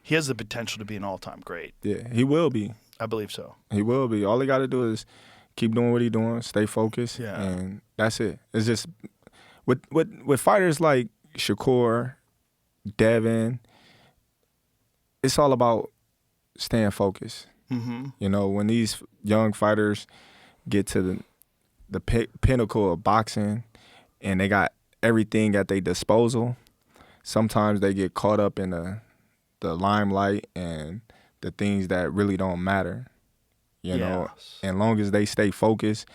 he has the potential to be an all-time great. Yeah, he will be. I believe so. He will be. All he got to do is keep doing what he's doing, stay focused, and that's it. It's just with fighters like Shakur, Devin, it's all about staying focused. Mm-hmm. When these young fighters get to the pinnacle of boxing and they got everything at their disposal, sometimes they get caught up in the limelight and the things that really don't matter. As long as they stay focused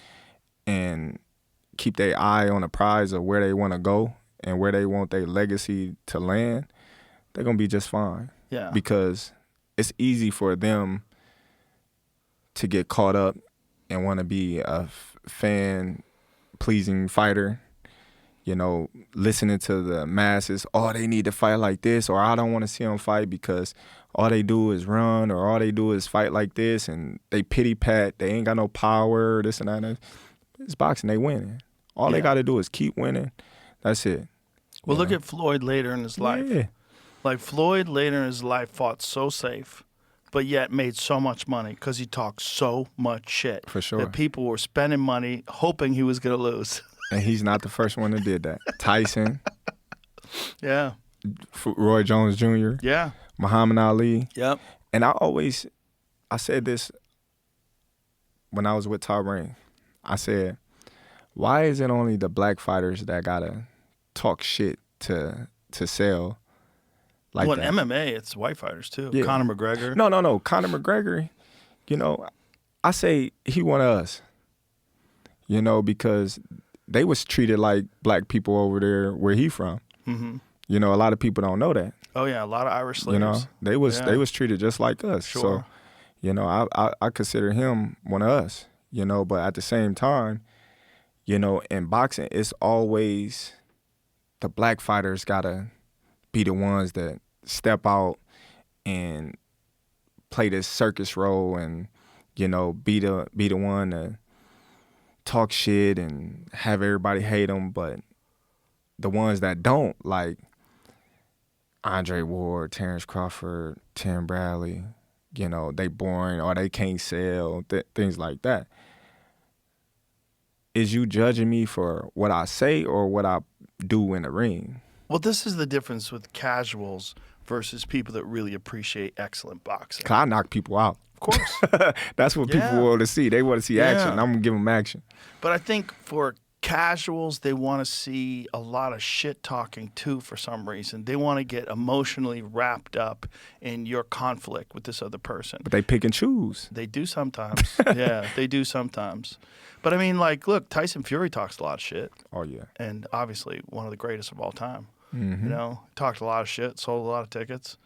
and keep their eye on the prize of where they want to go and where they want their legacy to land, they're going to be just fine. Yeah. Because it's easy for them to get caught up and want to be a fan-pleasing fighter, listening to the masses. Oh, they need to fight like this, or I don't want to see them fight because all they do is run, or all they do is fight like this, and they pity-pat. They ain't got no power, this and that. It's boxing. They winning. All they got to do is keep winning. That's it. Well, look at Floyd later in his life. Yeah. Like, Floyd later in his life fought so safe, but yet made so much money because he talked so much shit. For sure. That people were spending money hoping he was going to lose. And he's not the first one that did that. Tyson. Yeah. Roy Jones Jr. Yeah. Muhammad Ali. Yep. And I said this when I was with Top Ring. I said, why is it only the black fighters that got to talk shit to sell? Like well, that? In MMA, it's white fighters too. Yeah. Conor McGregor. No. Conor McGregor, I say he one of us. Because they was treated like black people over there where he from. Mm-hmm. A lot of people don't know that. Oh yeah, a lot of Irish slaves. They was treated just like us. Sure. So, I consider him one of us. But at the same time, in boxing, it's always the black fighters gotta be the ones that step out and play this circus role and, be the one to talk shit and have everybody hate them. But the ones that don't, like Andre Ward, Terence Crawford, Tim Bradley, they boring or they can't sell, things like that. Is you judging me for what I say or what I do in the ring? Well, this is the difference with casuals versus people that really appreciate excellent boxing. 'Cause I knock people out. Of course. That's what people want to see. They want to see action. I'm going to give them action. But I think for casuals, they want to see a lot of shit talking too for some reason. They want to get emotionally wrapped up in your conflict with this other person. But they pick and choose. They do sometimes. Yeah, they do sometimes. But I mean, like, look, Tyson Fury talks a lot of shit. Oh, yeah. And obviously one of the greatest of all time. Mm-hmm. Talked a lot of shit, sold a lot of tickets,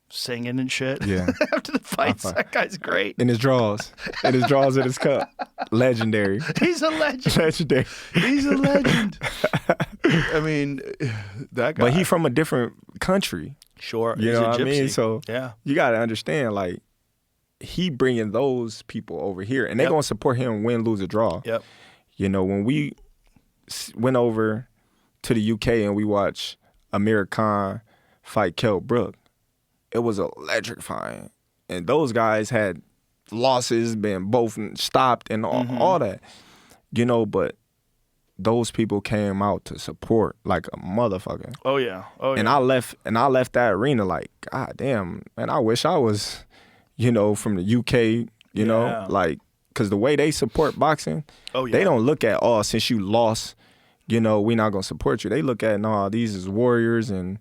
singing and shit. Yeah. After the fights, that guy's great. In his draws. In his cup. Legendary. He's a legend. Legendary. He's a legend. I mean, that guy. But he from a different country. Sure. You know what I mean? So yeah. You got to understand, like, he bringing those people over here, and they're going to support him win, lose, or draw. Yep. When we went over to the UK and we watched Amir Khan fight Kell Brook, it was electrifying. And those guys had losses, been both stopped and all that. But those people came out to support like a motherfucker. Oh yeah. And I left that arena like, God damn, man, I wish I was, from the UK, like, because the way they support boxing, they don't look at, since you lost, we not going to support you. They look at, no, these is warriors and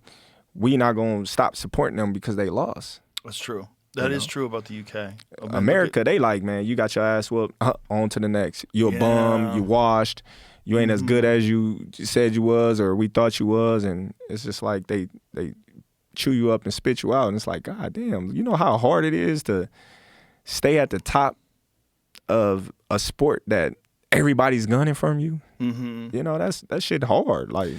we not going to stop supporting them because they lost. That's true. That is true about the UK. I mean, America, they like, man, you got your ass whooped, on to the next. You a bum, you washed, you ain't as good as you said you was or we thought you was, and it's just like they chew you up and spit you out, and it's like, God damn, you know how hard it is to stay at the top of a sport that everybody's gunning from you. You know, that shit hard. Like,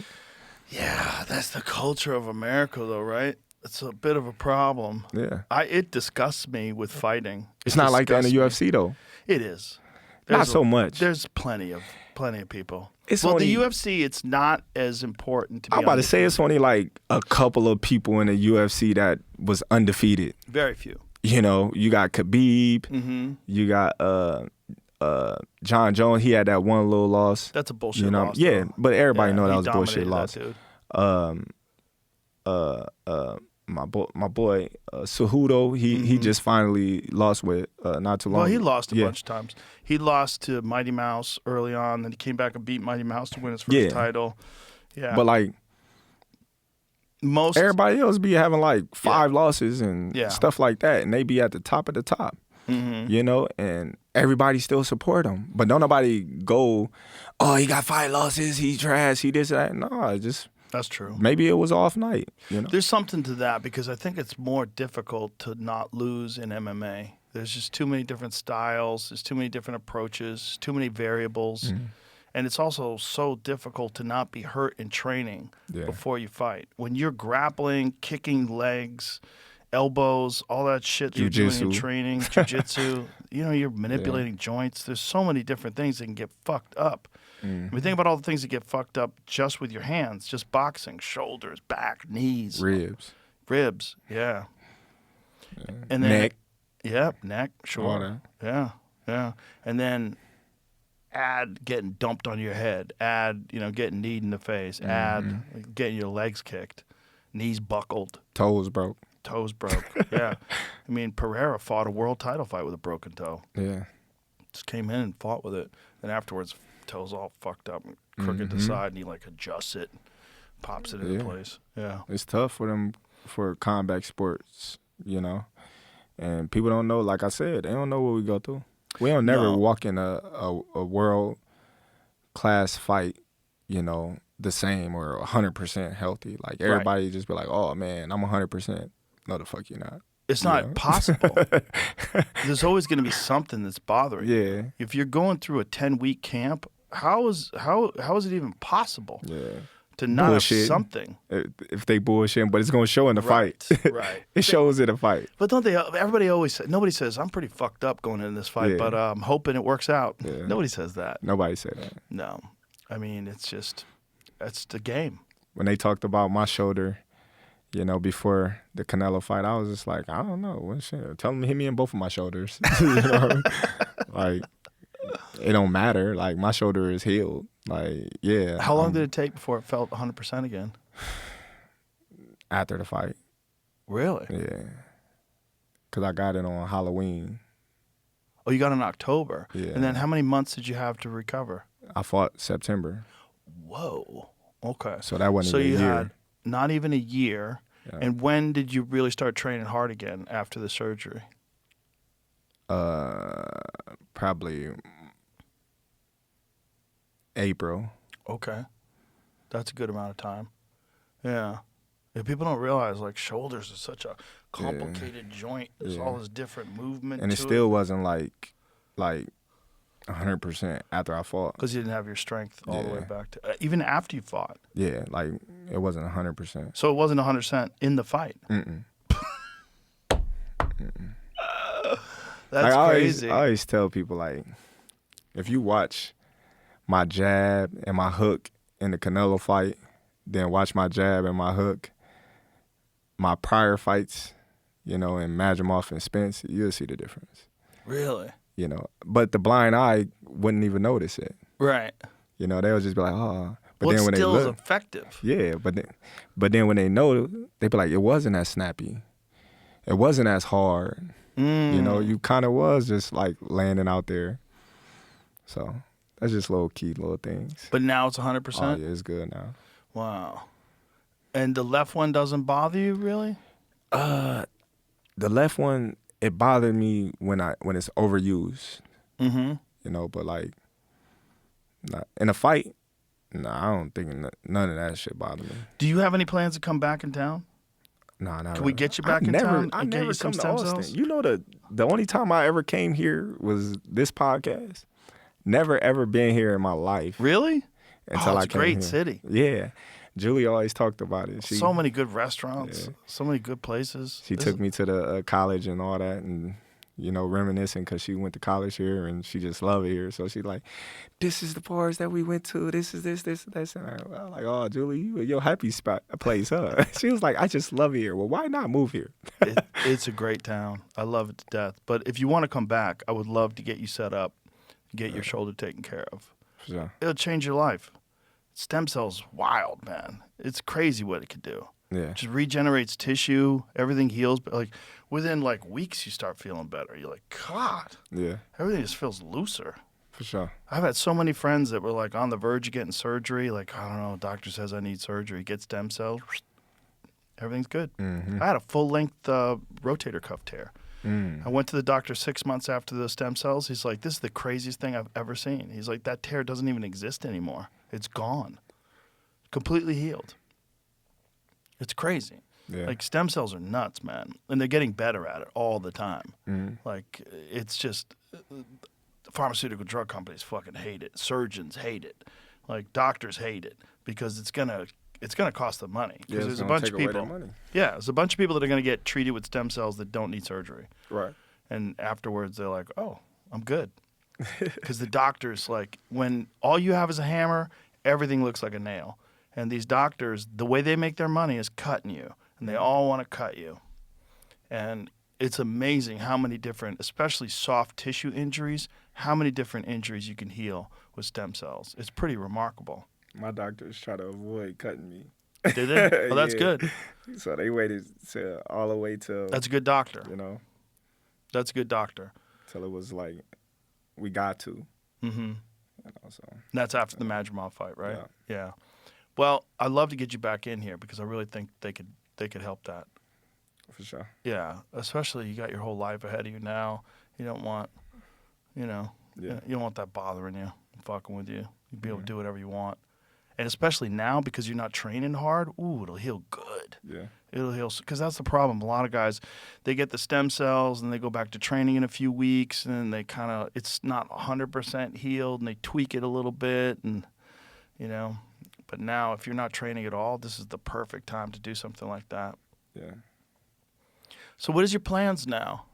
Yeah, that's the culture of America, though, right? It's a bit of a problem. yeah, It disgusts me with fighting. it's not like that in the disgusts me. UFC though. It is. Not so much. There's plenty of people. It's well, only- the UFC, it's not as important to be I'm about to say undefeated. it's only like a couple of people in the UFC that was undefeated. Very few. You know, you got Khabib, Mm-hmm. you got John Jones. He had that one little loss. That's a bullshit You know, loss. yeah, though. but everybody Yeah, know that he was a bullshit dominated loss. that dude. My boy Cejudo, he just finally lost with not too long. Well, he lost a Yeah. bunch of times. He lost to Mighty Mouse early on, then he came back and beat Mighty Mouse to win his first Yeah. title. Yeah, But like most everybody else be having like 5 losses and Yeah. stuff like that, and they be at the top of the top. You know, and everybody still support him, but don't nobody go, oh, he got 5 losses, he trash, he this that. No, just That's true. maybe it was off night. You know, There's something to that because I think it's more difficult to not lose in MMA. There's just too many different styles. There's too many different approaches, too many variables. And it's also so difficult to not be hurt in training Yeah. before you fight. When you're grappling, kicking legs, elbows, all that shit that you're doing in Jiu-jitsu. training, jiu-jitsu, you know, you're manipulating joints. There's so many different things that can get fucked up. I mean, think about all the things that get fucked up just with your hands, just boxing, shoulders, back, knees, ribs, yeah. And then, neck, Yep, neck, sure. all that. Yeah. And then add getting dumped on your head, add, getting kneed in the face, add getting your legs kicked, knees buckled, toes broke. toes broke. Yeah. I mean, Pereira fought a world title fight with a broken toe. Yeah, Just came in and fought with it. Then afterwards, toes all fucked up and crooked to the side, and he adjusts it, pops it into Yeah. place. Yeah. it's tough for them for combat sports, you know, and people don't know. Like I said, they don't know what we go through. We don't never No. walk in a world class fight, you know, the same or 100% healthy. Like everybody just be like, oh man, I'm 100%. No, the fuck you're not. It's not Yeah. possible. There's always going to be something that's bothering you. Yeah, If you're going through a 10-week camp, how is it even possible yeah. to not Bullshit. have something? If they bullshit, but it's gonna show in the fight. Right. It shows in the fight. But don't they? Everybody always says, nobody says, I'm pretty fucked up going into this fight, Yeah. but I'm hoping it works out. Yeah. Nobody says that. Nobody said that. No. I mean, that's the game. When they talked about my shoulder, you know, before the Canelo fight, I was just like, I don't know. What shit? Tell them to hit me in both of my shoulders. You know? Like, it don't matter. Like, my shoulder is healed. Like, yeah. How long did it take before it felt 100% again? After the fight, Really? yeah. Because I got it on Halloween. Oh, you got it in October. Yeah. And then how many months did you have to recover? I fought September. Whoa. Okay. So that wasn't So even you a year. had not even a year. Yeah. And when did you really start training hard again after the surgery? Probably April. Okay. That's a good amount of time. Yeah. People don't realize, shoulders is such a complicated joint. There's all this different movement And it to still wasn't like 100% after I fought. because you didn't have your strength all the way Yeah. back to even after you fought. Yeah, like it wasn't 100%. So it wasn't 100% in the fight. Mm-mm. That's Like, crazy. I always tell people, like, if you watch my jab and my hook in the Canelo fight, then watch my jab and my hook, my prior fights, you know, and Madrimov and Spence, you'll see the difference, Really? you know. But the blind eye wouldn't even notice it. Right. You know, they'll just be like, oh. But Well, then it when still they is look, effective. yeah, but then when they know, they be like, it wasn't as snappy. It wasn't as hard. You know, you kind of was just like landing out there. So that's just little things. But now it's 100%? Oh, yeah, it's good now. Wow. And the left one doesn't bother you, really? The left one, it bothered me when it's overused. Mm-hmm. You know, but like, in a fight, I don't think none of that shit bothered me. Do you have any plans to come back in town? Nah, Can we get you back in town I and get never you some come to stem Austin. cells? You know the only time I ever came here was this podcast. Never ever been here in my life. Really? Until it's I a came great here. city. Yeah. Julie always talked about it. So many good restaurants, so many good places. She took me to the college and all that, and reminiscing because she went to college here and she just loved it here. So she's like, "This is the bars that we went to. This is this, and that." And I was like, "Oh, Julie, your happy spot place, huh?" She was like, "I just love it here. Well, why not move here?" It's a great town. I love it to death. But if you want to come back, I would love to get you set up, get your shoulder taken care of. Yeah. It'll change your life. Stem cells, wild, man. It's crazy what it could do. Yeah. Just regenerates tissue. Everything heals. But within weeks, you start feeling better. You're like, God. Yeah. Everything just feels looser. For sure. I've had so many friends that were on the verge of getting surgery. I don't know, doctor says I need surgery. Get stem cells. Everything's good. Mm-hmm. I had a full-length rotator cuff tear. I went to the doctor 6 months after the stem cells. He's like, this is the craziest thing I've ever seen. He's like, that tear doesn't even exist anymore. It's gone. Completely healed. It's crazy. Yeah. Stem cells are nuts, man. And they're getting better at it all the time. Mm-hmm. It's just, pharmaceutical drug companies fucking hate it. Surgeons hate it. Doctors hate it because it's gonna cost them money. Because there's a bunch of people. Yeah, there's a bunch of people that are gonna get treated with stem cells that don't need surgery. Right. And afterwards, they're like, "Oh, I'm good," because the doctors when all you have is a hammer, everything looks like a nail. And these doctors, the way they make their money is cutting you, and they all want to cut you. And it's amazing how many different, especially soft tissue injuries, how many different injuries you can heal with stem cells. It's pretty remarkable. My doctors try to avoid cutting me. Did they? Well, that's good. So they waited all the way till. That's a good doctor. That's a good doctor. Till it was we got to. Mm-hmm. So. And that's after the Madrimov fight, right? Yeah. Well, I'd love to get you back in here because I really think they could help that. For sure. Yeah, especially you got your whole life ahead of you now. You don't want, you don't want that bothering you, fucking with you. You'd be able to do whatever you want. And especially now because you're not training hard, it'll heal good. Yeah. It'll heal, because that's the problem. A lot of guys, they get the stem cells and they go back to training in a few weeks and then they it's not 100% healed and they tweak it a little bit and, But now if you're not training at all, this is the perfect time to do something like that. Yeah. So what is your plans now?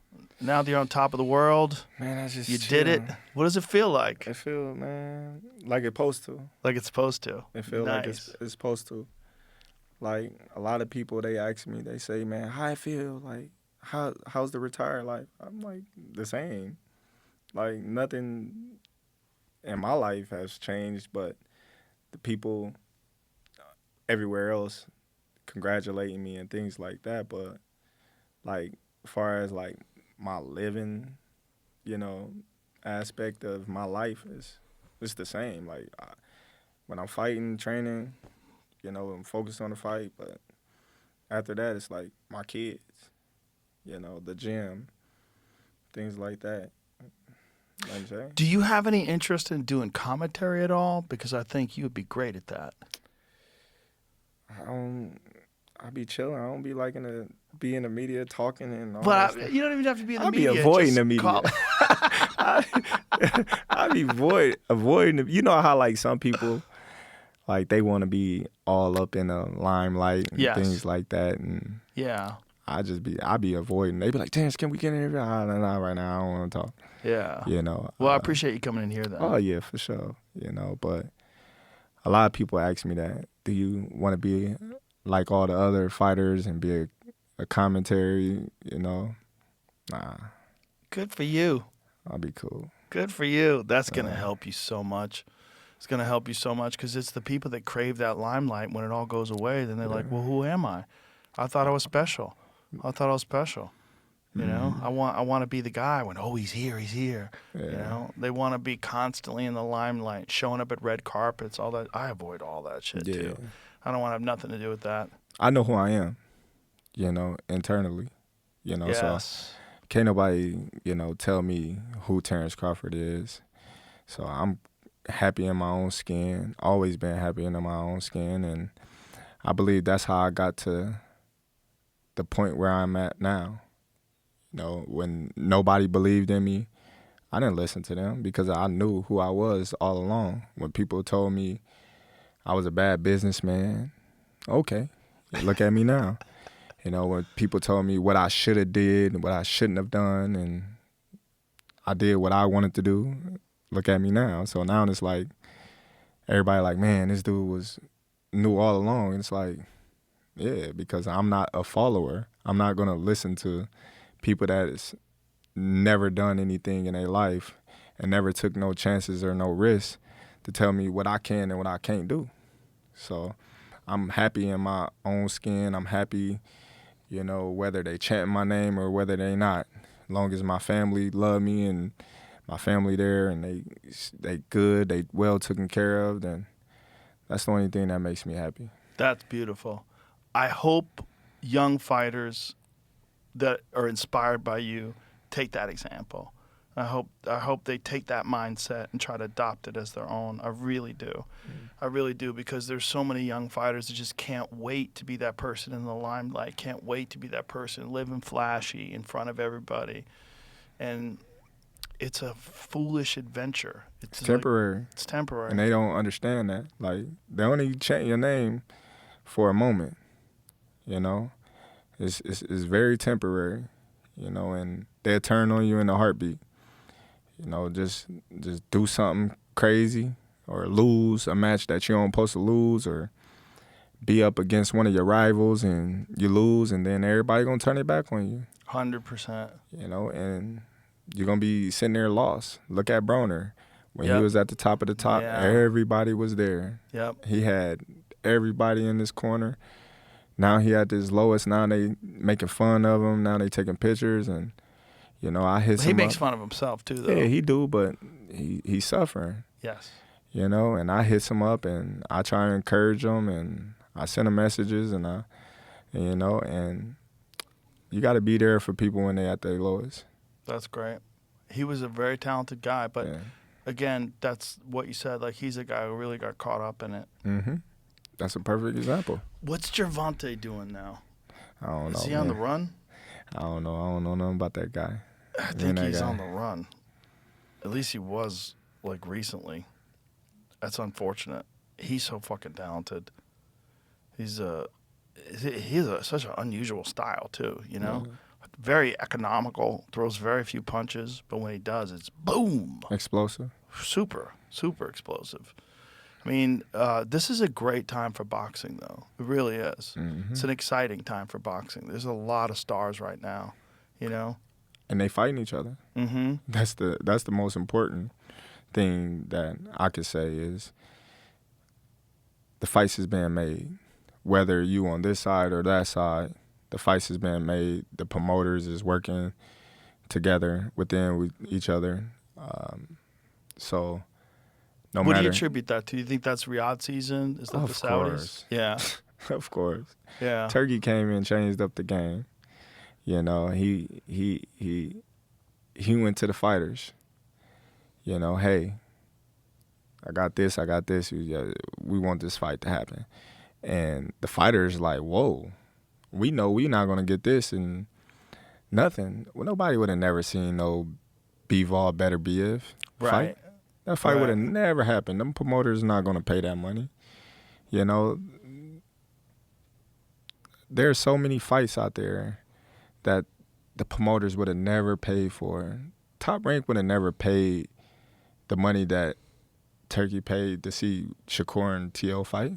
Now that you're on top of the world, man, I just you did it. What does it feel like? I feel, man, like it's supposed to. Like it's supposed to. It feels nice. like it's supposed to. A lot of people, they ask me, they say, man, how I feel? How's the retired life? I'm like, the same. Nothing in my life has changed, but the people everywhere else congratulating me and things like that. But as far as my living, aspect of my life it's the same. When I'm fighting, training, I'm focused on the fight. But after that, it's my kids, the gym, things like that. Do you have any interest in doing commentary at all? Because I think you would be great at that. I be chilling. I don't be liking to be in the media talking and all but that stuff. You don't even have to be in the I'll media. be avoiding Just the media. I be avoiding the, how some people they want to be all up in the limelight and things like that, and I be avoiding. They be like, Terence, can we get in here? Nah, right now I don't want to talk. Yeah. Well, I appreciate you coming in here then. Oh yeah, for sure. But a lot of people ask me that. Do you want to be like all the other fighters and be a commentary? Nah. Good for you. I'll be cool. Good for you. That's gonna help you so much. It's gonna help you so much because it's the people that crave that limelight. When it all goes away, then they're like, well, who am I? I thought I was special. I want to be the guy when, he's here. Yeah. They want to be constantly in the limelight, showing up at red carpets, all that. I avoid all that shit too. I don't want to have nothing to do with that. I know who I am, internally, Yes. So can't nobody, tell me who Terence Crawford is. So I'm happy in my own skin, always been happy in my own skin, and I believe that's how I got to the point where I'm at now. You know, when nobody believed in me, I didn't listen to them because I knew who I was all along. When people told me I was a bad businessman, okay, look at me now. You know, when people told me what I should have did and what I shouldn't have done, and I did what I wanted to do, look at me now. So now it's like, everybody like, man, this dude knew all along. And it's like, yeah, because I'm not a follower. I'm not going to listen to people that has never done anything in their life and never took no chances or no risks to tell me what I can and what I can't do. So I'm happy in my own skin. I'm happy, you know, whether they chant my name or whether they not. As long as my family love me and my family there and they good, they well taken care of, then that's the only thing that makes me happy. That's beautiful. I hope young fighters that are inspired by you take that example. I hope they take that mindset and try to adopt it as their own. I really do. I really do, because there's so many young fighters that just can't wait to be that person in the limelight, can't wait to be that person living flashy in front of everybody. And it's a foolish adventure. It's temporary. It's temporary. And they don't understand that. Like, they only chant your name for a moment, you know? It's very temporary, you know, and they'll turn on you in a heartbeat. You know, just do something crazy or lose a match that you don't supposed to lose, or be up against one of your rivals and you lose, and then everybody gonna turn it back on you. 100%. You know, and you're gonna be sitting there lost. Look at Broner. When he was at the top of the top, everybody was there. Yep. He had everybody in his corner. Now he at his lowest. Now they making fun of him. Now they taking pictures, and you know, I hit. He makes fun of himself too, though. Yeah, he do, but he's suffering. Yes. You know, and I hit him up, and I try to encourage him, and I send him messages, and you know, and you got to be there for people when they at their lowest. That's great. He was a very talented guy, but again, that's what you said. Like, he's a guy who really got caught up in it. Mm-hmm. That's a perfect example. What's Gervonta doing now? I don't know. Is he on the run? I don't know. I don't know nothing about that guy. I think he's on the run. At least he was, like, recently. That's unfortunate. He's so fucking talented. He's such an unusual style too, you know? Mm-hmm. Very economical, throws very few punches, but when he does, it's boom. Explosive. Super, super explosive. I mean, this is a great time for boxing, though. It really is. Mm-hmm. It's an exciting time for boxing. There's a lot of stars right now, you know? And they fighting each other. Mm-hmm. That's the most important thing that I could say is the fights is being made. Whether you on this side or that side, the fights is being made. The promoters is working together with each other. So no matter. What do you attribute that to? Do you think that's Riad season? Is that the Saudis? Course. Yeah. Of course. Yeah. Turkey came in, changed up the game. You know, he went to the fighters. You know, hey, I got this. We want this fight to happen. And the fighters like, whoa, we know we're not going to get this and nothing. Well, nobody would have never seen no Bivol better Biev fight. That fight would have never happened. Them promoters are not going to pay that money. You know, there's so many fights out there that the promoters would have never paid for. Top Rank would have never paid the money that Turkey paid to see Shakur and T.O. fight.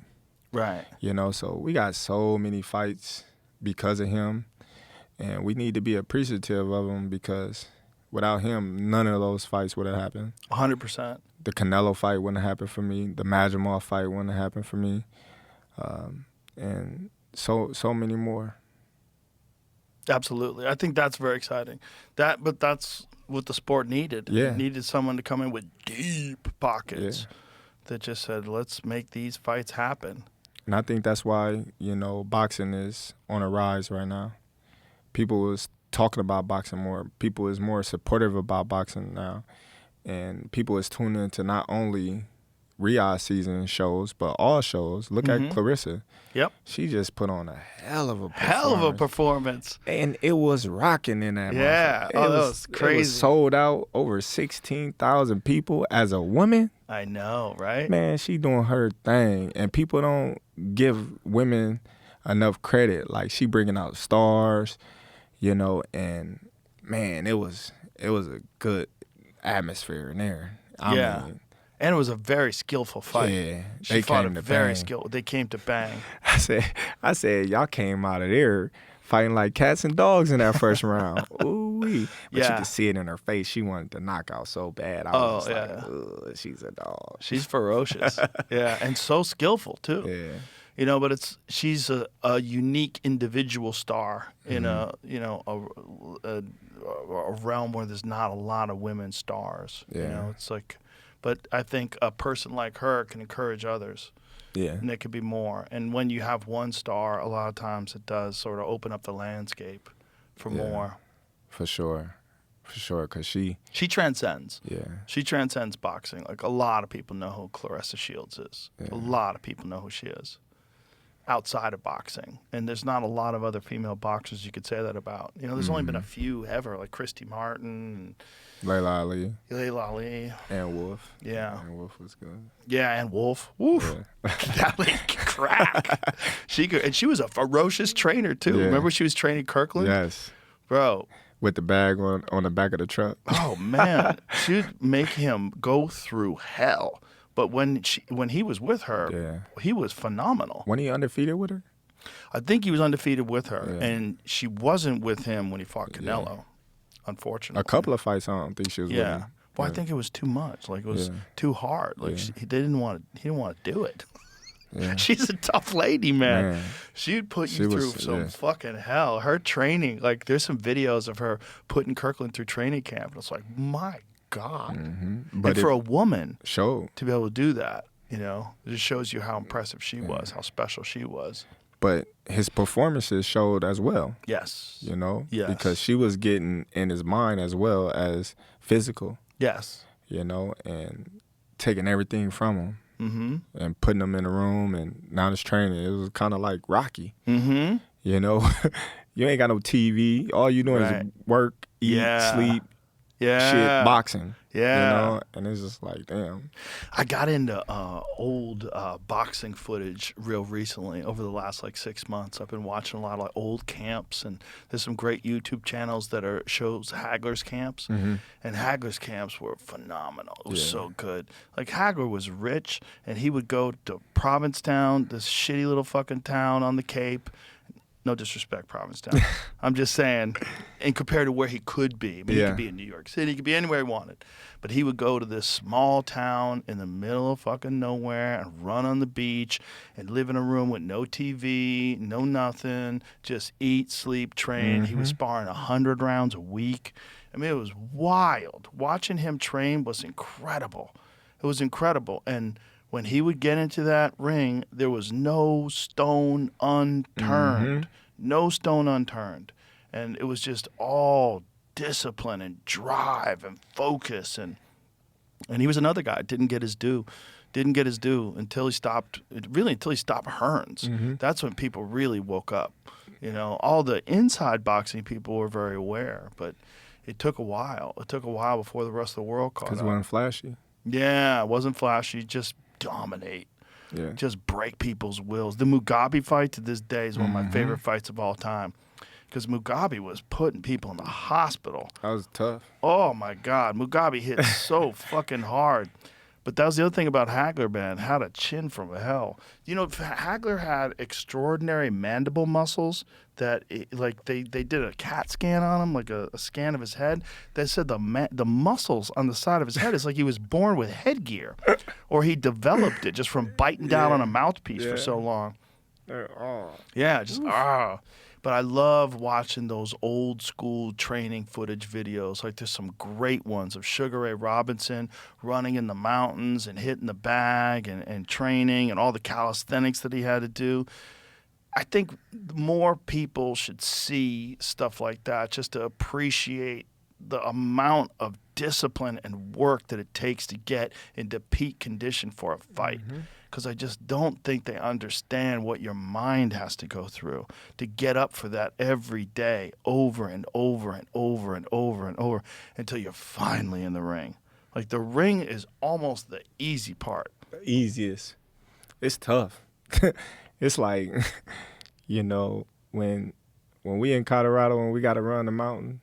Right. You know, so we got so many fights because of him, and we need to be appreciative of him because without him, none of those fights would have happened. 100%. The Canelo fight wouldn't have happened for me. The Majamov fight wouldn't have happened for me. And so many more. Absolutely. I think that's very exciting. But that's what the sport needed. Yeah. It needed someone to come in with deep pockets that just said, let's make these fights happen. And I think that's why, you know, boxing is on a rise right now. People is talking about boxing more. People is more supportive about boxing now. And people is tuning into not only Riad season shows, but all shows. Look at Clarissa. Yep. She just put on a hell of a performance. Hell of a performance. And it was rocking in that Yeah. motherfucker. Oh, that was crazy. It was sold out, over 16,000 people as a woman. I know, right? Man, she doing her thing. And people don't give women enough credit. Like, she bringing out stars, you know, and, man, it was a good atmosphere in there. I mean, and it was a very skillful fight. Yeah, She fought it very skillful. They came to bang. I said, y'all came out of there fighting like cats and dogs in that first round. Ooh-wee. But you could see it in her face. She wanted to knock out so bad. I was like, ugh, she's a dog. She's ferocious. Yeah, and so skillful too. Yeah. You know, but she's a unique individual star in a realm where there's not a lot of women stars. Yeah. You know, it's like, but I think a person like her can encourage others. Yeah. And there could be more. And when you have one star, a lot of times it does sort of open up the landscape for more. For sure. Because she transcends. Yeah. She transcends boxing. Like, a lot of people know who Clarissa Shields is. Yeah. A lot of people know who she is outside of boxing. And there's not a lot of other female boxers you could say that about. You know, there's only been a few ever, like Christy Martin and Layla Ali. and Wolf. Yeah. And Wolf was good. Yeah, and Wolf. Woof. Yeah. That lady could crack. She was a ferocious trainer too. Yeah. Remember she was training Kirkland? Yes. Bro. With the bag on the back of the truck. Oh man. She'd make him go through hell. But when he was with her, he was phenomenal. Wasn't he undefeated with her? I think he was undefeated with her, Yeah. and she wasn't with him when he fought Canelo, unfortunately. A couple of fights, I don't think she was with him. Well, I think it was too much. Like, it was too hard. Like, he didn't want to do it. Yeah. She's a tough lady, man. She'd put you through some fucking hell. Her training, like, there's some videos of her putting Kirkland through training camp, and it's like, my God. Mm-hmm. But and for a woman to be able to do that, you know, it just shows you how impressive she was, how special she was. But his performances showed as well. Yes. You know? Yes. Because she was getting in his mind as well as physical. Yes. You know, and taking everything from him and putting him in a room and now it's training. It was kind of like Rocky. Mm-hmm. You know? You ain't got no TV. All you doing is work, eat, sleep, shit, boxing. Yeah. You know? And it's just like, damn. I got into old boxing footage real recently over the last, 6 months. I've been watching a lot of old camps, and there's some great YouTube channels that shows Hagler's camps. Mm-hmm. And Hagler's camps were phenomenal. It was so good. Like, Hagler was rich, and he would go to Provincetown, this shitty little fucking town on the Cape. No disrespect, Provincetown. I'm just saying, and compared to where he could be. I mean, he could be in New York City. He could be anywhere he wanted. But he would go to this small town in the middle of fucking nowhere and run on the beach and live in a room with no TV, no nothing, just eat, sleep, train. He was sparring 100 rounds a week. I mean, it was wild. Watching him train was incredible. It was incredible. And when he would get into that ring, there was no stone unturned. No stone unturned. And it was just all discipline and drive and focus. And he was another guy, didn't get his due until he stopped Hearns. That's when people really woke up. You know, all the inside boxing people were very aware, but it took a while. It took a while before the rest of the world caught up. Because it wasn't flashy. Yeah, it wasn't flashy. Just dominate. Yeah. Just break people's wills. The Mugabe fight to this day is one of my favorite fights of all time, because Mugabe was putting people in the hospital. That was tough. Oh my God, Mugabe hit so fucking hard. But that was the other thing about Hagler, man. Had a chin from hell. You know, Hagler had extraordinary mandible muscles that, they did a CAT scan on him, like a scan of his head. They said the muscles on the side of his head is like he was born with headgear, or he developed it just from biting down on a mouthpiece for so long. Yeah, just But I love watching those old school training footage videos. Like, there's some great ones of Sugar Ray Robinson running in the mountains and hitting the bag and training and all the calisthenics that he had to do. I think more people should see stuff like that just to appreciate the amount of discipline and work that it takes to get into peak condition for a fight. Because I just don't think they understand what your mind has to go through to get up for that every day, over and over and over and over and over, until you're finally in the ring. Like, the ring is almost the easy part. Easiest. It's tough. It's like, you know, when we in Colorado and we got to run the mountain,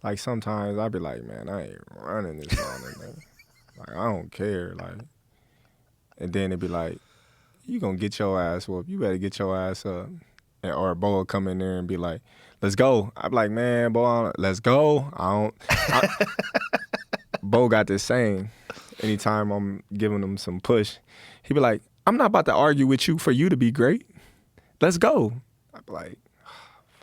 like sometimes I be like, man, I ain't running this mountain, man. Like, I don't care. Like, and then it be like, you gonna get your ass whooped. You better get your ass up. Or Bo will come in there and be like, let's go. I be like, man, Bo, let's go. Bo got this saying, anytime I'm giving him some push, he be like, I'm not about to argue with you for you to be great. Let's go. I be like,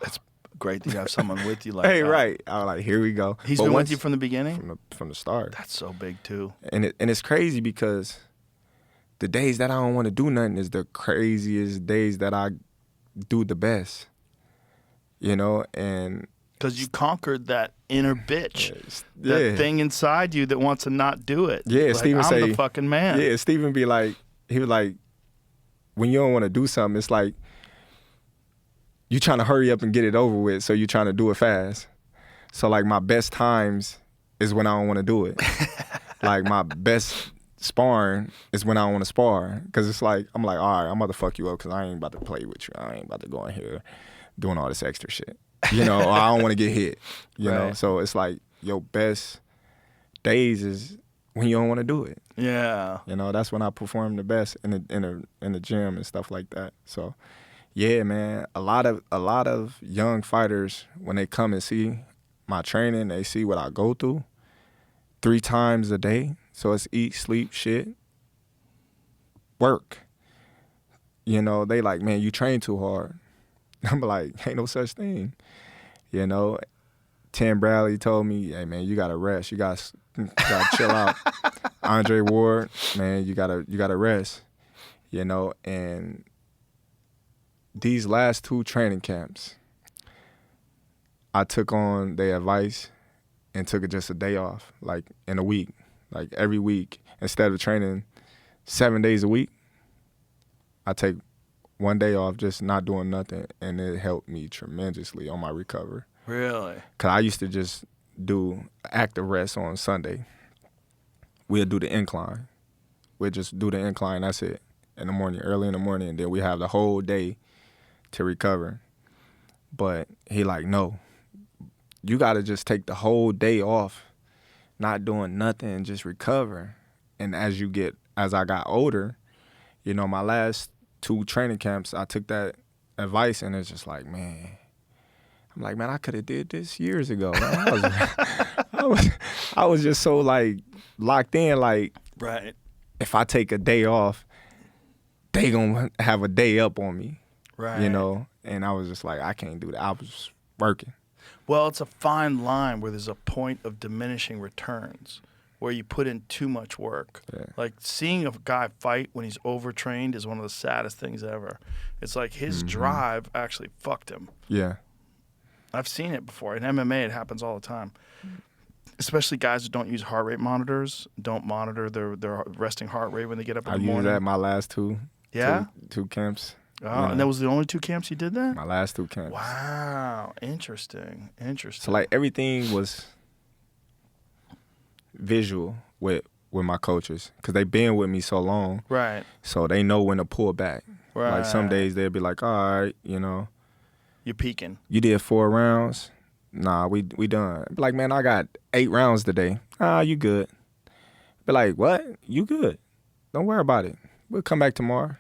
It's great to have someone with you like hey, that. right. I was like, here we go. He's But been once- with you from the beginning? From the start. That's so big, too. And it's crazy because the days that I don't want to do nothing is the craziest days that I do the best. You know, and Because you conquered that inner bitch. yeah. That thing inside you that wants to not do it. Yeah, like, Steven I'm say, the fucking man. Yeah, Steven be like, he was like, when you don't want to do something, it's like you trying to hurry up and get it over with, so you trying to do it fast. So like my best times is when I don't want to do it. Like my best sparring is when I don't want to spar, because it's like I'm like, all right, I'm about to fuck you up because I ain't about to play with you. I ain't about to go in here doing all this extra shit. You know, or I don't want to get hit. You know, so it's like your best days is when you don't want to do it. Yeah. You know, that's when I perform the best in the gym and stuff like that. So, yeah, man, a lot of young fighters, when they come and see my training, they see what I go through 3 times a day. So it's eat, sleep, shit, work. You know, they like, man, you train too hard. I'm like, ain't no such thing. You know, Tim Bradley told me, hey, man, you got to rest. You got to chill out. Andre Ward, man, you gotta rest. You know, and these last 2 training camps, I took on their advice and took just a day off, like in a week. Like every week, instead of training 7 days a week, I take 1 day off, just not doing nothing, and it helped me tremendously on my recovery. Really? Because I used to just do active rest on Sunday. We'll do the incline. We'll just do the incline, that's it, in the morning, early in the morning, and then we have the whole day to recover. But he like, no, you got to just take the whole day off, not doing nothing, and just recover. And as I got older, you know, my last 2 training camps, I took that advice, and it's just like, man, I'm like, man, I could have did this years ago. I was just so like locked in, like, Right. if I take a day off, they gonna have a day up on me. Right. You know? And I was just like, I can't do that. I was working. Well, it's a fine line where there's a point of diminishing returns, where you put in too much work. Yeah. Like, seeing a guy fight when he's overtrained is one of the saddest things ever. It's like his drive actually fucked him. Yeah. I've seen it before. In MMA, it happens all the time. Especially guys who don't use heart rate monitors, don't monitor their resting heart rate when they get up in I the used morning. that my last two camps. Oh, Yeah. and that was the only 2 camps you did that? My last 2 camps. Wow. Interesting. So like everything was visual with my coaches, because they been with me so long. Right. So they know when to pull back. Right. Like some days they'll be like, all right, you know, You're peaking. you did 4 rounds. Nah, we done. Be like, man, I got 8 rounds today. Ah, you good. Be like, what? You good. Don't worry about it. We'll come back tomorrow.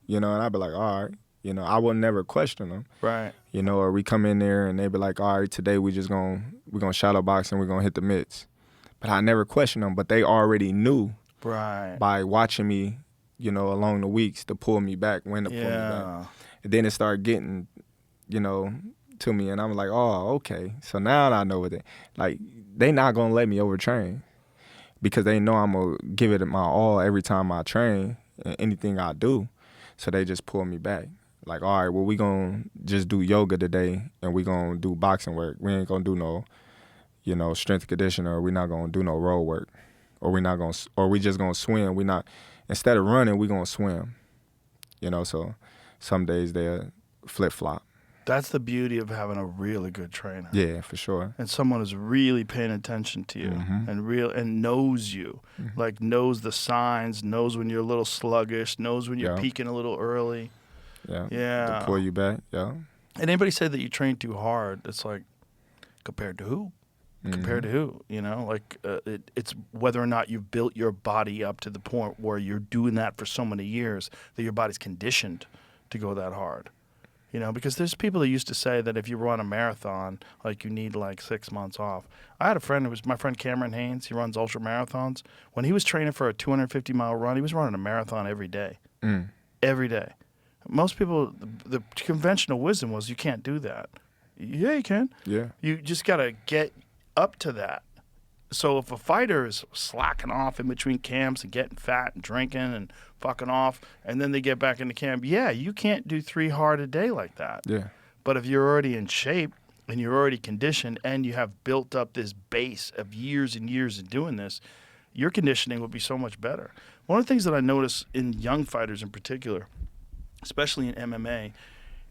You know, and I'd be like, all right. You know, I would never question them. Right. You know, or we come in there and they be like, all right, today we're gonna shadow box and we're gonna hit the mitts. But I never question them, but they already knew Right. by watching me, you know, along the weeks to pull me back, when to pull me back. And then it started getting, you know, to me, and I'm like, oh, okay. So now I know what they not gonna let me overtrain, because they know I'm gonna give it my all every time I train and anything I do. So they just pull me back. Like, all right, well, we gonna just do yoga today and we gonna do boxing work. We ain't gonna do no, strength conditioning, or we're not gonna do no road work, or we just gonna swim. Instead of running, we gonna swim. So some days they'll flip flop. That's the beauty of having a really good trainer. Yeah, for sure. And someone who's really paying attention to you and knows you, like knows the signs, knows when you're a little sluggish, knows when you're peaking a little early. Yeah. To pull you back. Yeah. And anybody say that you train too hard, it's like, compared to who? Compared to who? It's whether or not you've built your body up to the point where you're doing that for so many years that your body's conditioned to go that hard. Because there's people that used to say that if you run a marathon, like you need like 6 months off. I had a friend who was my friend Cameron Haynes. He runs ultra marathons. When he was training for a 250-mile run, he was running a marathon every day. Every day. Most people, the conventional wisdom was you can't do that. Yeah, you can. Yeah. You just got to get up to that. So if a fighter is slacking off in between camps and getting fat and drinking and fucking off, and then they get back into camp, you can't do 3 hard a day like that. Yeah. But if you're already in shape and you're already conditioned and you have built up this base of years and years of doing this, your conditioning will be so much better. One of the things that I notice in young fighters in particular, especially in MMA,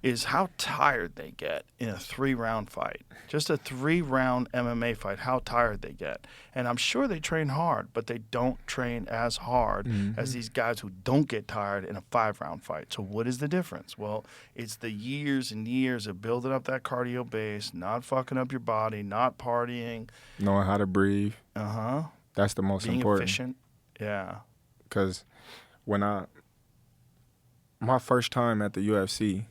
is how tired they get in a 3-round fight. Just a 3-round MMA fight, how tired they get. And I'm sure they train hard, but they don't train as hard as these guys who don't get tired in a 5-round fight. So what is the difference? Well, it's the years and years of building up that cardio base, not fucking up your body, not partying. Knowing how to breathe. That's the most being important. Efficient. Yeah. Because my first time at the UFC,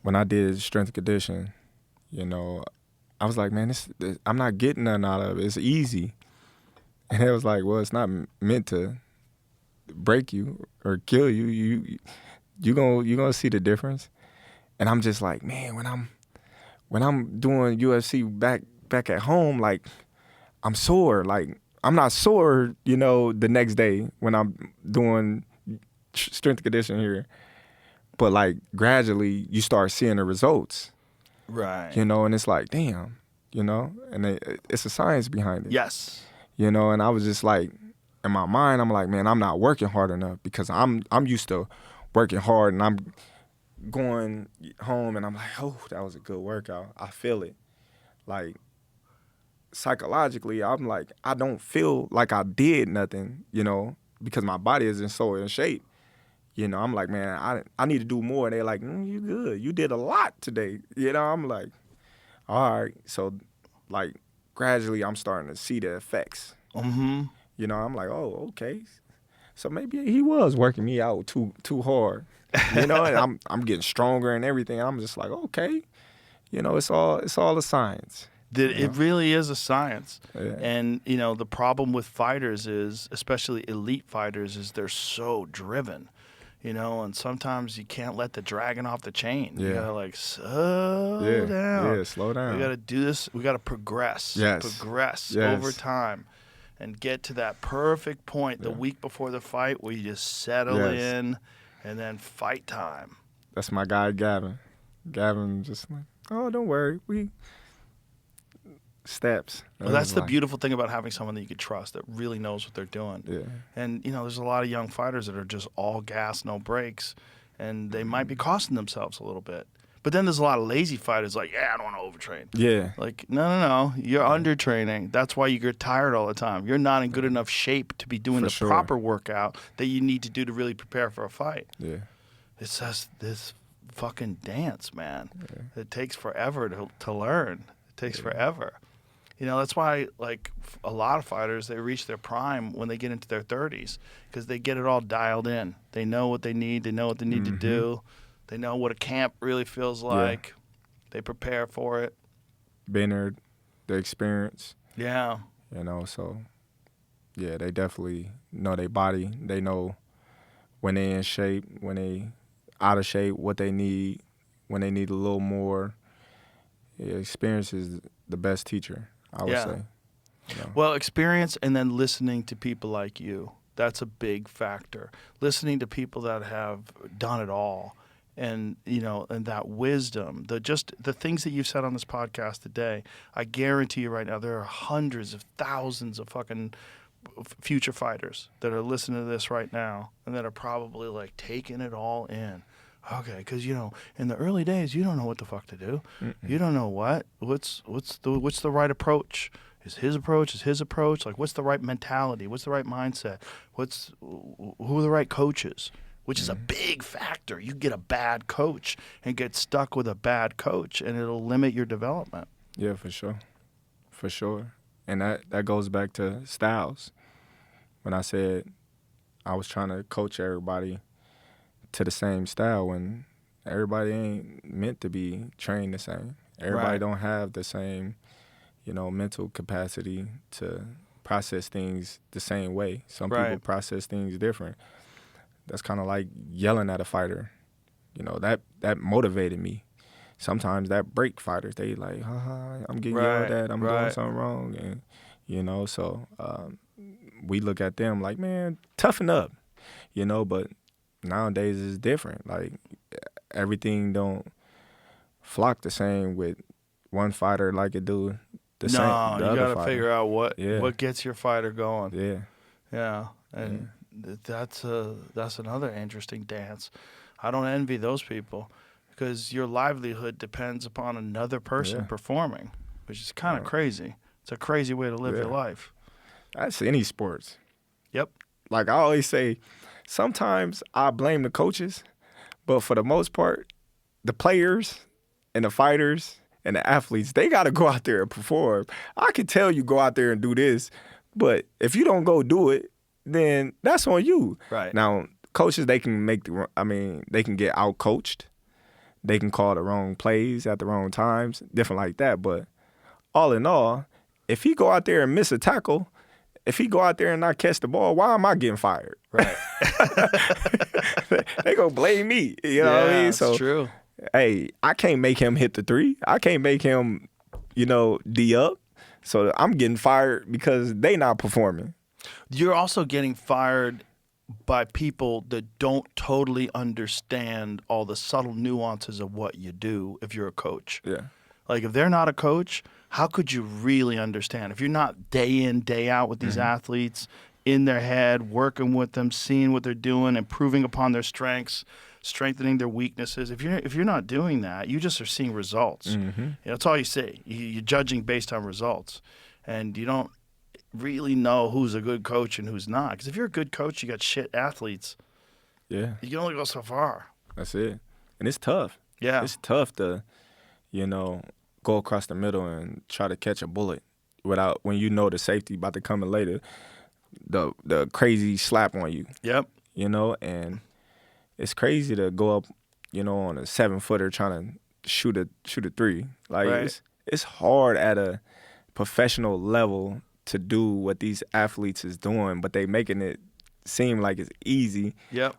when I did strength and conditioning, I was like, man, this I'm not getting nothing out of it. It's easy. And it was like, well, it's not meant to break you or kill you. You gonna see the difference. And I'm just like, man, when I'm doing UFC back at home, like I'm sore. Like I'm not sore, the next day when I'm doing strength and conditioning here. But like gradually you start seeing the results. Right. And it's like, damn, and it's a science behind it. Yes. And I was just like, in my mind, I'm like, man, I'm not working hard enough because I'm used to working hard, and I'm going home and I'm like, oh, that was a good workout. I feel it. Like psychologically, I'm like, I don't feel like I did nothing, because my body isn't so in shape. I'm like, man, I need to do more. And they're like, you good. You did a lot today. I'm like, all right. So, like, gradually I'm starting to see the effects. I'm like, oh, okay. So maybe he was working me out too hard. And I'm getting stronger and everything. And I'm just like, okay. It's all a science. It really is a science. Yeah. And, the problem with fighters is, especially elite fighters, is they're so driven. And sometimes you can't let the dragon off the chain. Yeah. You gotta slow down. Yeah, slow down. We gotta do this. We gotta progress. Yes. Progress Yes. over time, and get to that perfect point the week before the fight where you just settle in, and then fight time. That's my guy Gavin. Gavin just like, oh, don't worry, we steps. Well, that's the beautiful thing about having someone that you could trust that really knows what they're doing. Yeah. And, there's a lot of young fighters that are just all gas, no brakes, and they might be costing themselves a little bit. But then there's a lot of lazy fighters like, yeah, I don't want to overtrain. Yeah. Like, no. You're undertraining. That's why you get tired all the time. You're not in good enough shape to be doing the proper workout that you need to do to really prepare for a fight. Yeah. It's just this fucking dance, man. Yeah. It takes forever to learn. It takes forever. That's why, like, a lot of fighters, they reach their prime when they get into their 30s because they get it all dialed in. They know what they need. They know what they need to do. They know what a camp really feels like. Yeah. They prepare for it. Been there, the experience. Yeah. So, yeah, they definitely know their body. They know when they in shape, when they out of shape, what they need, when they need a little more. Yeah, experience is the best teacher, I would say. Well, experience and then listening to people like you. That's a big factor. Listening to people that have done it all and and that wisdom, the things that you've said on this podcast today. I guarantee you right now there are hundreds of thousands of fucking future fighters that are listening to this right now and that are probably like taking it all in. Okay, because in the early days you don't know what the fuck to do. You don't know what's the right approach. Is his approach? Like, what's the right mentality? What's the right mindset? Who are the right coaches? Which is a big factor. You get a bad coach and get stuck with a bad coach, and it'll limit your development. Yeah, for sure. And that goes back to styles. When I said I was trying to coach everybody to the same style, when everybody ain't meant to be trained the same. Everybody don't have the same, mental capacity to process things the same way. Some people process things different. That's kind of like yelling at a fighter. That motivated me. Sometimes that break fighters. They like, I'm getting yelled at. I'm doing something wrong. And, so we look at them like, man, toughen up, but nowadays it's different. Like, everything don't flock the same with one fighter like it do the same. No, you got to figure out what gets your fighter going. Yeah, and that's another interesting dance. I don't envy those people because your livelihood depends upon another person performing, which is kind of crazy. It's a crazy way to live your life. That's any sports. Yep. Like I always say, sometimes I blame the coaches, but for the most part, the players and the fighters and the athletes, they got to go out there and perform. I can tell you go out there and do this, but if you don't go do it, then that's on you. Right. Now, coaches, they can they can get out-coached. They can call the wrong plays at the wrong times, different like that. But all in all, if he go out there and miss a tackle, if he go out there and not catch the ball, why am I getting fired? Right. They gonna blame me. You know what I mean? So, that's true. Hey, I can't make him hit the three. I can't make him, D up. So I'm getting fired because they not performing. You're also getting fired by people that don't totally understand all the subtle nuances of what you do if you're a coach. Yeah. Like, if they're not a coach, how could you really understand? If you're not day in, day out with these athletes, in their head, working with them, seeing what they're doing, improving upon their strengths, strengthening their weaknesses. If you're not doing that, you just are seeing results. That's all you see. You're judging based on results, and you don't really know who's a good coach and who's not. Because if you're a good coach, you got shit athletes. Yeah, you can only go so far. That's it, and it's tough. Yeah, it's tough to, go across the middle and try to catch a bullet without when the safety about to come in later. The crazy slap on you. Yep. And it's crazy to go up, on a 7-footer trying to shoot a three. Like it's hard at a professional level to do what these athletes is doing, but they making it seem like it's easy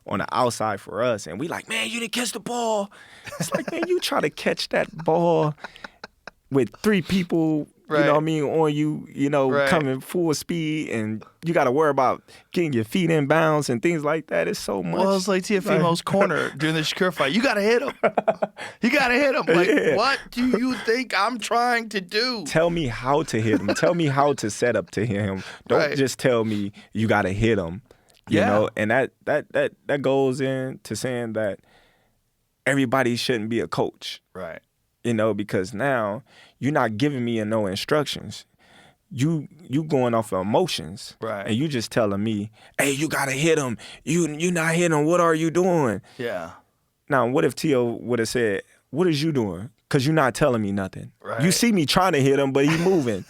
on the outside for us. And we like, man, you didn't catch the ball. It's like, man, you try to catch that ball with 3 people, on you, coming full speed, and you got to worry about getting your feet in bounds and things like that. It's so much. Well, it's like Teofimo's corner during the Shakur fight. You got to hit him. You got to hit him. Like, what do you think I'm trying to do? Tell me how to hit him. Tell me how to set up to hit him. Don't just tell me you got to hit him. You know, and that goes into saying that everybody shouldn't be a coach. Right. Because now you're not giving me no instructions. You going off of emotions. Right. And you just telling me, hey, you got to hit him. You not hitting him. What are you doing? Yeah. Now, what if Tio would have said, what is you doing? Because you're not telling me nothing. Right. You see me trying to hit him, but he moving.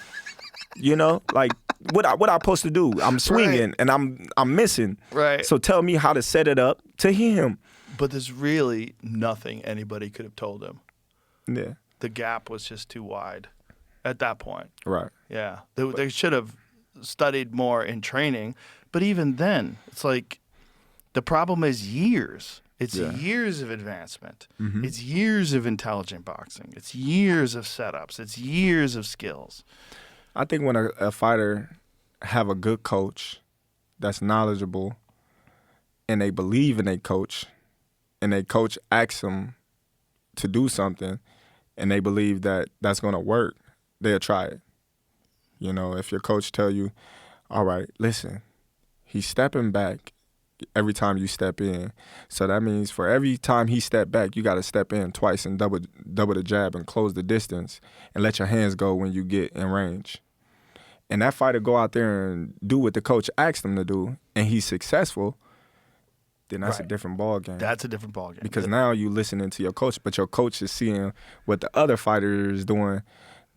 Like what I supposed to do? I'm swinging and I'm missing. Right. So tell me how to set it up to hit him. But there's really nothing anybody could have told him. Yeah. The gap was just too wide at that point. Right. Yeah. They should have studied more in training. But even then, it's like the problem is years. It's years of advancement. It's years of intelligent boxing. It's years of setups. It's years of skills. I think when a fighter have a good coach that's knowledgeable and they believe in a coach and their coach asks them to do something and they believe that that's going to work, they'll try it. You know, if your coach tell you, all right, listen, he's stepping back every time you step in. So that means for every time he step back, you got to step in twice and double the jab and close the distance and let your hands go when you get in range. And that fighter go out there and do what the coach asked him to do, and he's successful, then that's a different ball game. That's a different ball game. Because now you listening to your coach, but your coach is seeing what the other fighter is doing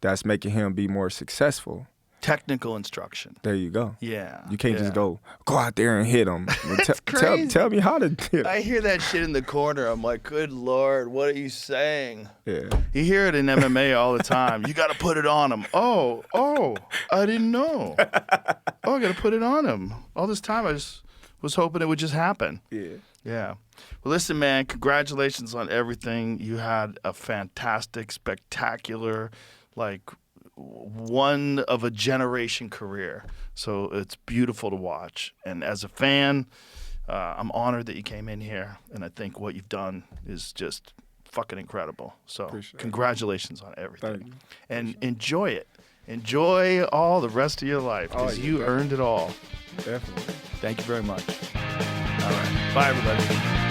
that's making him be more successful. Technical instruction. There you go. Yeah. You can't just go out there and hit him. That's crazy. Tell me how to hit him. I hear that shit in the corner. I'm like, good Lord, what are you saying? Yeah. You hear it in MMA all the time. You got to put it on him. Oh, I didn't know. I got to put it on him. All this time I just was hoping it would just happen. Yeah. Well, listen, man, congratulations on everything. You had a fantastic, spectacular, one of a generation career. So it's beautiful to watch. And as a fan, I'm honored that you came in here. And I think what you've done is just fucking incredible. So congratulations on everything. And enjoy it. Enjoy all the rest of your life because you earned it all. Definitely. Thank you very much. All right. Bye, everybody.